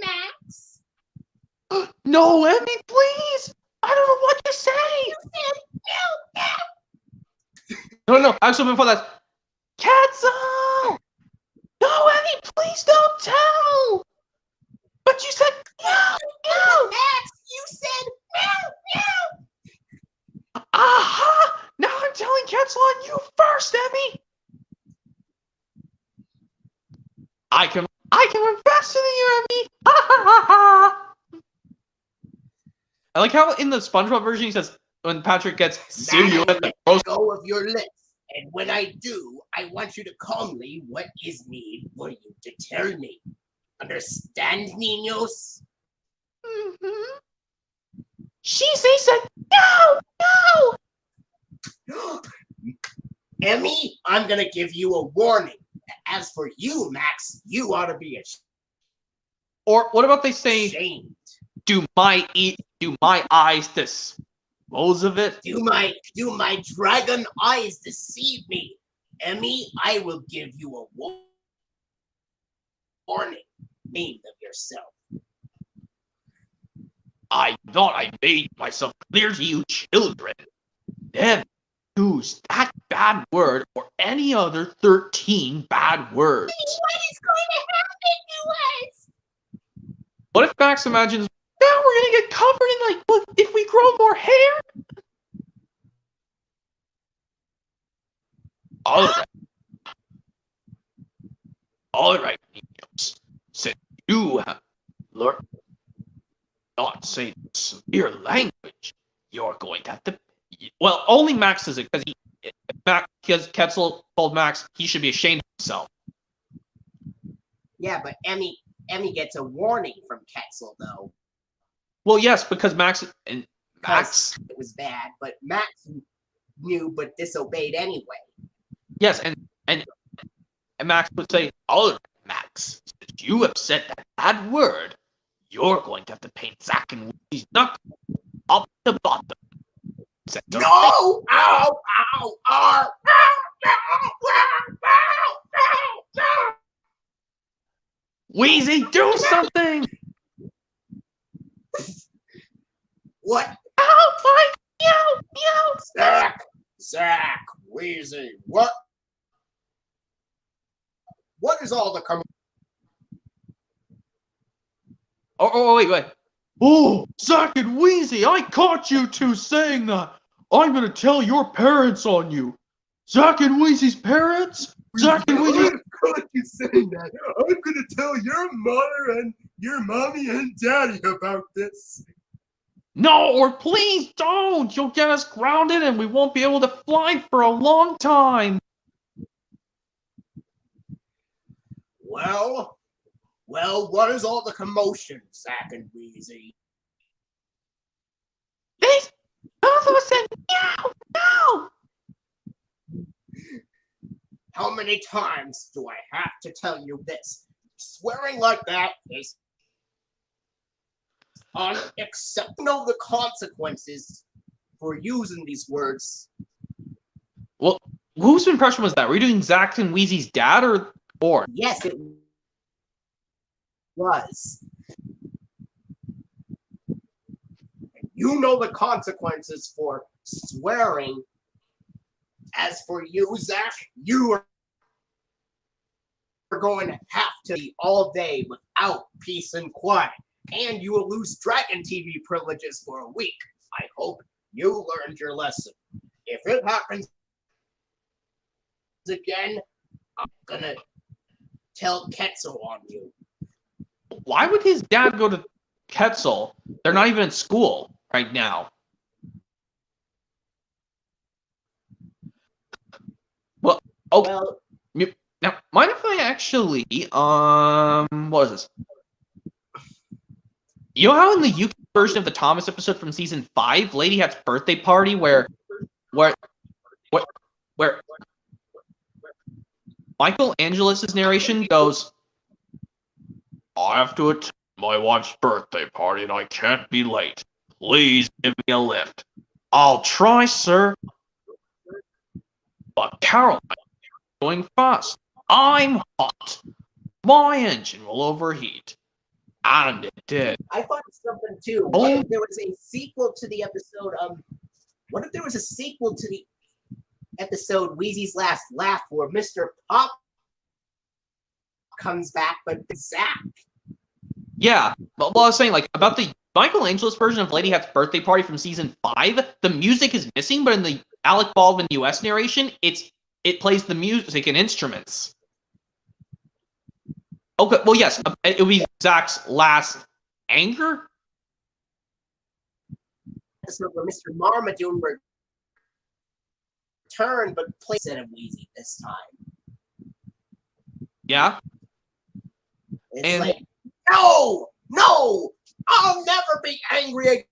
11, Max. No, Emmy, please! I don't know what to say! You said meow. No, actually, before that... Ketzel! No, Emmy, please don't tell! But you said meow! Max, you said meow. Aha! Now I'm telling Ketzel on you first, Emmy! I can run faster than you, Emmy! I like how in the SpongeBob version he says, when Patrick gets, see you at the Let go of your lips. And when I do, I want you to call me what is need for you to tell me. Understand, niños? Mm-hmm. She said, no, no. Emmy, I'm gonna give you a warning. As for you, Max, you ought to be Or what about they say, ashamed. do my eyes dispose of it? Do my dragon eyes deceive me? Emmy, I will give you a warning. Name of yourself. I thought I made myself clear to you children. Never use that bad word or any other 13 bad words. What is going to happen to us? What if Max imagines, now we're gonna get covered in like, what if we grow more hair? All right, Ninos. Since you have learned not say severe language, you're going to have to. Well, only Max does it because Ketzel told Max he should be ashamed of himself. Yeah, but Emmy gets a warning from Ketzel though. Well, yes, because Max It was bad, but Max knew but disobeyed anyway. Yes, and Max would say, All right, Max. Since you have said that bad word, you're going to have to paint Zack and Woody's knuckles up to bottom. No! Ow! Ow! Ow! Ow! Wheezy, do something! What? Ow! Meow! Meow! Zack, Wheezy, what? What is all the Oh, wait. Oh, Zack and Wheezy, I caught you two saying that. I'm going to tell your parents on you. Zack and Wheezy's parents? Zack and Wheezy. I caught you saying that. I'm gonna tell your mother and your mommy and daddy about this. No, or please don't! You'll get us grounded and we won't be able to fly for a long time! Well, what is all the commotion, Zack and Wheezy? Both of us said no! How many times do I have to tell you this? Swearing like that is unacceptable. The consequences for using these words. Well, whose impression was that? Were you doing Zack and Wheezy's dad or? Yes, it was. You know the consequences for swearing. As for you, Zack, you are going to have to be all day without peace and quiet. And you will lose Dragon TV privileges for a week. I hope you learned your lesson. If it happens again, I'm gonna tell Ketzel on you. Why would his dad go to Ketzel? They're not even in school right now. Well, okay. Well, Now, mind if I actually, what is this? You know how in the UK version of the Thomas episode from season 5, Lady Hat's birthday party, where Michael Angelus's narration goes, I have to attend my wife's birthday party and I can't be late. Please give me a lift. I'll try, sir. But Caroline, Going fast. I'm hot. My engine will overheat. And it did. I thought of something too. Oh. What if there was a sequel to the episode? What if there was a sequel to the episode Wheezy's Last Laugh, where Mr. Pop comes back, but Zack? Yeah, well, I was saying, like, about the Michael Angelos version of Lady Hat's birthday party from season 5, the music is missing, but in the Alec Baldwin US narration, it plays the music and instruments. Okay, well, yes, it would be Zack's last anger. Episode where Mr. Marmaduke returned, but played instead of Wheezy this time. Yeah. It's And like, no, I'll never be angry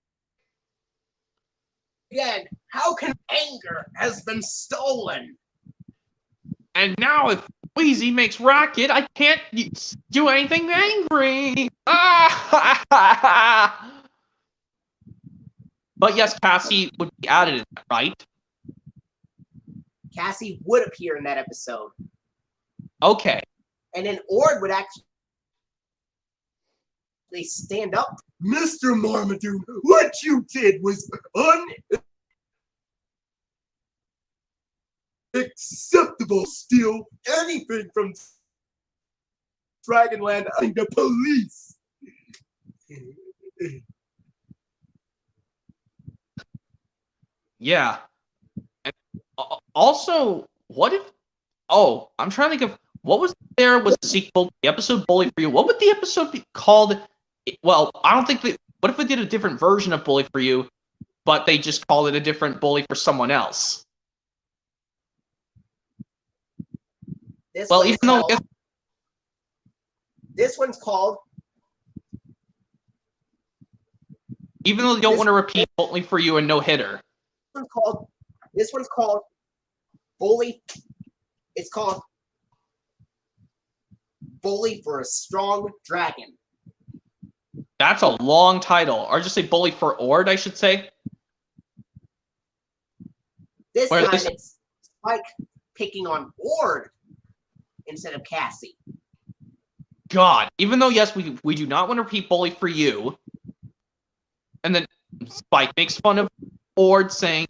again. How can anger has been stolen? And now if Wheezy makes racket, I can't do anything angry. Ah! But yes, Cassie would be added in that, right? Cassie would appear in that episode. Okay. And then Ord would actually stand up. Mr. Marmaduke, what you did was unacceptable. Steal anything from Dragonland, the police. Yeah. And also, what if... Oh, I'm trying to think of... What was there was a sequel to the episode Bully for You? What would the episode be called? Well, I don't think that... What if we did a different version of Bully for You, but they just called it a different Bully for someone else? This Well, one's even though... called, this one's called... Even though you don't want to repeat Bully for You and No Hitter. This one's called Bully. It's called Bully for a Strong Dragon. That's a long title. Or just say Bully for Ord, I should say. This time it's Spike picking on Ord instead of Cassie. God. Even though, yes, we do not want to repeat Bully for You. And then Spike makes fun of Ord, saying,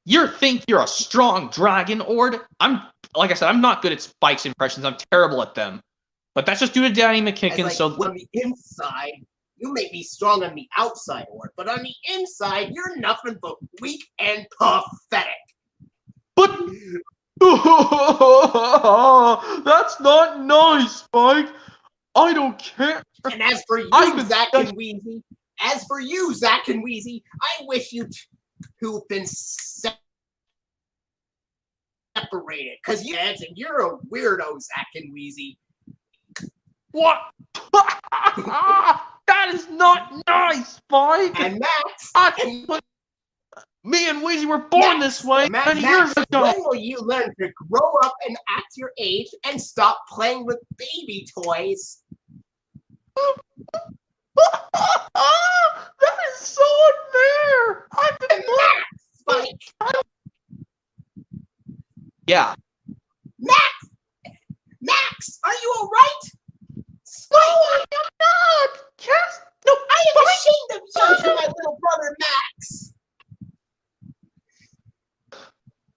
"You think you're a strong dragon, Ord?" Like I said, I'm not good at Spike's impressions. I'm terrible at them. But that's just due to Danny McKicken. Like, so on the inside, you may be strong on the outside, Ord, but on the inside, you're nothing but weak and pathetic. But that's not nice, Spike. I don't care. And as for you, Zach and Wheezy, I wish you two have been separated, because you're a weirdo, Zach and Wheezy. What? That is not nice, Spike. And Max, me and Wheezy were born this way many years ago. When will you learn to grow up and act your age and stop playing with baby toys? That is so unfair. I've been Spike. Yeah. Max, are you all right? Spike, no, I am not. Cass, no, I am ashamed of you to my little brother Max.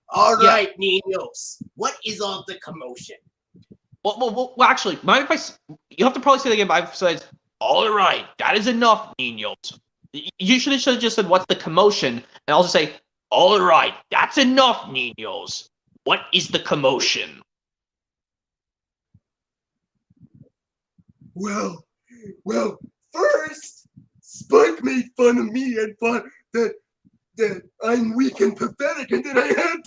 All right, Ninos. What is all the commotion? Well, actually, mind if you have to probably say it again, but I've said, all right, that is enough, Ninos. You should have just said, what's the commotion? And I'll just say, all right, that's enough, Ninos. What is the commotion? Well, first, Spike made fun of me and thought that I'm weak and pathetic, and then I had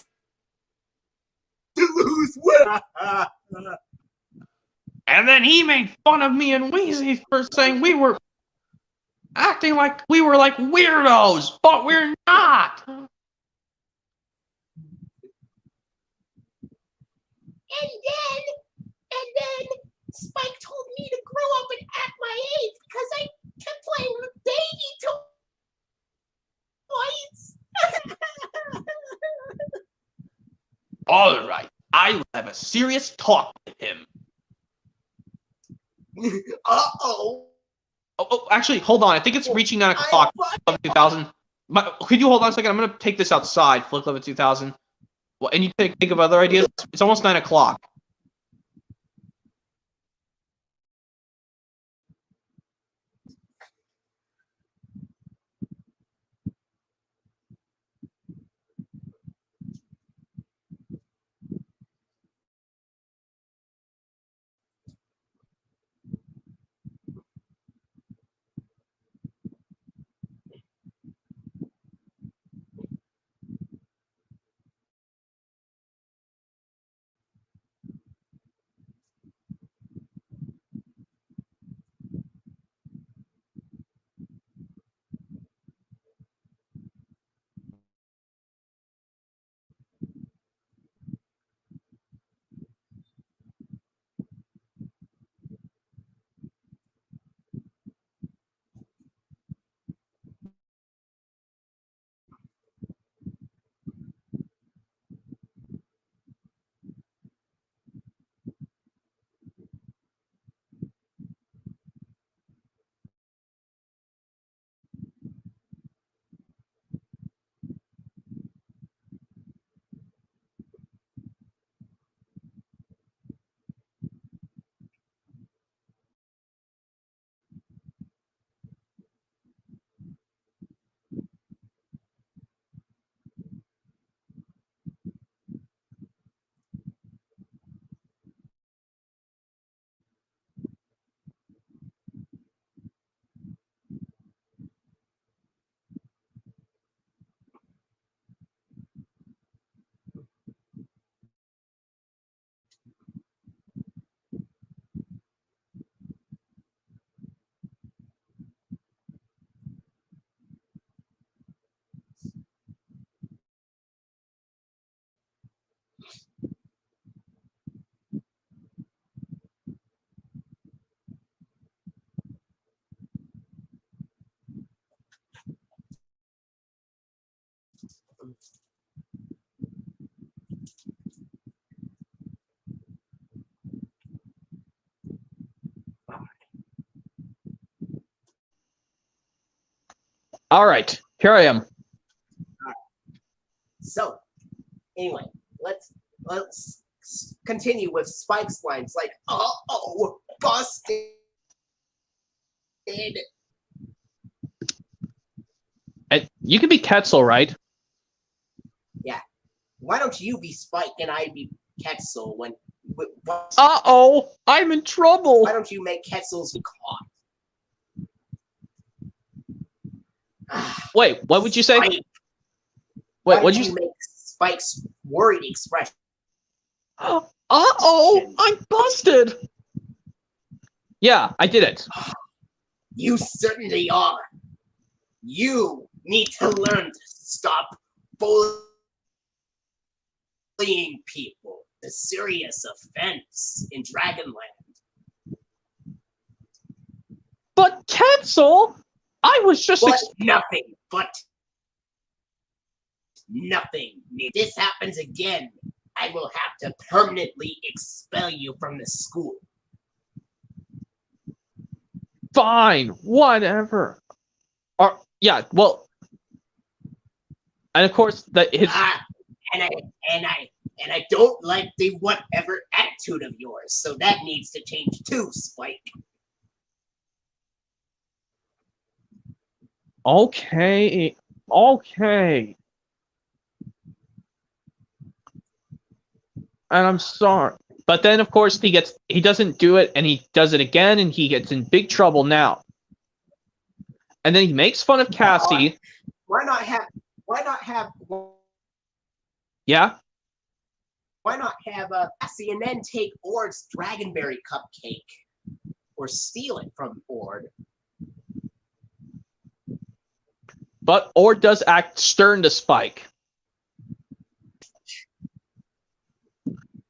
to lose weight. And then he made fun of me and Wheezy for saying we were acting like we were like weirdos, but we're not. And then Spike told me to grow up and act my age because I kept playing with baby toys. All right, I will have a serious talk with him. Uh-oh. Oh, actually, hold on. I think it's reaching 9 o'clock. 2000. Could you hold on a second? I'm going to take this outside. Flick Level 2000. Well, and you think of other ideas? It's almost 9 o'clock. All right, here I am. So, anyway, let's continue with Spike's lines like, "Uh-oh, busted." And you can be Quetzal, right? Yeah. Why don't you be Spike and I be Quetzal when? Uh-oh, I'm in trouble. Why don't you make Quetzal's caught? Wait, what would you say? Spike. Wait, Why what'd don't you you make Spike's worried expression? Uh-oh, I'm busted. Yeah, I did it. You certainly are. You need to learn to stop bullying people. A serious offense in Dragonland. But Quetzal, I was just But nothing. If this happens again, I will have to permanently expel you from the school. fine, whatever. Or yeah, well, and of course And I don't like the whatever attitude of yours, so that needs to change too, Spike. Okay. And I'm sorry. But then of course he doesn't do it and he does it again and he gets in big trouble now. And then he makes fun of Cassie. Why not have Yeah? Why not have Cassie and then take Ord's Dragonberry cupcake? Or steal it from Ord. But Ord does act stern to Spike.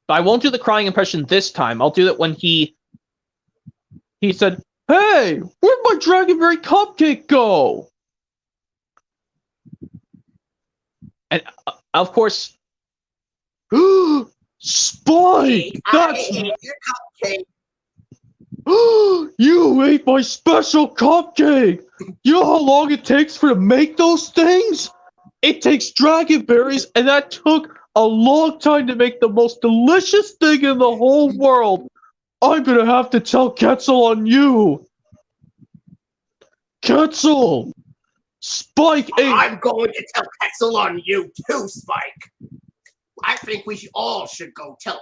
But I won't do the crying impression this time. I'll do it when he said, "Hey, where'd my Dragonberry cupcake go?" And of course, Spike! I ate your cupcake. You ate my special cupcake! You know how long it takes to make those things? It takes dragonberries, and that took a long time to make the most delicious thing in the whole world. I'm gonna have to tell Quetzal on you. Quetzal! Spike ate... I'm going to tell Quetzal on you too, Spike. I think we all should go tell.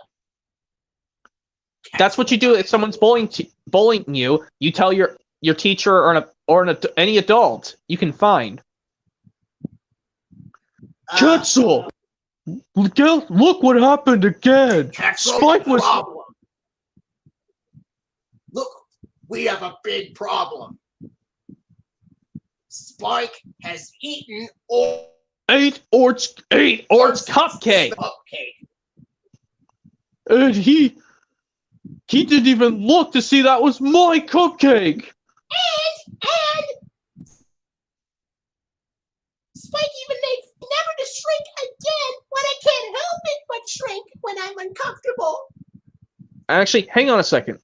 That's what you do if someone's bullying you. You tell your teacher or any adult you can find. Quetzal! Look what happened again! Quetzal, Spike was... problem. Look, we have a big problem. Spike has eaten ate Ort's cupcake. And he didn't even look to see that was my cupcake. And Spike even made never to shrink again when I can't help it but shrink when I'm uncomfortable. Actually, hang on a second.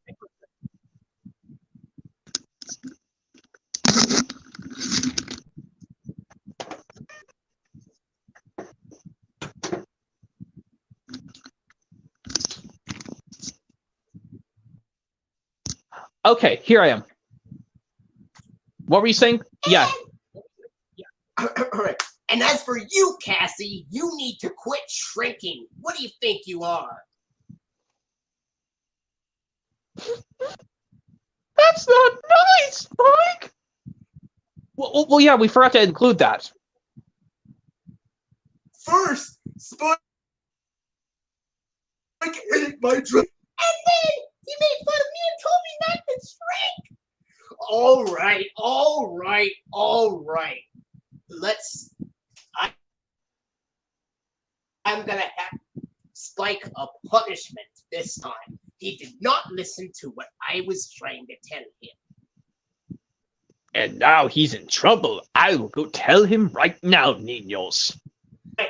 Okay, here I am. What were you saying? Yeah. And as for you, Cassie, you need to quit shrinking. What do you think you are? That's not nice, Spike! Well, yeah, we forgot to include that. First, Spike ate my drink. And then he made fun of me and told me not to shrink. All right. I'm gonna have Spike a punishment this time. He did not listen to what I was trying to tell him. And now he's in trouble. I will go tell him right now, niños. Right.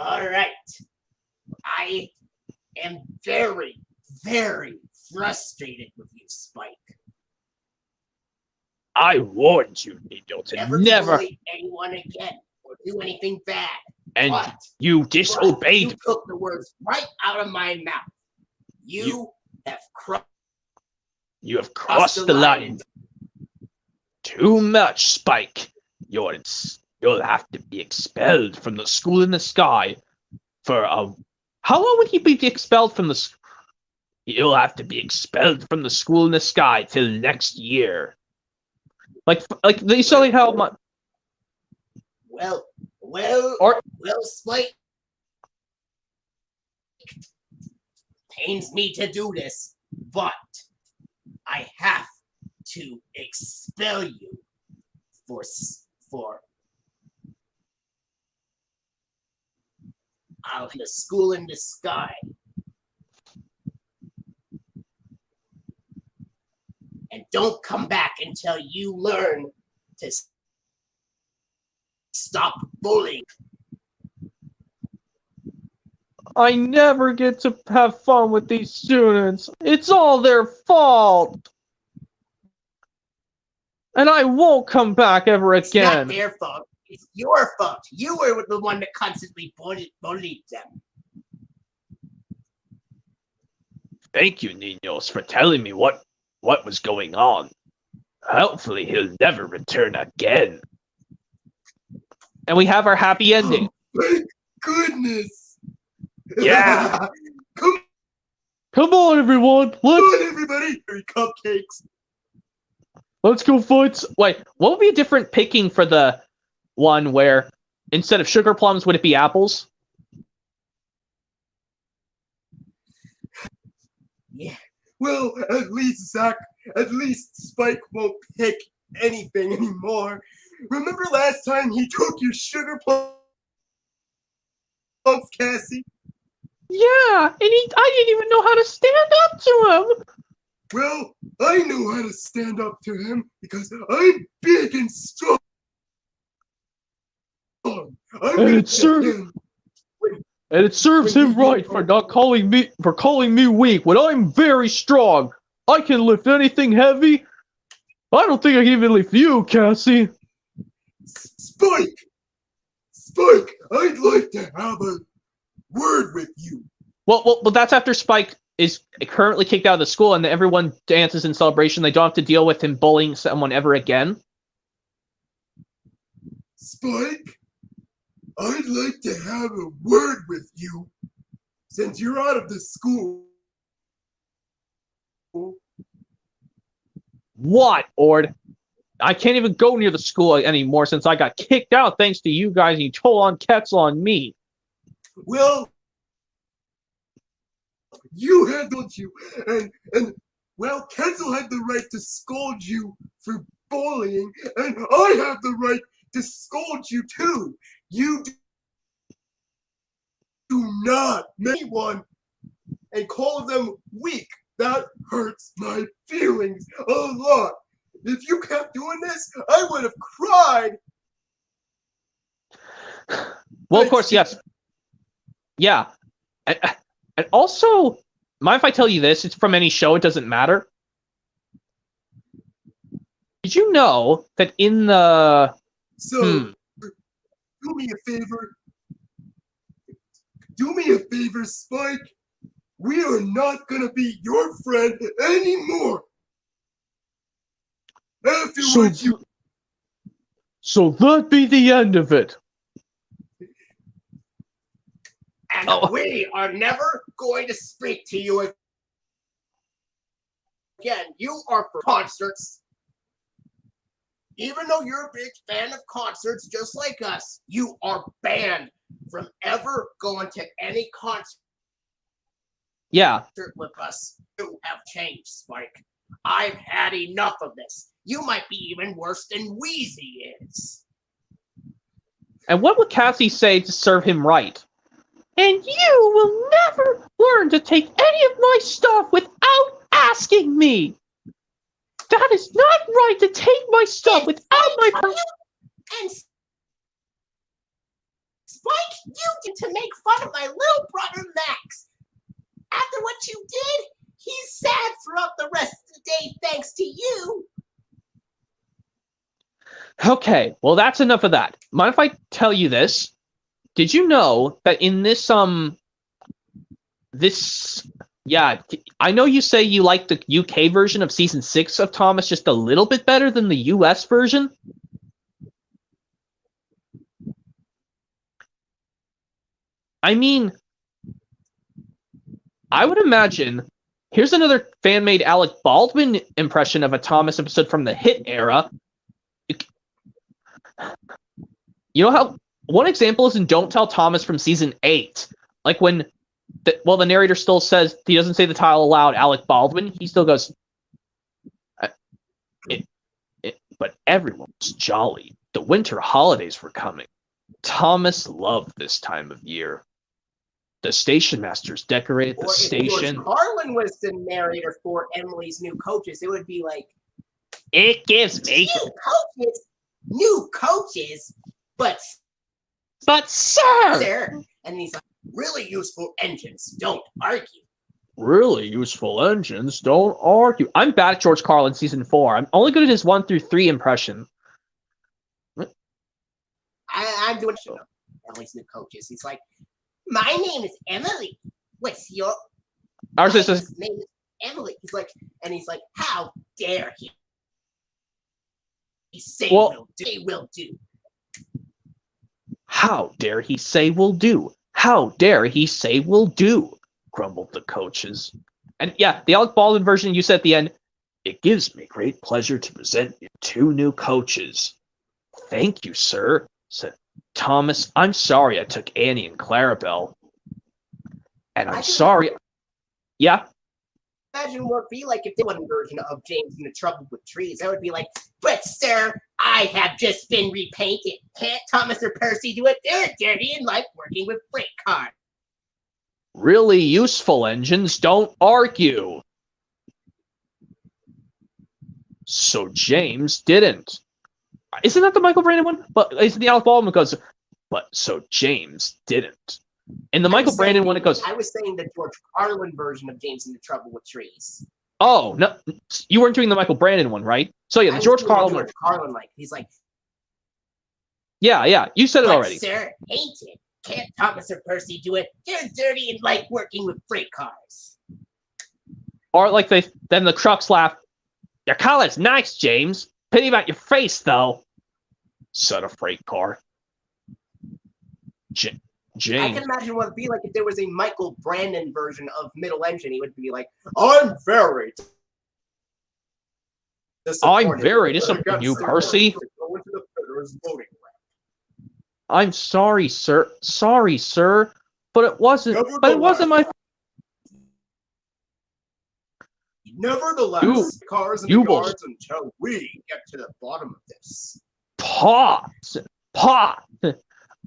All right. I am very, very frustrated with you, Spike. I warned you, Nino, to never. bully anyone again or do anything bad. And But you disobeyed. you took the words right out of my mouth. You have crossed the line. Too much, Spike. You'll have to be expelled from the school in the sky for a. How long would he be expelled from the? You'll have to be expelled from the school in the sky till next year. Like they say how much. Well, Spike. Pains me to do this, but I have to expel you for out in the school in the sky. And don't come back until you learn to stop bullying. I never get to have fun with these students. It's all their fault. And I won't come back ever again. It's not their fault. It's your fault. You were the one that constantly bullied them. Thank you, Ninos, for telling me what was going on. Hopefully he'll never return again. And we have our happy ending. Oh, thank goodness. Yeah. Come on, everyone. Come on, everybody. Cupcakes. Let's go fight. Wait, what would be a different picking for the one where instead of sugar plums, would it be apples? Yeah. Well, at least Spike won't pick anything anymore. Remember last time he took your sugar plums, Cassie? Yeah, and I didn't even know how to stand up to him. Well, I know how to stand up to him because I'm big and strong. And it serves him right for calling me weak when I'm very strong. I can lift anything heavy. I don't think I can even lift you, Cassie. Spike, I'd like to have a word with you. Well, that's after Spike is currently kicked out of the school and everyone dances in celebration. They don't have to deal with him bullying someone ever again. Spike, I'd like to have a word with you since you're out of the school. What, Ord? I can't even go near the school anymore since I got kicked out thanks to you guys and you told on Ketzel on me. Well, you handled you, and well, Ketzel had the right to scold you for bullying, and I have the right to scold you too. You do not make one and call them weak. That hurts my feelings a lot. If you kept doing this, I would have cried. Well, of course, yes. Yeah. And also, mind if I tell you this? It's from any show, it doesn't matter. Did you know that in the... So, do me a favor. Do me a favor, Spike. We are not going to be your friend anymore. Afterwards, So that be the end of it. And we are never going to speak to you again. You are for concerts. Even though you're a big fan of concerts just like us, you are banned from ever going to any concert with us. You have changed, Spike. I've had enough of this. You might be even worse than Wheezy is. And what would Cassie say to serve him right? And you will never learn to take any of my stuff without asking me. That is not right to take my stuff without my permission. And Spike, you did to make fun of my little brother Max. After what you did, he's sad throughout the rest of the day thanks to you. Okay, well that's enough of that. Mind if I tell you this? Did you know that in this yeah, I know you say you like the UK version of season 6 of Thomas just a little bit better than the US version? I mean, I would imagine, here's another fan-made Alec Baldwin impression of a Thomas episode from the hit era. You know how, one example is in Don't Tell Thomas from season 8. Like when, the narrator still says, he doesn't say the title aloud, Alec Baldwin, he still goes, but everyone was jolly. The winter holidays were coming. Thomas loved this time of year. The station masters decorated the station. If George Carlin was the narrator for Emily's New Coaches, it would be like, it gives me new coaches, but sir, and he's like, really useful engines, don't argue. Really useful engines, don't argue. I'm bad at George Carlin season 4. I'm only good at his 1 through 3 impression. I'm doing Emily's New Coaches. He's like, my name is Emily. What's your Ours is name is Emily. He's like, how dare he? He say will do. How dare he say will do? How dare he say will do? Grumbled the coaches. And yeah, the Alec Baldwin version you said at the end, it gives me great pleasure to present you 2 new coaches. Thank you, sir, said Thomas. I'm sorry I took Annie and Clarabelle. And I'm sorry. Yeah? Imagine what it'd be like if there was one version of James in the Trouble with Trees. That would be like, but sir, I have just been repainted. Can't Thomas or Percy do it? They're dirty and like working with freight cars. Really useful engines, don't argue. So James didn't. Isn't that the Michael Brandon one? But it's the Alec Baldwin goes, but so James didn't. In the Michael Brandon one, it goes. I was saying the George Carlin version of James in the Trouble with Trees. Oh no, you weren't doing the Michael Brandon one, right? So yeah, the George Carlin one. George Carlin, like he's like. Yeah, you said it already. Sir, ain't it? Can't Thomas or Percy do it? They're dirty and like working with freight cars. Or like then the trucks laugh. Your collar's nice, James. Pity about your face, though, said a freight car. James. I can imagine what it'd be like if there was a Michael Brandon version of Middle Engine. He would be like, I'm very disappointed in you, Percy. I'm sorry, sir. Sorry, sir. But it wasn't my. Nevertheless, cars and guards until we get to the bottom of this. Pause.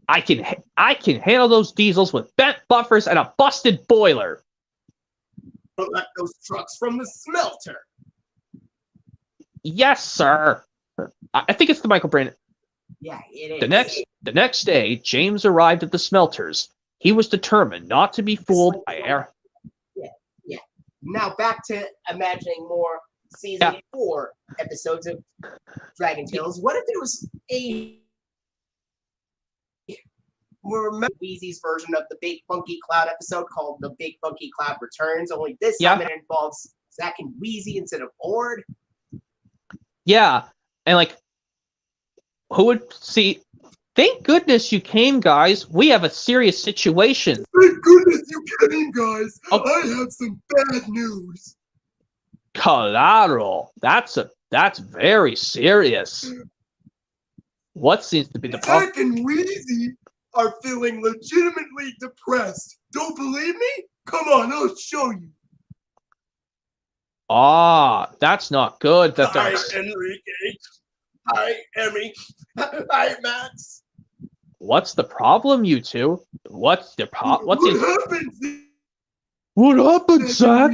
I can handle those diesels with bent buffers and a busted boiler. Collect those trucks from the smelter. Yes, sir. I think it's the Michael Brandon. Yeah, it is. The next day, James arrived at the smelters. He was determined not to be fooled by air. Yeah. Now back to imagining more season 4 episodes of Dragon Tales. What if there was a remember Weezy's version of the Big Funky Cloud episode called The Big Funky Cloud Returns, only this time it involves Zack and Wheezy instead of Ord. Yeah, and like, who would see? Thank goodness you came, guys. We have a serious situation. Thank goodness you came, guys. I have some bad news. Collateral. That's very serious. What seems to be the problem? Zack and Wheezy are feeling legitimately depressed. Don't believe me? Come on, I'll show you. That's not good. Hi, Enrique. Hi, Emmy. Hi, Max. What's the problem, you two? What's the problem? What happened? What happened, Zack?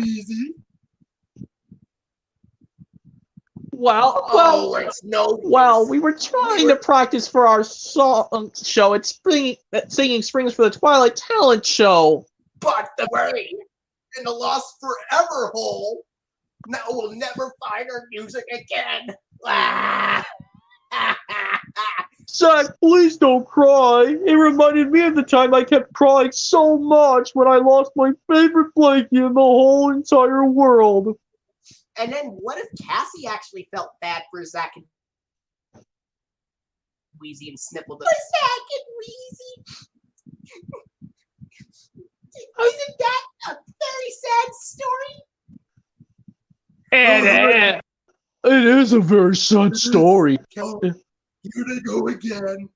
Oh, it's no Well, use. we were trying to practice for our song show at Singing Springs for the Twilight Talent Show. But the brain in the lost forever hole. Now we'll never find our music again. Ah. Zach, please don't cry. It reminded me of the time I kept crying so much when I lost my favorite blankie in the whole entire world. And then what if Cassie actually felt bad for Zach and Wheezy and sniffled the Zach and Wheezy? Isn't that a very sad story? It is a very sad story. Oh, here they go again.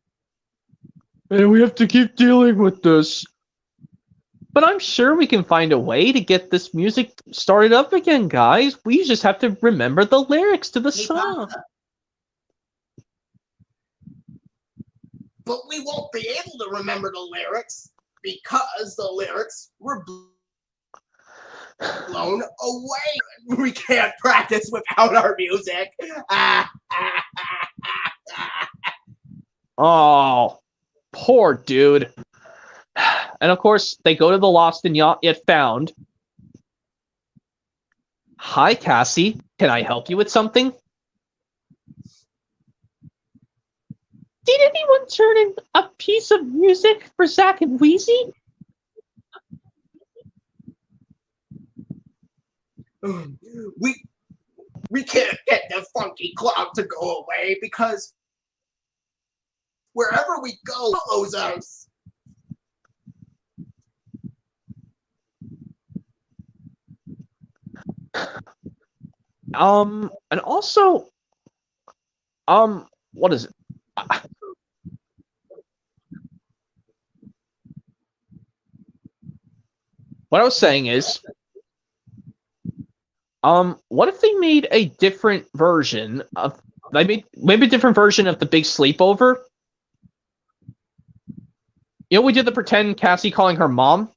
And we have to keep dealing with this. But I'm sure we can find a way to get this music started up again, guys. We just have to remember the lyrics to the song. But we won't be able to remember the lyrics because the lyrics were blown away. We can't practice without our music. Oh, poor dude. And of course, they go to the lost and not yet found. Hi, Cassie. Can I help you with something? Did anyone turn in a piece of music for Zach and Wheezy? We can't get the funky cloud to go away because wherever we go, follows us. And also, what is it? What I was saying is, what if they made a different version of, maybe a different version of the big sleepover? You know, we did the pretend Cassie calling her mom.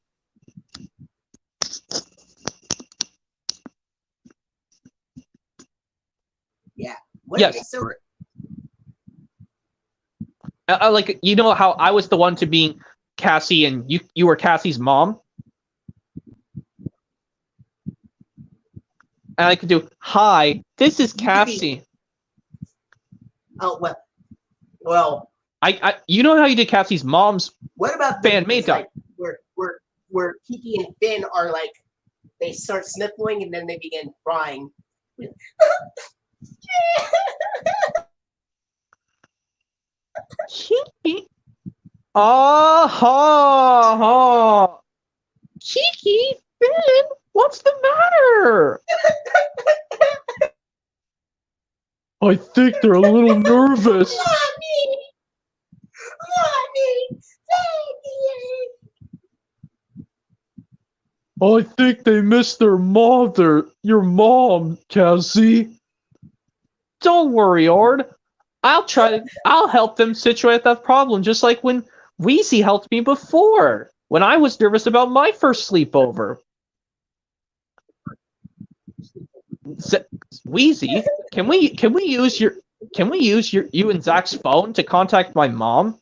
Yeah. Yes. Like, you know how I was the one to being Cassie and you were Cassie's mom? And I could do, hi, this is Cassie. Oh, well. You know how you did Cassie's mom's what about fan-made like where Kiki and Finn are like, they start sniffling and then they begin crying. Kiki? Oh, Kiki, Finn, what's the matter? I think they're a little nervous. Mommy, I think they miss their mother, your mom, Cassie. Don't worry, Ord. I'll help them situate that problem, just like when Wheezy helped me before, when I was nervous about my first sleepover. Wheezy, can we use you and Zach's phone to contact my mom?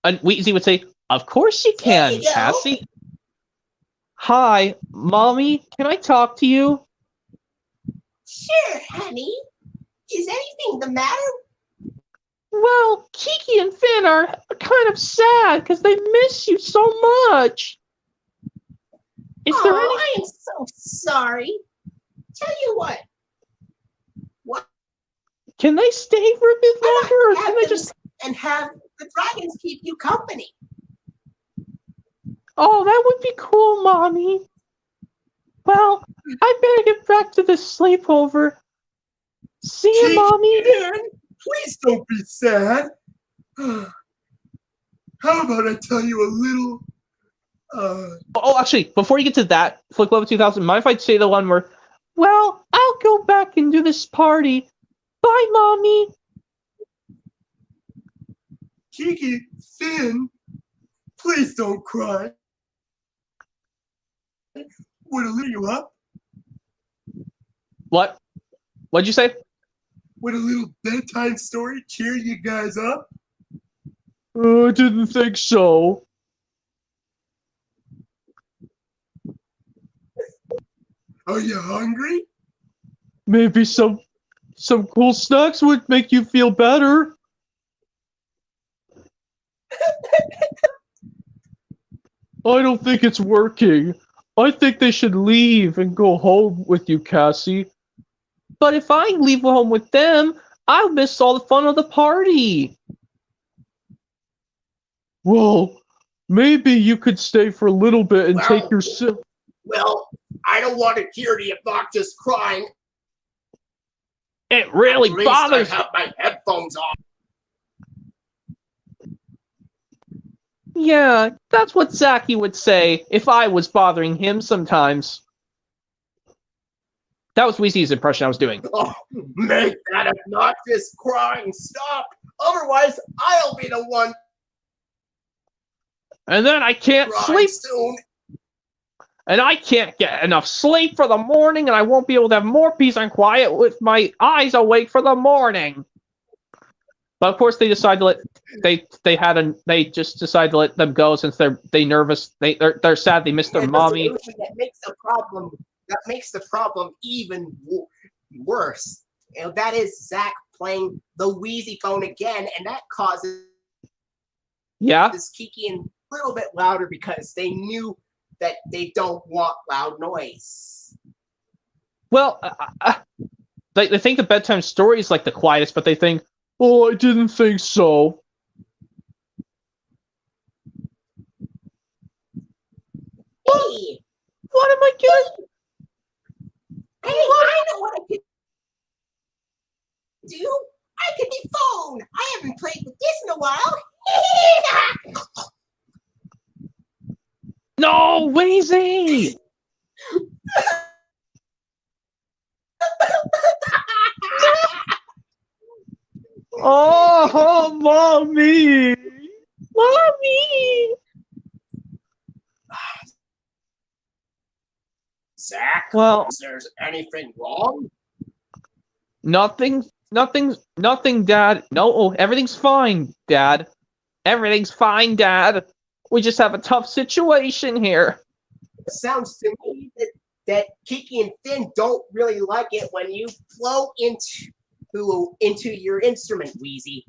And Wheezy would say, "Of course you can, Cassie." Hi, Mommy, can I talk to you? Sure, honey. Is anything the matter? Well, Kiki and Finn are kind of sad because they miss you so much. I am so sorry. Tell you what. Can they stay for a bit longer, or can they just and have the dragons keep you company? Oh, that would be cool, Mommy. Well, I better get back to this sleepover. See you, Mommy. Please don't be sad. How about I tell you a little? Oh, actually, before you get to that, Flick Level 2000, mind if I say the one where, well, I'll go back and do this party. Bye, Mommy. Kiki, Finn, please don't cry. Would I lift you up? What? What'd you say? Would a little bedtime story cheer you guys up? I didn't think so. Are you hungry? Maybe some cool snacks would make you feel better. I don't think it's working. I think they should leave and go home with you, Cassie. But if I leave home with them, I'll miss all the fun of the party. Well, maybe you could stay for a little bit and take your sip. Well, I don't want to hear the obnoxious crying. It really At least bothers I have my headphones on. Yeah, that's what Zachy would say if I was bothering him sometimes. That was Weezy's impression I was doing. Oh, make that obnoxious crying stop. Otherwise, I'll be the one And then I can't crying sleep, soon. and I can't get enough sleep for the morning, and I won't be able to have more peace and quiet with my eyes awake for the morning. But of course, they decided to let they just decided to let them go since they're nervous. They're sad they missed their And mommy. the solution that makes the problem even worse. And that is Zach playing the Wheezy phone again, and that causes Yeah. Kiki a little bit louder because they knew that they don't want loud noise. Well, they think the bedtime story is like the quietest, but they think, oh, I didn't think so. Hey, What am I doing? hey, I know what I could do. I could be phone. I haven't played with this in a while. No, Weezy! Oh, mommy! Mommy! Zach, Well, is there anything wrong? nothing, Dad. No, everything's fine, Dad. Everything's fine, Dad. We just have a tough situation here. It sounds to me that Kiki and Finn don't really like it when you flow into your instrument, Wheezy.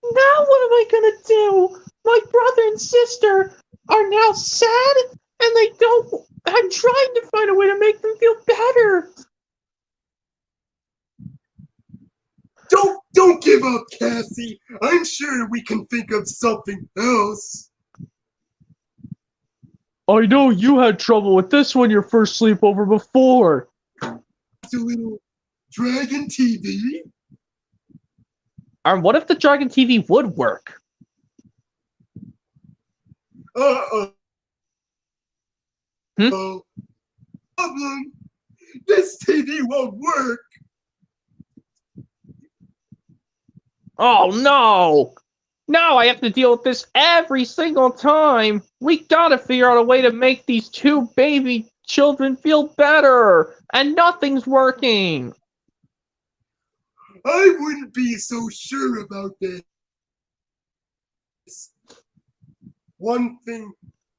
Now what am I gonna do? My brother and sister are now sad, and they don't. I'm trying to find a way to make them feel better. Don't give up, Cassie. I'm sure we can think of something else. I know you had trouble with this one your first sleepover before. It's a little Dragon TV. What if the Dragon TV would work? Uh-oh. Hmm? Problem. This TV won't work. Oh no! Now I have to deal with this every single time. We gotta figure out a way to make these two baby children feel better, and nothing's working. I wouldn't be so sure about this.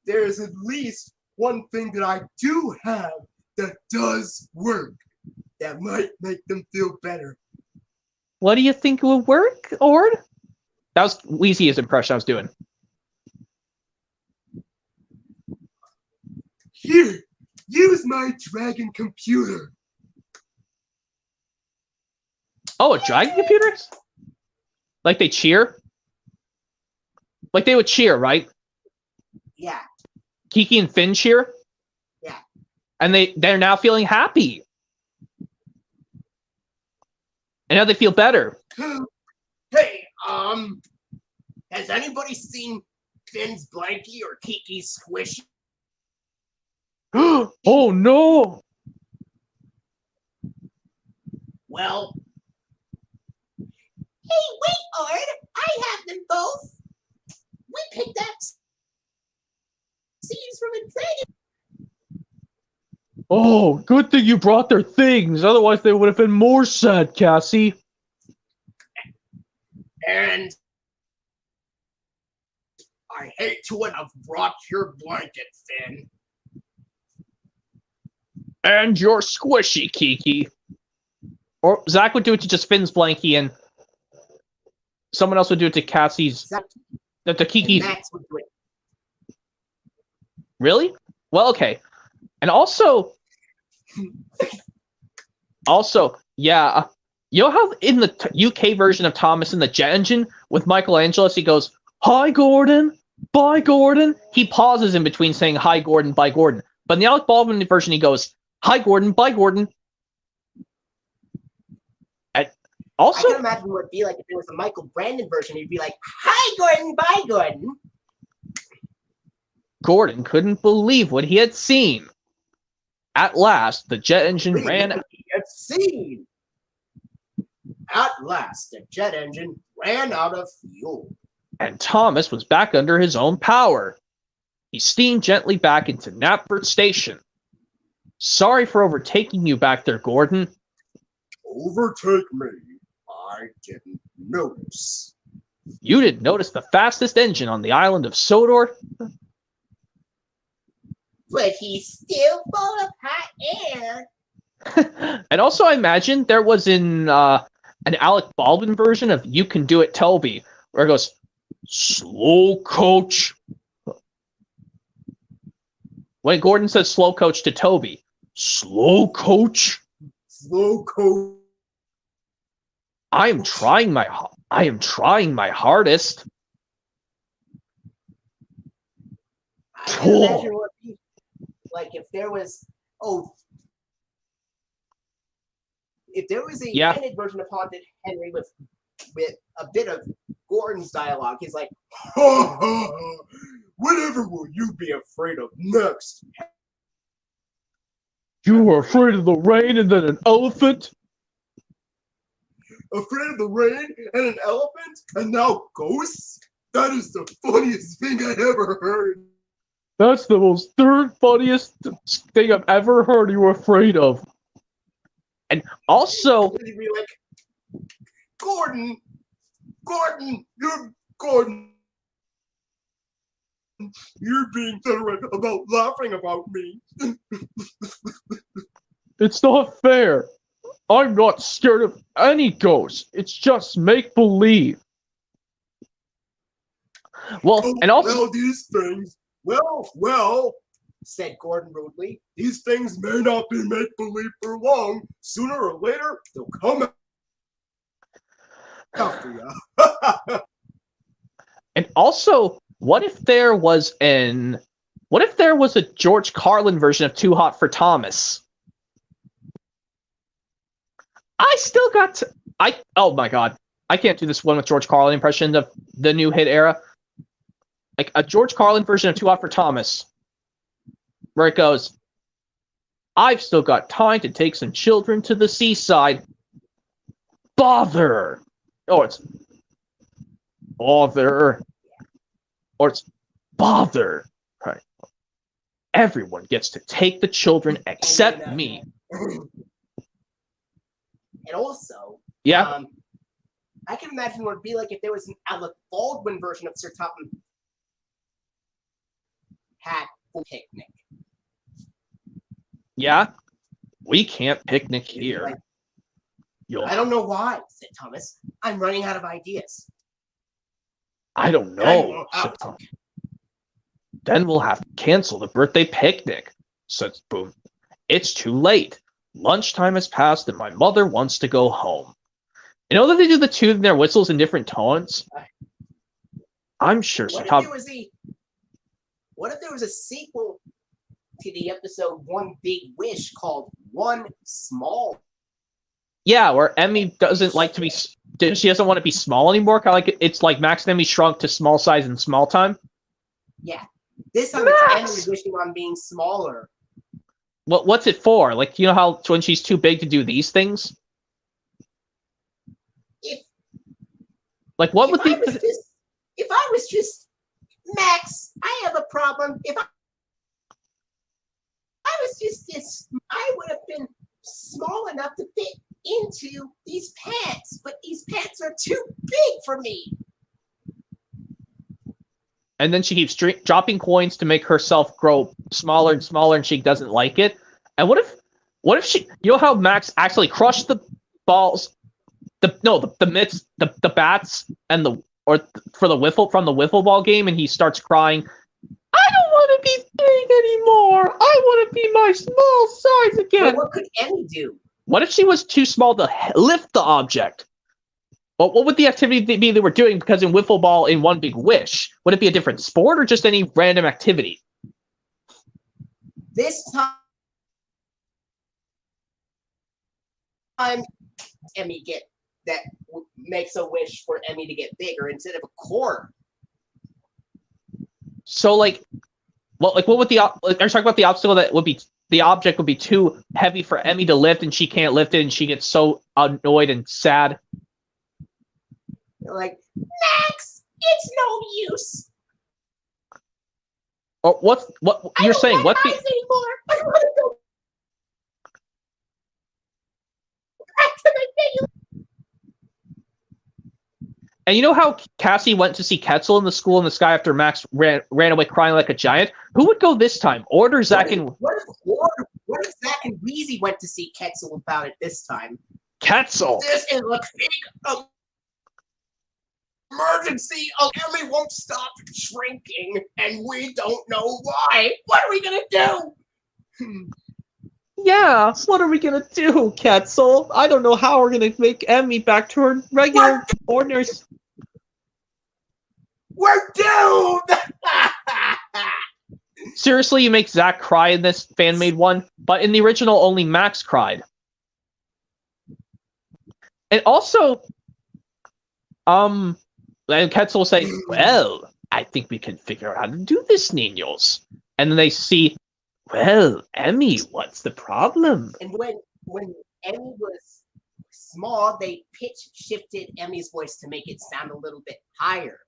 There's at least one thing that I do have that does work. That might make them feel better. What do you think will work, Ord? That was Weezy's impression I was doing. Here, use my dragon computer. Oh, a dragon computers? Like they cheer? Like they would cheer, right? Yeah. Kiki and Finn cheer? Yeah. And they're now feeling happy. And now they feel better. Hey, has anybody seen Finn's blankie or Kiki's squishy? Oh no! Well, hey, wait, Ard! I have them both. We picked up seeds from a dragon. Oh, good thing you brought their things. Otherwise, they would have been more sad, Cassie. And I hate to have brought your blanket, Finn. And you're squishy, Kiki. Or Zach would do it to just Finn's blankie, and someone else would do it to Cassie's. To Kiki's. And Max would do it. Really? Well, okay. And also, yeah, you know how in the UK version of Thomas in the jet engine with Michelangelo, he goes, "Hi, Gordon. Bye, Gordon." He pauses in between saying "Hi, Gordon. Bye, Gordon." But in the Alec Baldwin version, he goes, "Hi, Gordon. Bye, Gordon." And also, I can imagine what it'd be like if it was a Michael Brandon version. He'd be like, "Hi, Gordon. Bye, Gordon." Gordon couldn't believe what he had seen. At last, the jet engine ran. He had seen. At last, the jet engine ran out of fuel. And Thomas was back under his own power. He steamed gently back into Knapford Station. "Sorry for overtaking you back there, Gordon." Overtake me. I didn't notice. "You didn't notice the fastest engine on the island of Sodor?" But he's still full of hot air. And also, I imagine there was an Alec Baldwin version of "You Can Do It, Toby," where it goes, "Slow coach." When Gordon says "slow coach" to Toby, "Slow coach." Slow coach. I am trying my hardest." I can imagine what it'd be like if there was a edited version of Haunted Henry with a bit of Gordon's dialogue. He's like, "Ha ha ha! Whatever will you be afraid of next?" "You were afraid of the rain and then an elephant?" Afraid of the rain and an elephant and now ghosts? That is the funniest thing I ever heard. "That's the most third funniest thing I've ever heard you were afraid of." And also, And you'd be like, Gordon, Gordon, you're being better about laughing about me. "It's not fair. I'm not scared of any ghosts. It's just make-believe." Well, and also... Well, these things, well, said Gordon rudely, these things may not be make-believe for long. Sooner or later, they'll come after you. And also, what if there was a George Carlin version of "Too Hot for Thomas"? Oh my god, I can't do this one with George Carlin impression of the new hit era. Like a George Carlin version of "Too Hot for Thomas," where it goes, "I've still got time to take some children to the seaside. Bother!" Or it's bother. Or it's bother. Right. "Everyone gets to take the children except me." And also, Yeah. I can imagine what it'd be like if there was an Alec Baldwin version of Sir Topham Hatt Picnic. Yeah. "We can't picnic here." I don't know why, said Thomas. I'm running out of ideas. "I don't know," said Tom. "Then we'll have to cancel the birthday picnic," said Spoon. "It's too late. Lunchtime has passed and my mother wants to go home." You know that they do the tune their whistles in different tones? I'm sure What if there was a sequel to the episode One Big Wish called One Small? Yeah, where Emmy doesn't like to be... She doesn't want to be small anymore. Kind of like it's like Max and Emmy shrunk to small size in small time. Yeah. This time it's Emmy wishing on being smaller. What's it for? Like, you know how when she's too big to do these things? If I was just Max, I have a problem. If I was just this. I would have been small enough to fit into these pants, but these pants are too big for me. And then she keeps dropping coins to make herself grow smaller and smaller, and she doesn't like it. And what if she? You know how Max actually crushed the balls, the mitts, the bats, and for the wiffle from the wiffle ball game, and he starts crying. I don't want to be big anymore. I want to be my small size again. But what could Emmy do? What if she was too small to lift the object? Well, what would the activity be they were doing? Because in wiffle ball, in One Big Wish, would it be a different sport or just any random activity? This time, Emmy makes a wish for Emmy to get bigger instead of a quarter. So, what would are you talking about the obstacle that would be the object would be too heavy for Emmy to lift, and she can't lift it, and she gets so annoyed and sad? Like, Max, it's no use. Or what you're saying? What I don't want eyes anymore. I want to go back to my video. And you know how Cassie went to see Ketzel in the school in the sky after Max ran away crying like a giant? Who would go this time? Order Zach and... What if Zach and Weezy went to see Ketzel about it this time? Ketzel! This is a big emergency. Emmy won't stop shrinking, and we don't know why. What are we going to do? Yeah, what are we going to do, Ketzel? I don't know how we're going to make Emmy back to her regular, ordinary... We're doomed! Seriously, you make Zach cry in this fan-made one? But in the original, only Max cried. And also, and Ketzel will say, well, I think we can figure out how to do this, niños. And then they see, well, Emmy, what's the problem? And when Emmy was small, they pitch shifted Emmy's voice to make it sound a little bit higher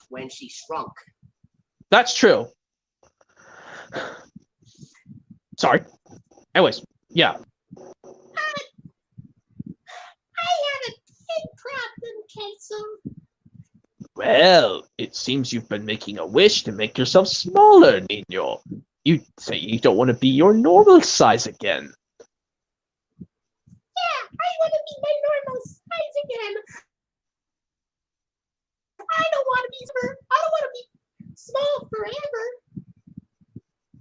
when she shrunk. That's true. Sorry. Anyways, yeah. I have a big problem, Ketzel. Well, it seems you've been making a wish to make yourself smaller, niño. You say you don't want to be your normal size again. Yeah, I want to be my normal size again. I don't want to be small forever.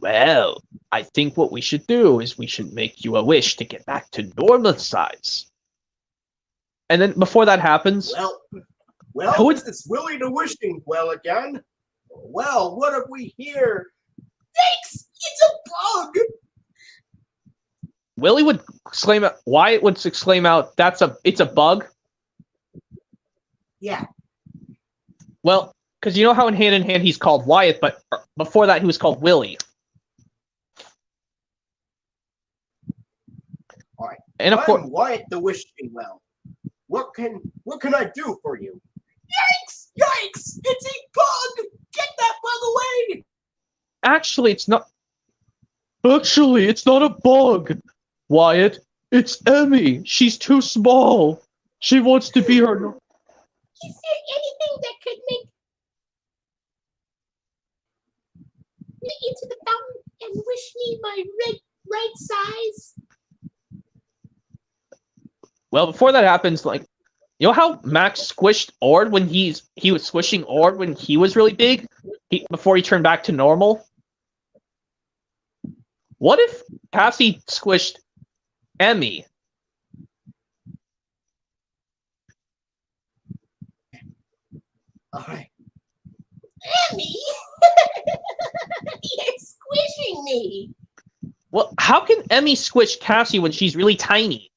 Well, I think what we should do is we should make you a wish to get back to normal size. And then before that happens... Well, it's Willie the Wishing Well again. Well, what have we here? Thanks! It's a bug! Willie would exclaim out... Wyatt would exclaim out, it's a bug? Yeah. Well, because you know how in Hand he's called Wyatt, but before that he was called Willie. Alright. And of course, Wyatt the Wishing Well. What can I do for you? Yikes! Yikes! It's a bug! Get that bug away! Actually, it's not a bug, Wyatt. It's Emmy. She's too small. She wants to be her... Is there anything that could make me into the fountain and wish me my right size? Well, before that happens, you know how Max squished Ord when he was squishing Ord when he was really big? Before he turned back to normal? What if Cassie squished Emmy? Alright. Emmy! You're squishing me! Well, how can Emmy squish Cassie when she's really tiny?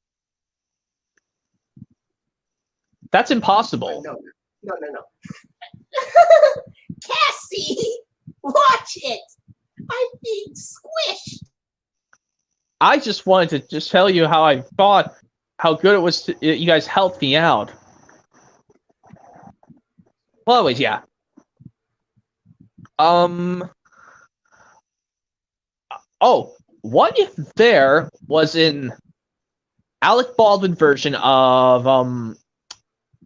That's impossible. No. Cassie! Watch it! I'm being squished! I just wanted to tell you how I thought how good it was you guys helped me out. Well, anyways, yeah. Oh, what if there was an Alec Baldwin version of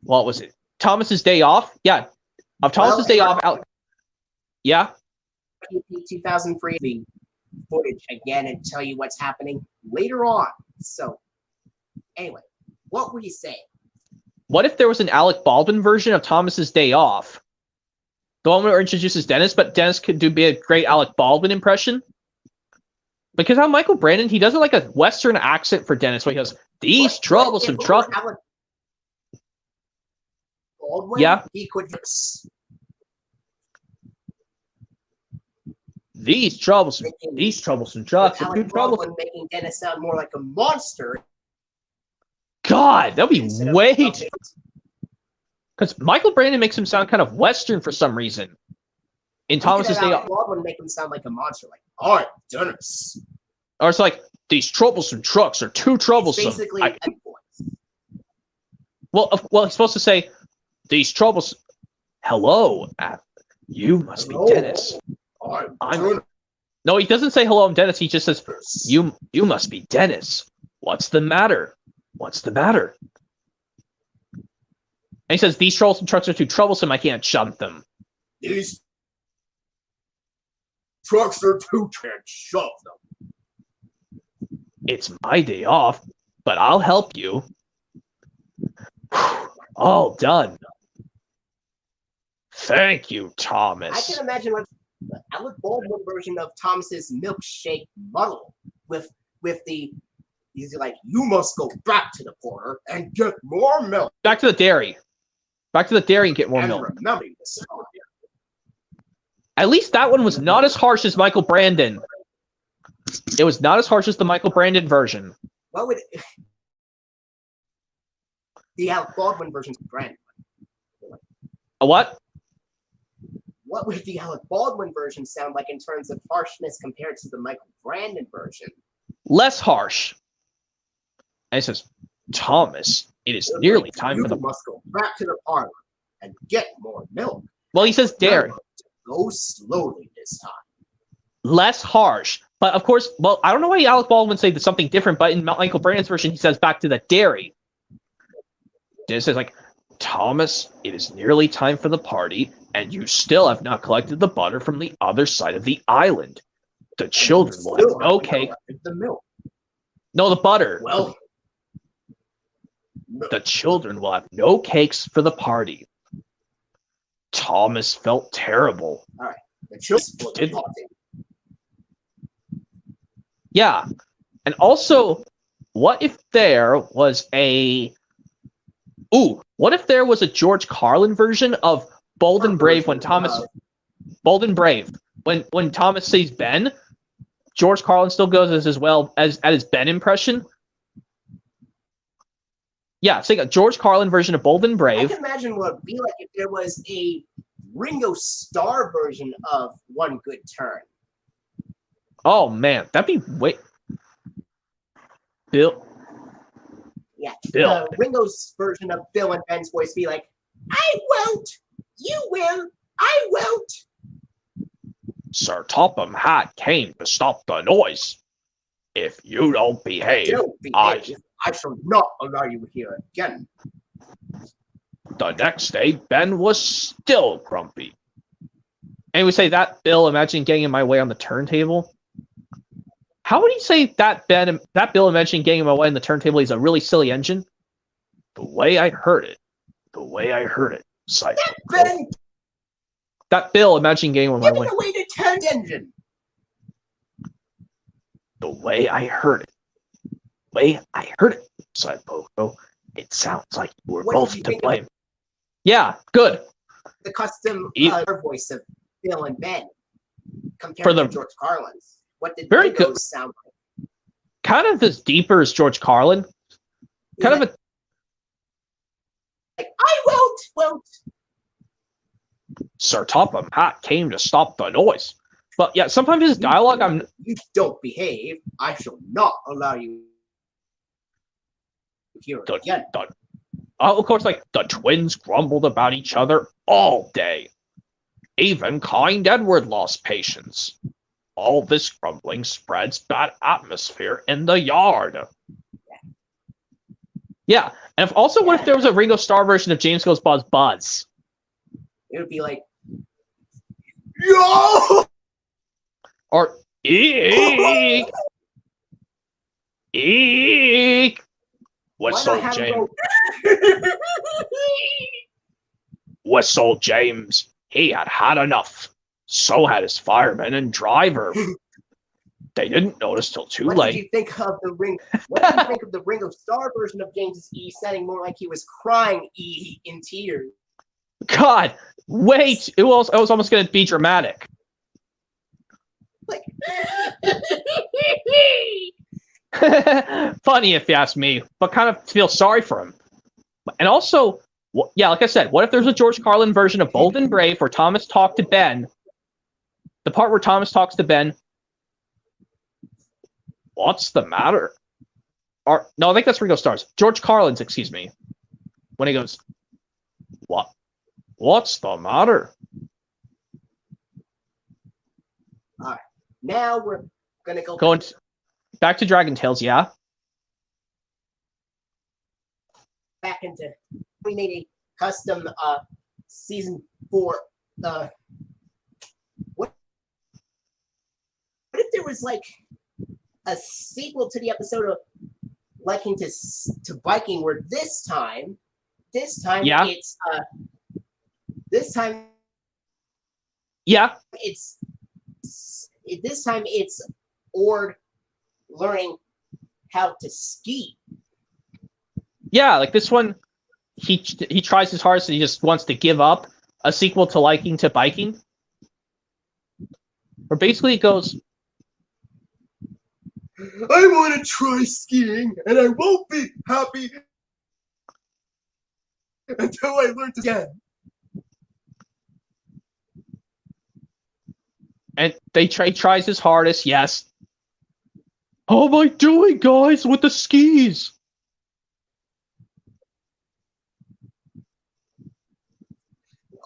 what was it? Thomas's Day Off? Yeah, of Thomas's Day Off. Yeah. 2003 the footage again and tell you what's happening later on. So, anyway, what were you saying? What if there was an Alec Baldwin version of Thomas's Day Off? The one where it introduces Dennis, but Dennis could be a great Alec Baldwin impression. Because how Michael Brandon, he doesn't like a Western accent for Dennis, where he goes, "These troublesome trucks." Yeah. He could. These troublesome trucks are too troublesome. Making Dennis sound more like a monster. God, that'd be way too. Because Michael Brandon makes him sound kind of Western for some reason. In Thomas's Day Off, Baldwin make him sound like a monster, like, "I'm Dennis." Or it's like, "These troublesome trucks are too troublesome." It's basically a voice. Well, he's supposed to say, "These troubles." Hello, you must be Dennis. I'm. No, he doesn't say hello, I'm Dennis. He just says, "You must be Dennis. What's the matter? What's the matter?" And he says, "These troublesome trucks are too troublesome. I can't shunt them." These trucks are too can't shove them. It's my day off, but I'll help you. All done. Thank you, Thomas. I can imagine what the Alec Baldwin version of Thomas's milkshake muddle with the he's like, "You must go back to the porter and get more milk. Back to the dairy. Back to the dairy and get more and milk." Remember this. At least that one was not as harsh as Michael Brandon. It was not as harsh as the Michael Brandon version. What would the Alec Baldwin version of Brandon? A what? What would the Alec Baldwin version sound like in terms of harshness compared to the Michael Brandon version? Less harsh. And he says, "Thomas, it is nearly time for the..." You must go back to the parlor and get more milk. Well, he says dairy. Go slowly this time. Less harsh. But of course, well, I don't know why Alec Baldwin would say something different, but in Michael Brandon's version, he says back to the dairy. Dennis says, like, "Thomas, it is nearly time for the party, and you still have not collected the butter from the other side of the island. The children will have no cake." The milk. No, the butter. Well, The children will have no cakes for the party. Thomas felt terrible. all right. The children will Yeah. And also, what if there was a... what if there was a George Carlin version of Bold and Brave when Thomas... Bold and Brave. When Thomas says Ben, George Carlin still goes as well as at his Ben impression. Yeah, it's like a George Carlin version of Bold and I Brave. can imagine what it would be like if there was a Ringo Starr version of One Good Turn. Oh, man. That'd be Bill. Yeah. Bill. Ringo's version of Bill and Ben's voice be like, "I won't. You will. I won't." Sir Topham Hatt came to stop the noise. If you don't behave, Don't behave. I shall not allow you here again. The next day, Ben was still grumpy. And we say that Bill, imagine getting in my way on the turntable. How would he say that Bill, imagine getting in my way on the turntable is a really silly engine? The way I heard it. Ben, That Bill, imagine getting in my way. giving away the turn engine. The way I heard it. Sighed Pogo. It sounds like you were What did both you to think blame. Yeah, good. The custom voice of Bill and Ben compared For the- to George Carlin's. What did Very Ringo's good. sound like? Kind of as deeper as George Carlin. Kind of a... Like, "I won't. Sir Topham Hatt came to stop the noise. But yeah, sometimes his dialogue, You don't behave. I shall not allow you here again." of course, like, the twins grumbled about each other all day. Even kind Edward lost patience. All this grumbling spreads bad atmosphere in the yard. Yeah, and what if there was a Ringo Starr version of James Goes Buzz Buzz? It would be like, yo! Or eek, eek. Whistle James. Whistle James. He had had enough. So had his fireman and driver. They didn't notice till too late. What did you think of the Ringo Starr version of James's E sounding more like he was crying E in tears? God, wait! I was almost going to be dramatic. Like, funny if you ask me, but kind of feel sorry for him. And also, yeah, like I said, what if there's a George Carlin version of Bold and Brave where Thomas talked to Ben? The part where Thomas talks to Ben. What's the matter? Or no, I think that's Ringo Starr's. George Carlin's, excuse me. When he goes, What's the matter? All right, now we're gonna go back to Dragon Tales, yeah. Back into. We need a custom season 4. What if there was like a sequel to the episode of Liking to Biking, where this time Yeah. it's this time it's Ord learning how to ski. Yeah, like this one, he tries his hardest and he just wants to give up. A sequel to Liking to Biking, or basically it goes, I want to try skiing, and I won't be happy until I learn to ski. And he tries his hardest. Yes. How am I doing, guys, with the skis?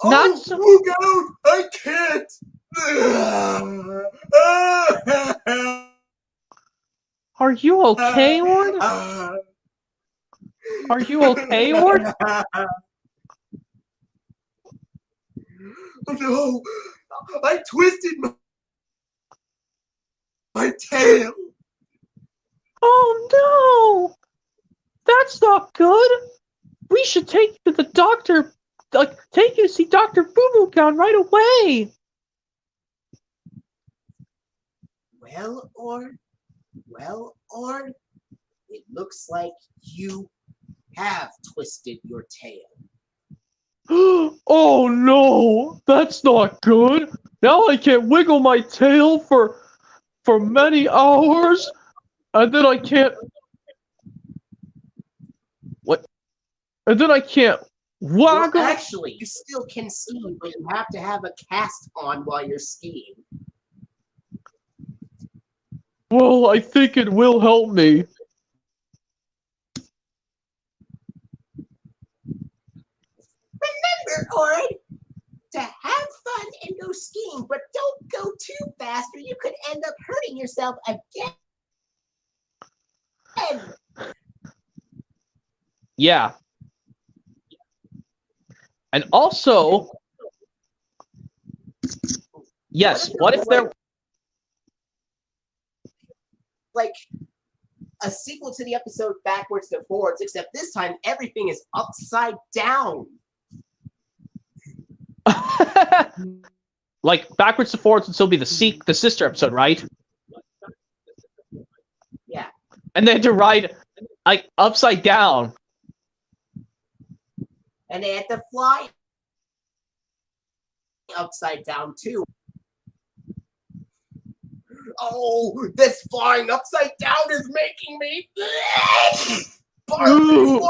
Look out! I can't! Are you okay, Ord? Are you okay, Ord? Oh no! I twisted my tail! Oh no! That's not good! We should take you to the doctor. Take you to see Dr. Boo Boo Gown right away! Well, Ord, it looks like you have twisted your tail. Oh no! That's not good! Now I can't wiggle my tail for many hours, and then I can't... What? And then I can't waggle... Well, actually, you still can ski, but you have to have a cast on while you're skiing. Well, I think it will help me. Remember, Ord, to have fun and go skiing, but don't go too fast or you could end up hurting yourself again. Yeah. And also, yes, what if there... Like a sequel to the episode Backwards to Forwards, except this time everything is upside down. Like Backwards to Forwards would still be the sister episode, right? Yeah. And they had to ride like upside down. And they had to fly upside down too. Oh, this flying upside down is making me barf.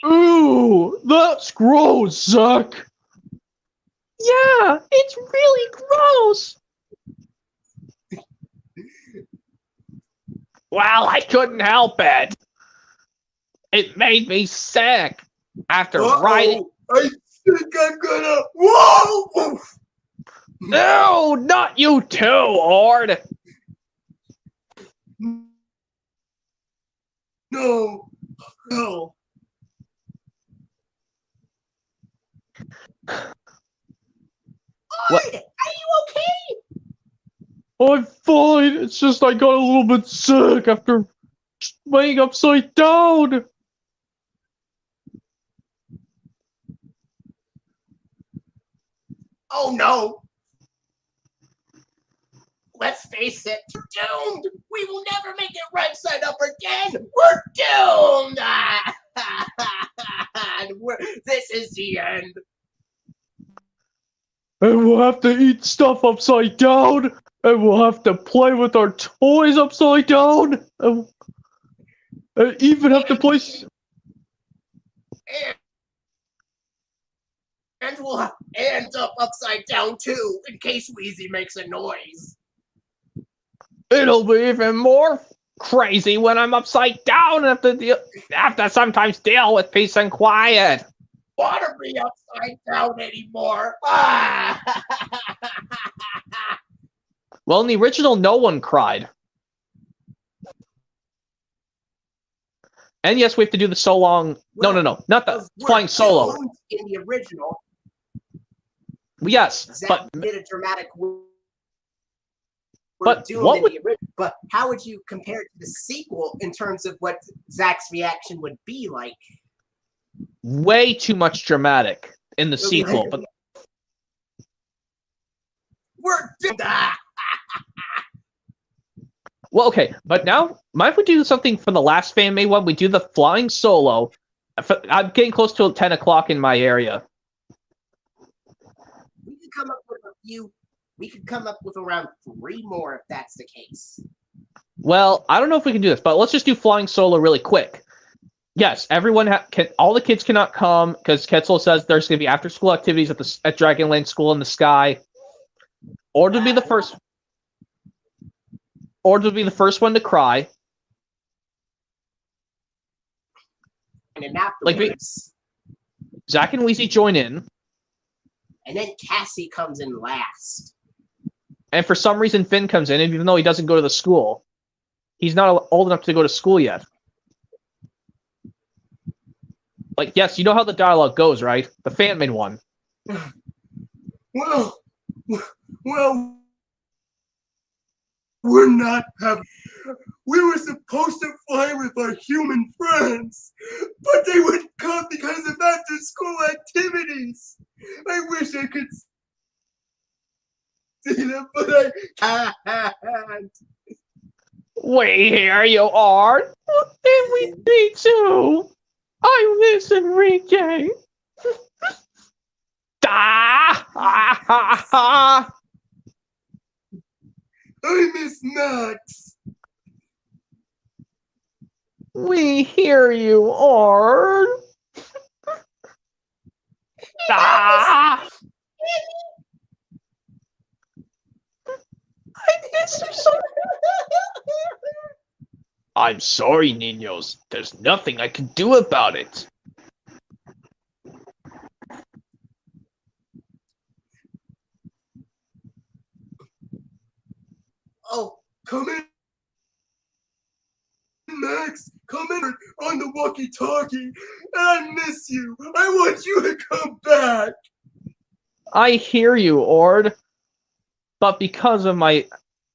Ooh, that's gross, Zach. Yeah, it's really gross. Well, I couldn't help it. It made me sick after riding. I think I'm gonna. Whoa! No, not you too, Ord. No. No. What? Ard, are you okay? I'm fine. It's just I got a little bit sick after laying upside down. Oh no. Let's face it, we're doomed. We will never make it right side up again. We're doomed. This is the end. And we'll have to eat stuff upside down. And we'll have to play with our toys upside down. And even have to play. And we'll have hands up upside down too, in case Wheezy makes a noise. It'll be even more crazy when I'm upside down and have to sometimes deal with peace and quiet. Want to be upside down anymore? Well, in the original, no one cried. And yes, we have to do the so long. Well, no, not the flying solo. In the original, Yes, Zach did a dramatic. But what would? But how would you compare it to the sequel in terms of what Zach's reaction would be like? Way too much dramatic in the sequel, but we're doomed. Well, okay, but now might we do something for the last fan-made one? We do the flying solo. I'm getting close to 10 o'clock in my area. We could come up with a few. We could come up with around 3 more if that's the case. Well, I don't know if we can do this, but let's just do flying solo really quick. Yes, everyone can. All the kids cannot come because Ketzel says there's going to be after-school activities at Dragonland School in the sky. Or to be the first. Or to be the first one to cry. And afterwards, Zach and Wheezy join in. And then Cassie comes in last. And for some reason, Finn comes in, even though he doesn't go to the school. He's not old enough to go to school yet. Yes, you know how the dialogue goes, right? The fan-made one. Well, we're not having. We were supposed to fly with our human friends, but they wouldn't come because of after-school activities. I wish I could see them, but I can't. Wait, here you are. And me too. I miss Enrique. I miss Max. We hear you, Ard. I miss you so. I'm sorry, Niños. There's nothing I can do about it. Oh, come in, Max. Come in on the walkie-talkie. I miss you. I want you to come back. I hear you, Ord. But because of my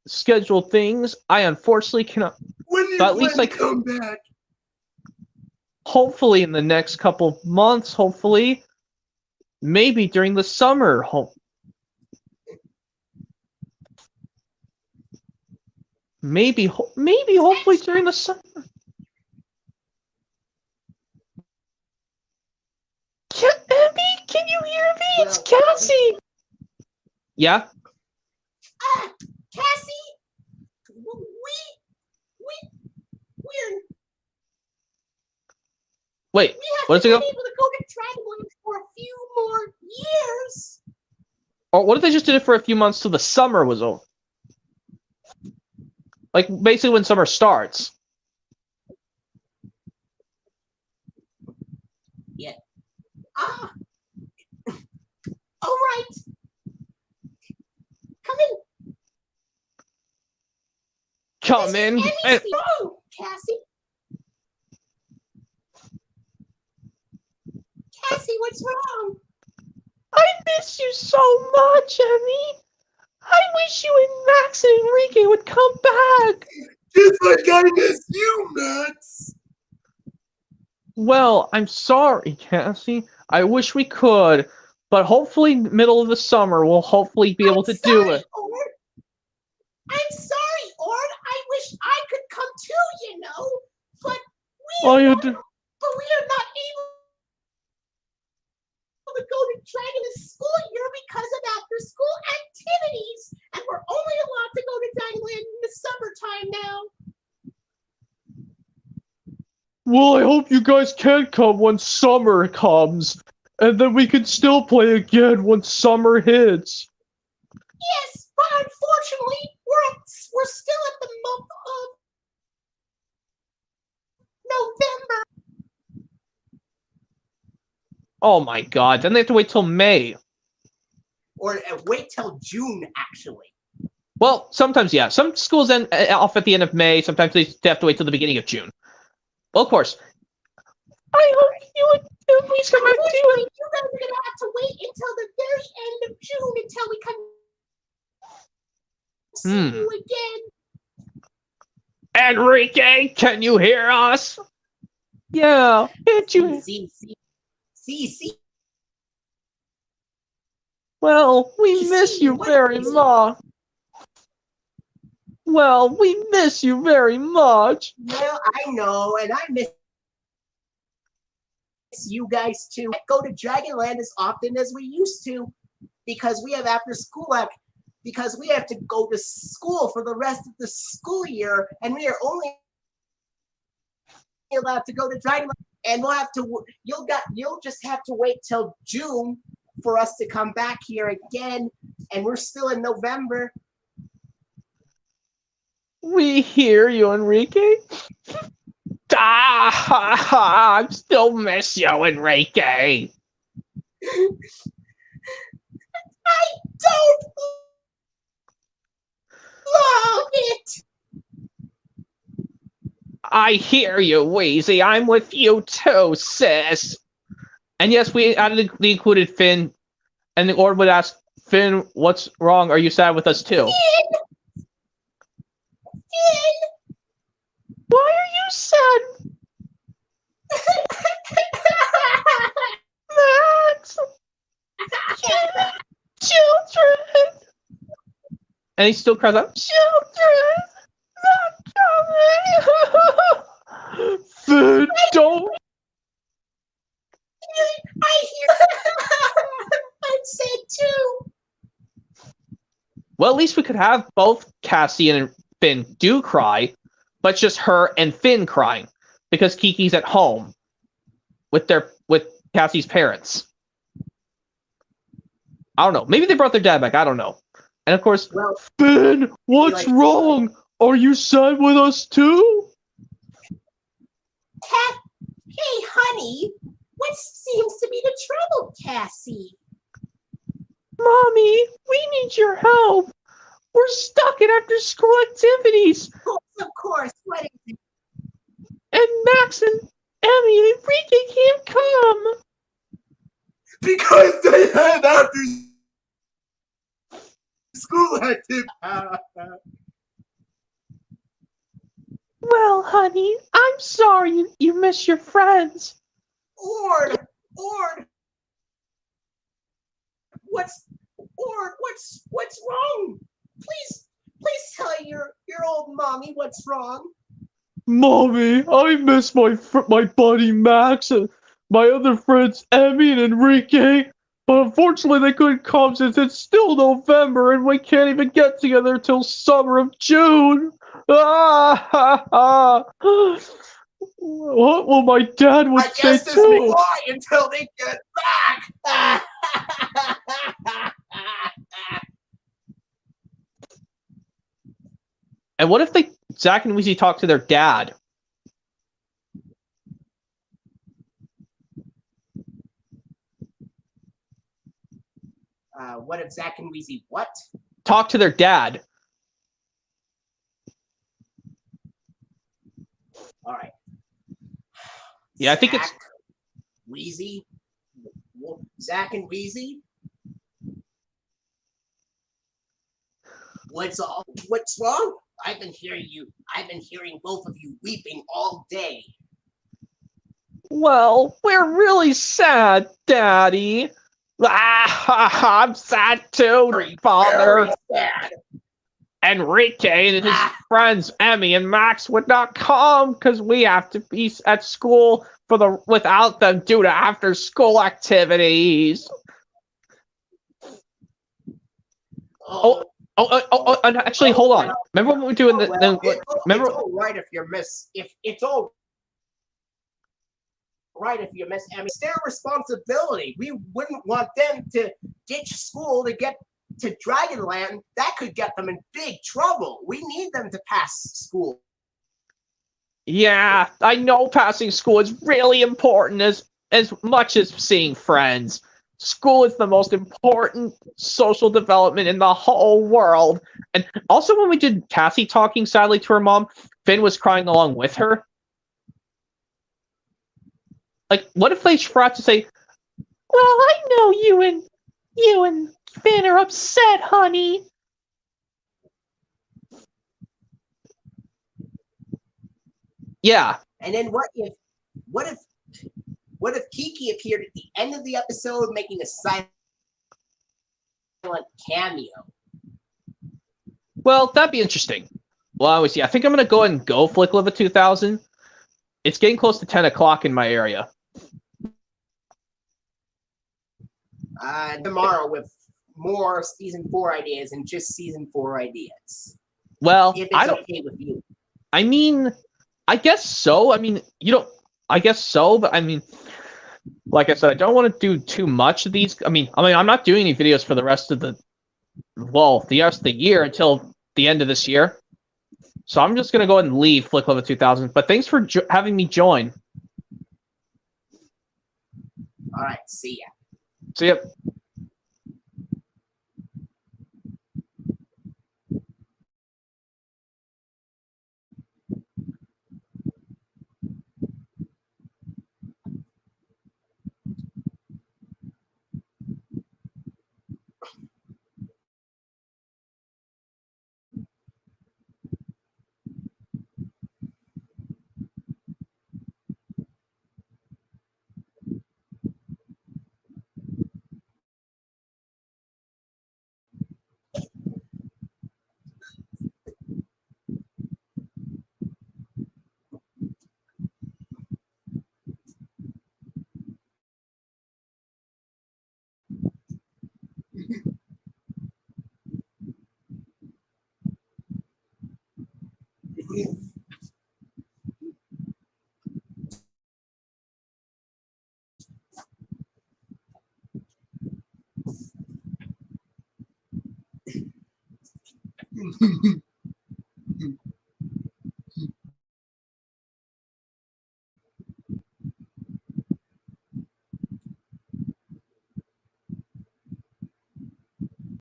scheduled things, I unfortunately cannot. When do you But at least plan to come back? Hopefully in the next couple months, hopefully. Maybe during the summer. Maybe, hopefully during the summer. Abby, can you hear me? It's Cassie. Yeah? Cassie, we're Wait, what does it be go? able to go to Dragonland for a few more years. Or what if they just did it for a few months till the summer was over? Basically when summer starts. Yeah. All right. Come in. Come in. Emmy's wrong, Cassie. Cassie, what's wrong? I miss you so much, Emmy. I wish you and Max and Enrique would come back. Just like I miss you, Max. Well, I'm sorry, Cassie. I wish we could, but hopefully middle of the summer we'll hopefully be able to do it. Ord. I'm sorry, Ord. I wish I could come too, but we are not able to go to Dragon this school year because of after-school activities, and we're only allowed to go to Dragonland in the summertime now. Well, I hope you guys can come when summer comes, and then we can still play again when summer hits. Yes, but unfortunately, we're still at the month of November. Oh my god, then they have to wait till May. Or wait till June, actually. Well, sometimes, yeah. Some schools end off at the end of May. Sometimes they have to wait till the beginning of June. Well, of course. I hope you would please come back to it. You guys are going to have to wait until the very end of June until we come see you again. Enrique, can you hear us? Yeah, can't you? See. Well, we miss you very much. Well, we miss you very much. Well, I know, and I miss you guys too. I go to Dragonland as often as we used to because we have after school because we have to go to school for the rest of the school year, and we are only allowed to go to Dragonland. And you'll just have to wait till June for us to come back here again, and we're still in November. We hear you, Enrique. I still miss you, Enrique. I don't love it. I hear you, Wheezy. I'm with you too, sis. And yes, we included Finn, and the Ord would ask, Finn, what's wrong? Are you sad with us too? Finn! Why are you sad? Max! Children! And he still cries out, children! Not coming! Finn, don't! I hear I'm sad too. Well, at least we could have both Cassie and Finn do cry, but just her and Finn crying because Kiki's at home with Cassie's parents. I don't know. Maybe they brought their dad back. I don't know. And of course, Finn, what's wrong? Are you sad with us too? Hey, honey, what seems to be the trouble, Cassie? Mommy, we need your help. We're stuck in after-school activities. Of course. What is it? And Max and Emmy and Enrique can't come. Because they had after-school activities. Well, honey, I'm sorry you miss your friends. Ord, what's wrong? Please tell your old mommy what's wrong. Mommy, I miss my buddy Max and my other friends Emmy and Enrique. But unfortunately, they couldn't come since it's still November and we can't even get together till summer of June. What will my dad would say too? Until they get back. And what if Zach and Weezy talk to their dad? What if Zach and Weezy what? talk to their dad. All right. Yeah, I think it's Wheezy. Zach and Wheezy. What's wrong? I've been hearing both of you weeping all day. well, we're really sad, Daddy. I'm sad too, Father. Very sad. Enrique and his friends Emmy and Max would not come because we have to be at school without them due to after school activities. Oh, and actually, hold on. Remember when we were doing the? Remember? It's all right if you're it's all right if you miss Emmy. It's their responsibility. We wouldn't want them to ditch school to get to Dragonland. That could get them in big trouble. We need them to pass school. Yeah, I know passing school is really important as much as seeing friends. School is the most important social development in the whole world. And also when we did Cassie talking sadly to her mom, Finn was crying along with her. Like, what if they forgot to say, well, I know you and Finn are upset, honey. Yeah. And then what if Kiki appeared at the end of the episode making a silent cameo? Well, that'd be interesting. Well, I think I'm gonna go ahead and go Flick Live 2000. It's getting close to 10 o'clock in my area. Tomorrow with more season 4 ideas and just season 4 ideas. Well, If it's okay with you. I mean, I guess so. I mean, I guess so, but I mean, like I said, I don't want to do too much of these. I mean, I'm not doing any videos for the rest of the rest of the year until the end of this year. So I'm just gonna go ahead and leave Flick Live 2000. But thanks for having me join. All right, see ya. See ya.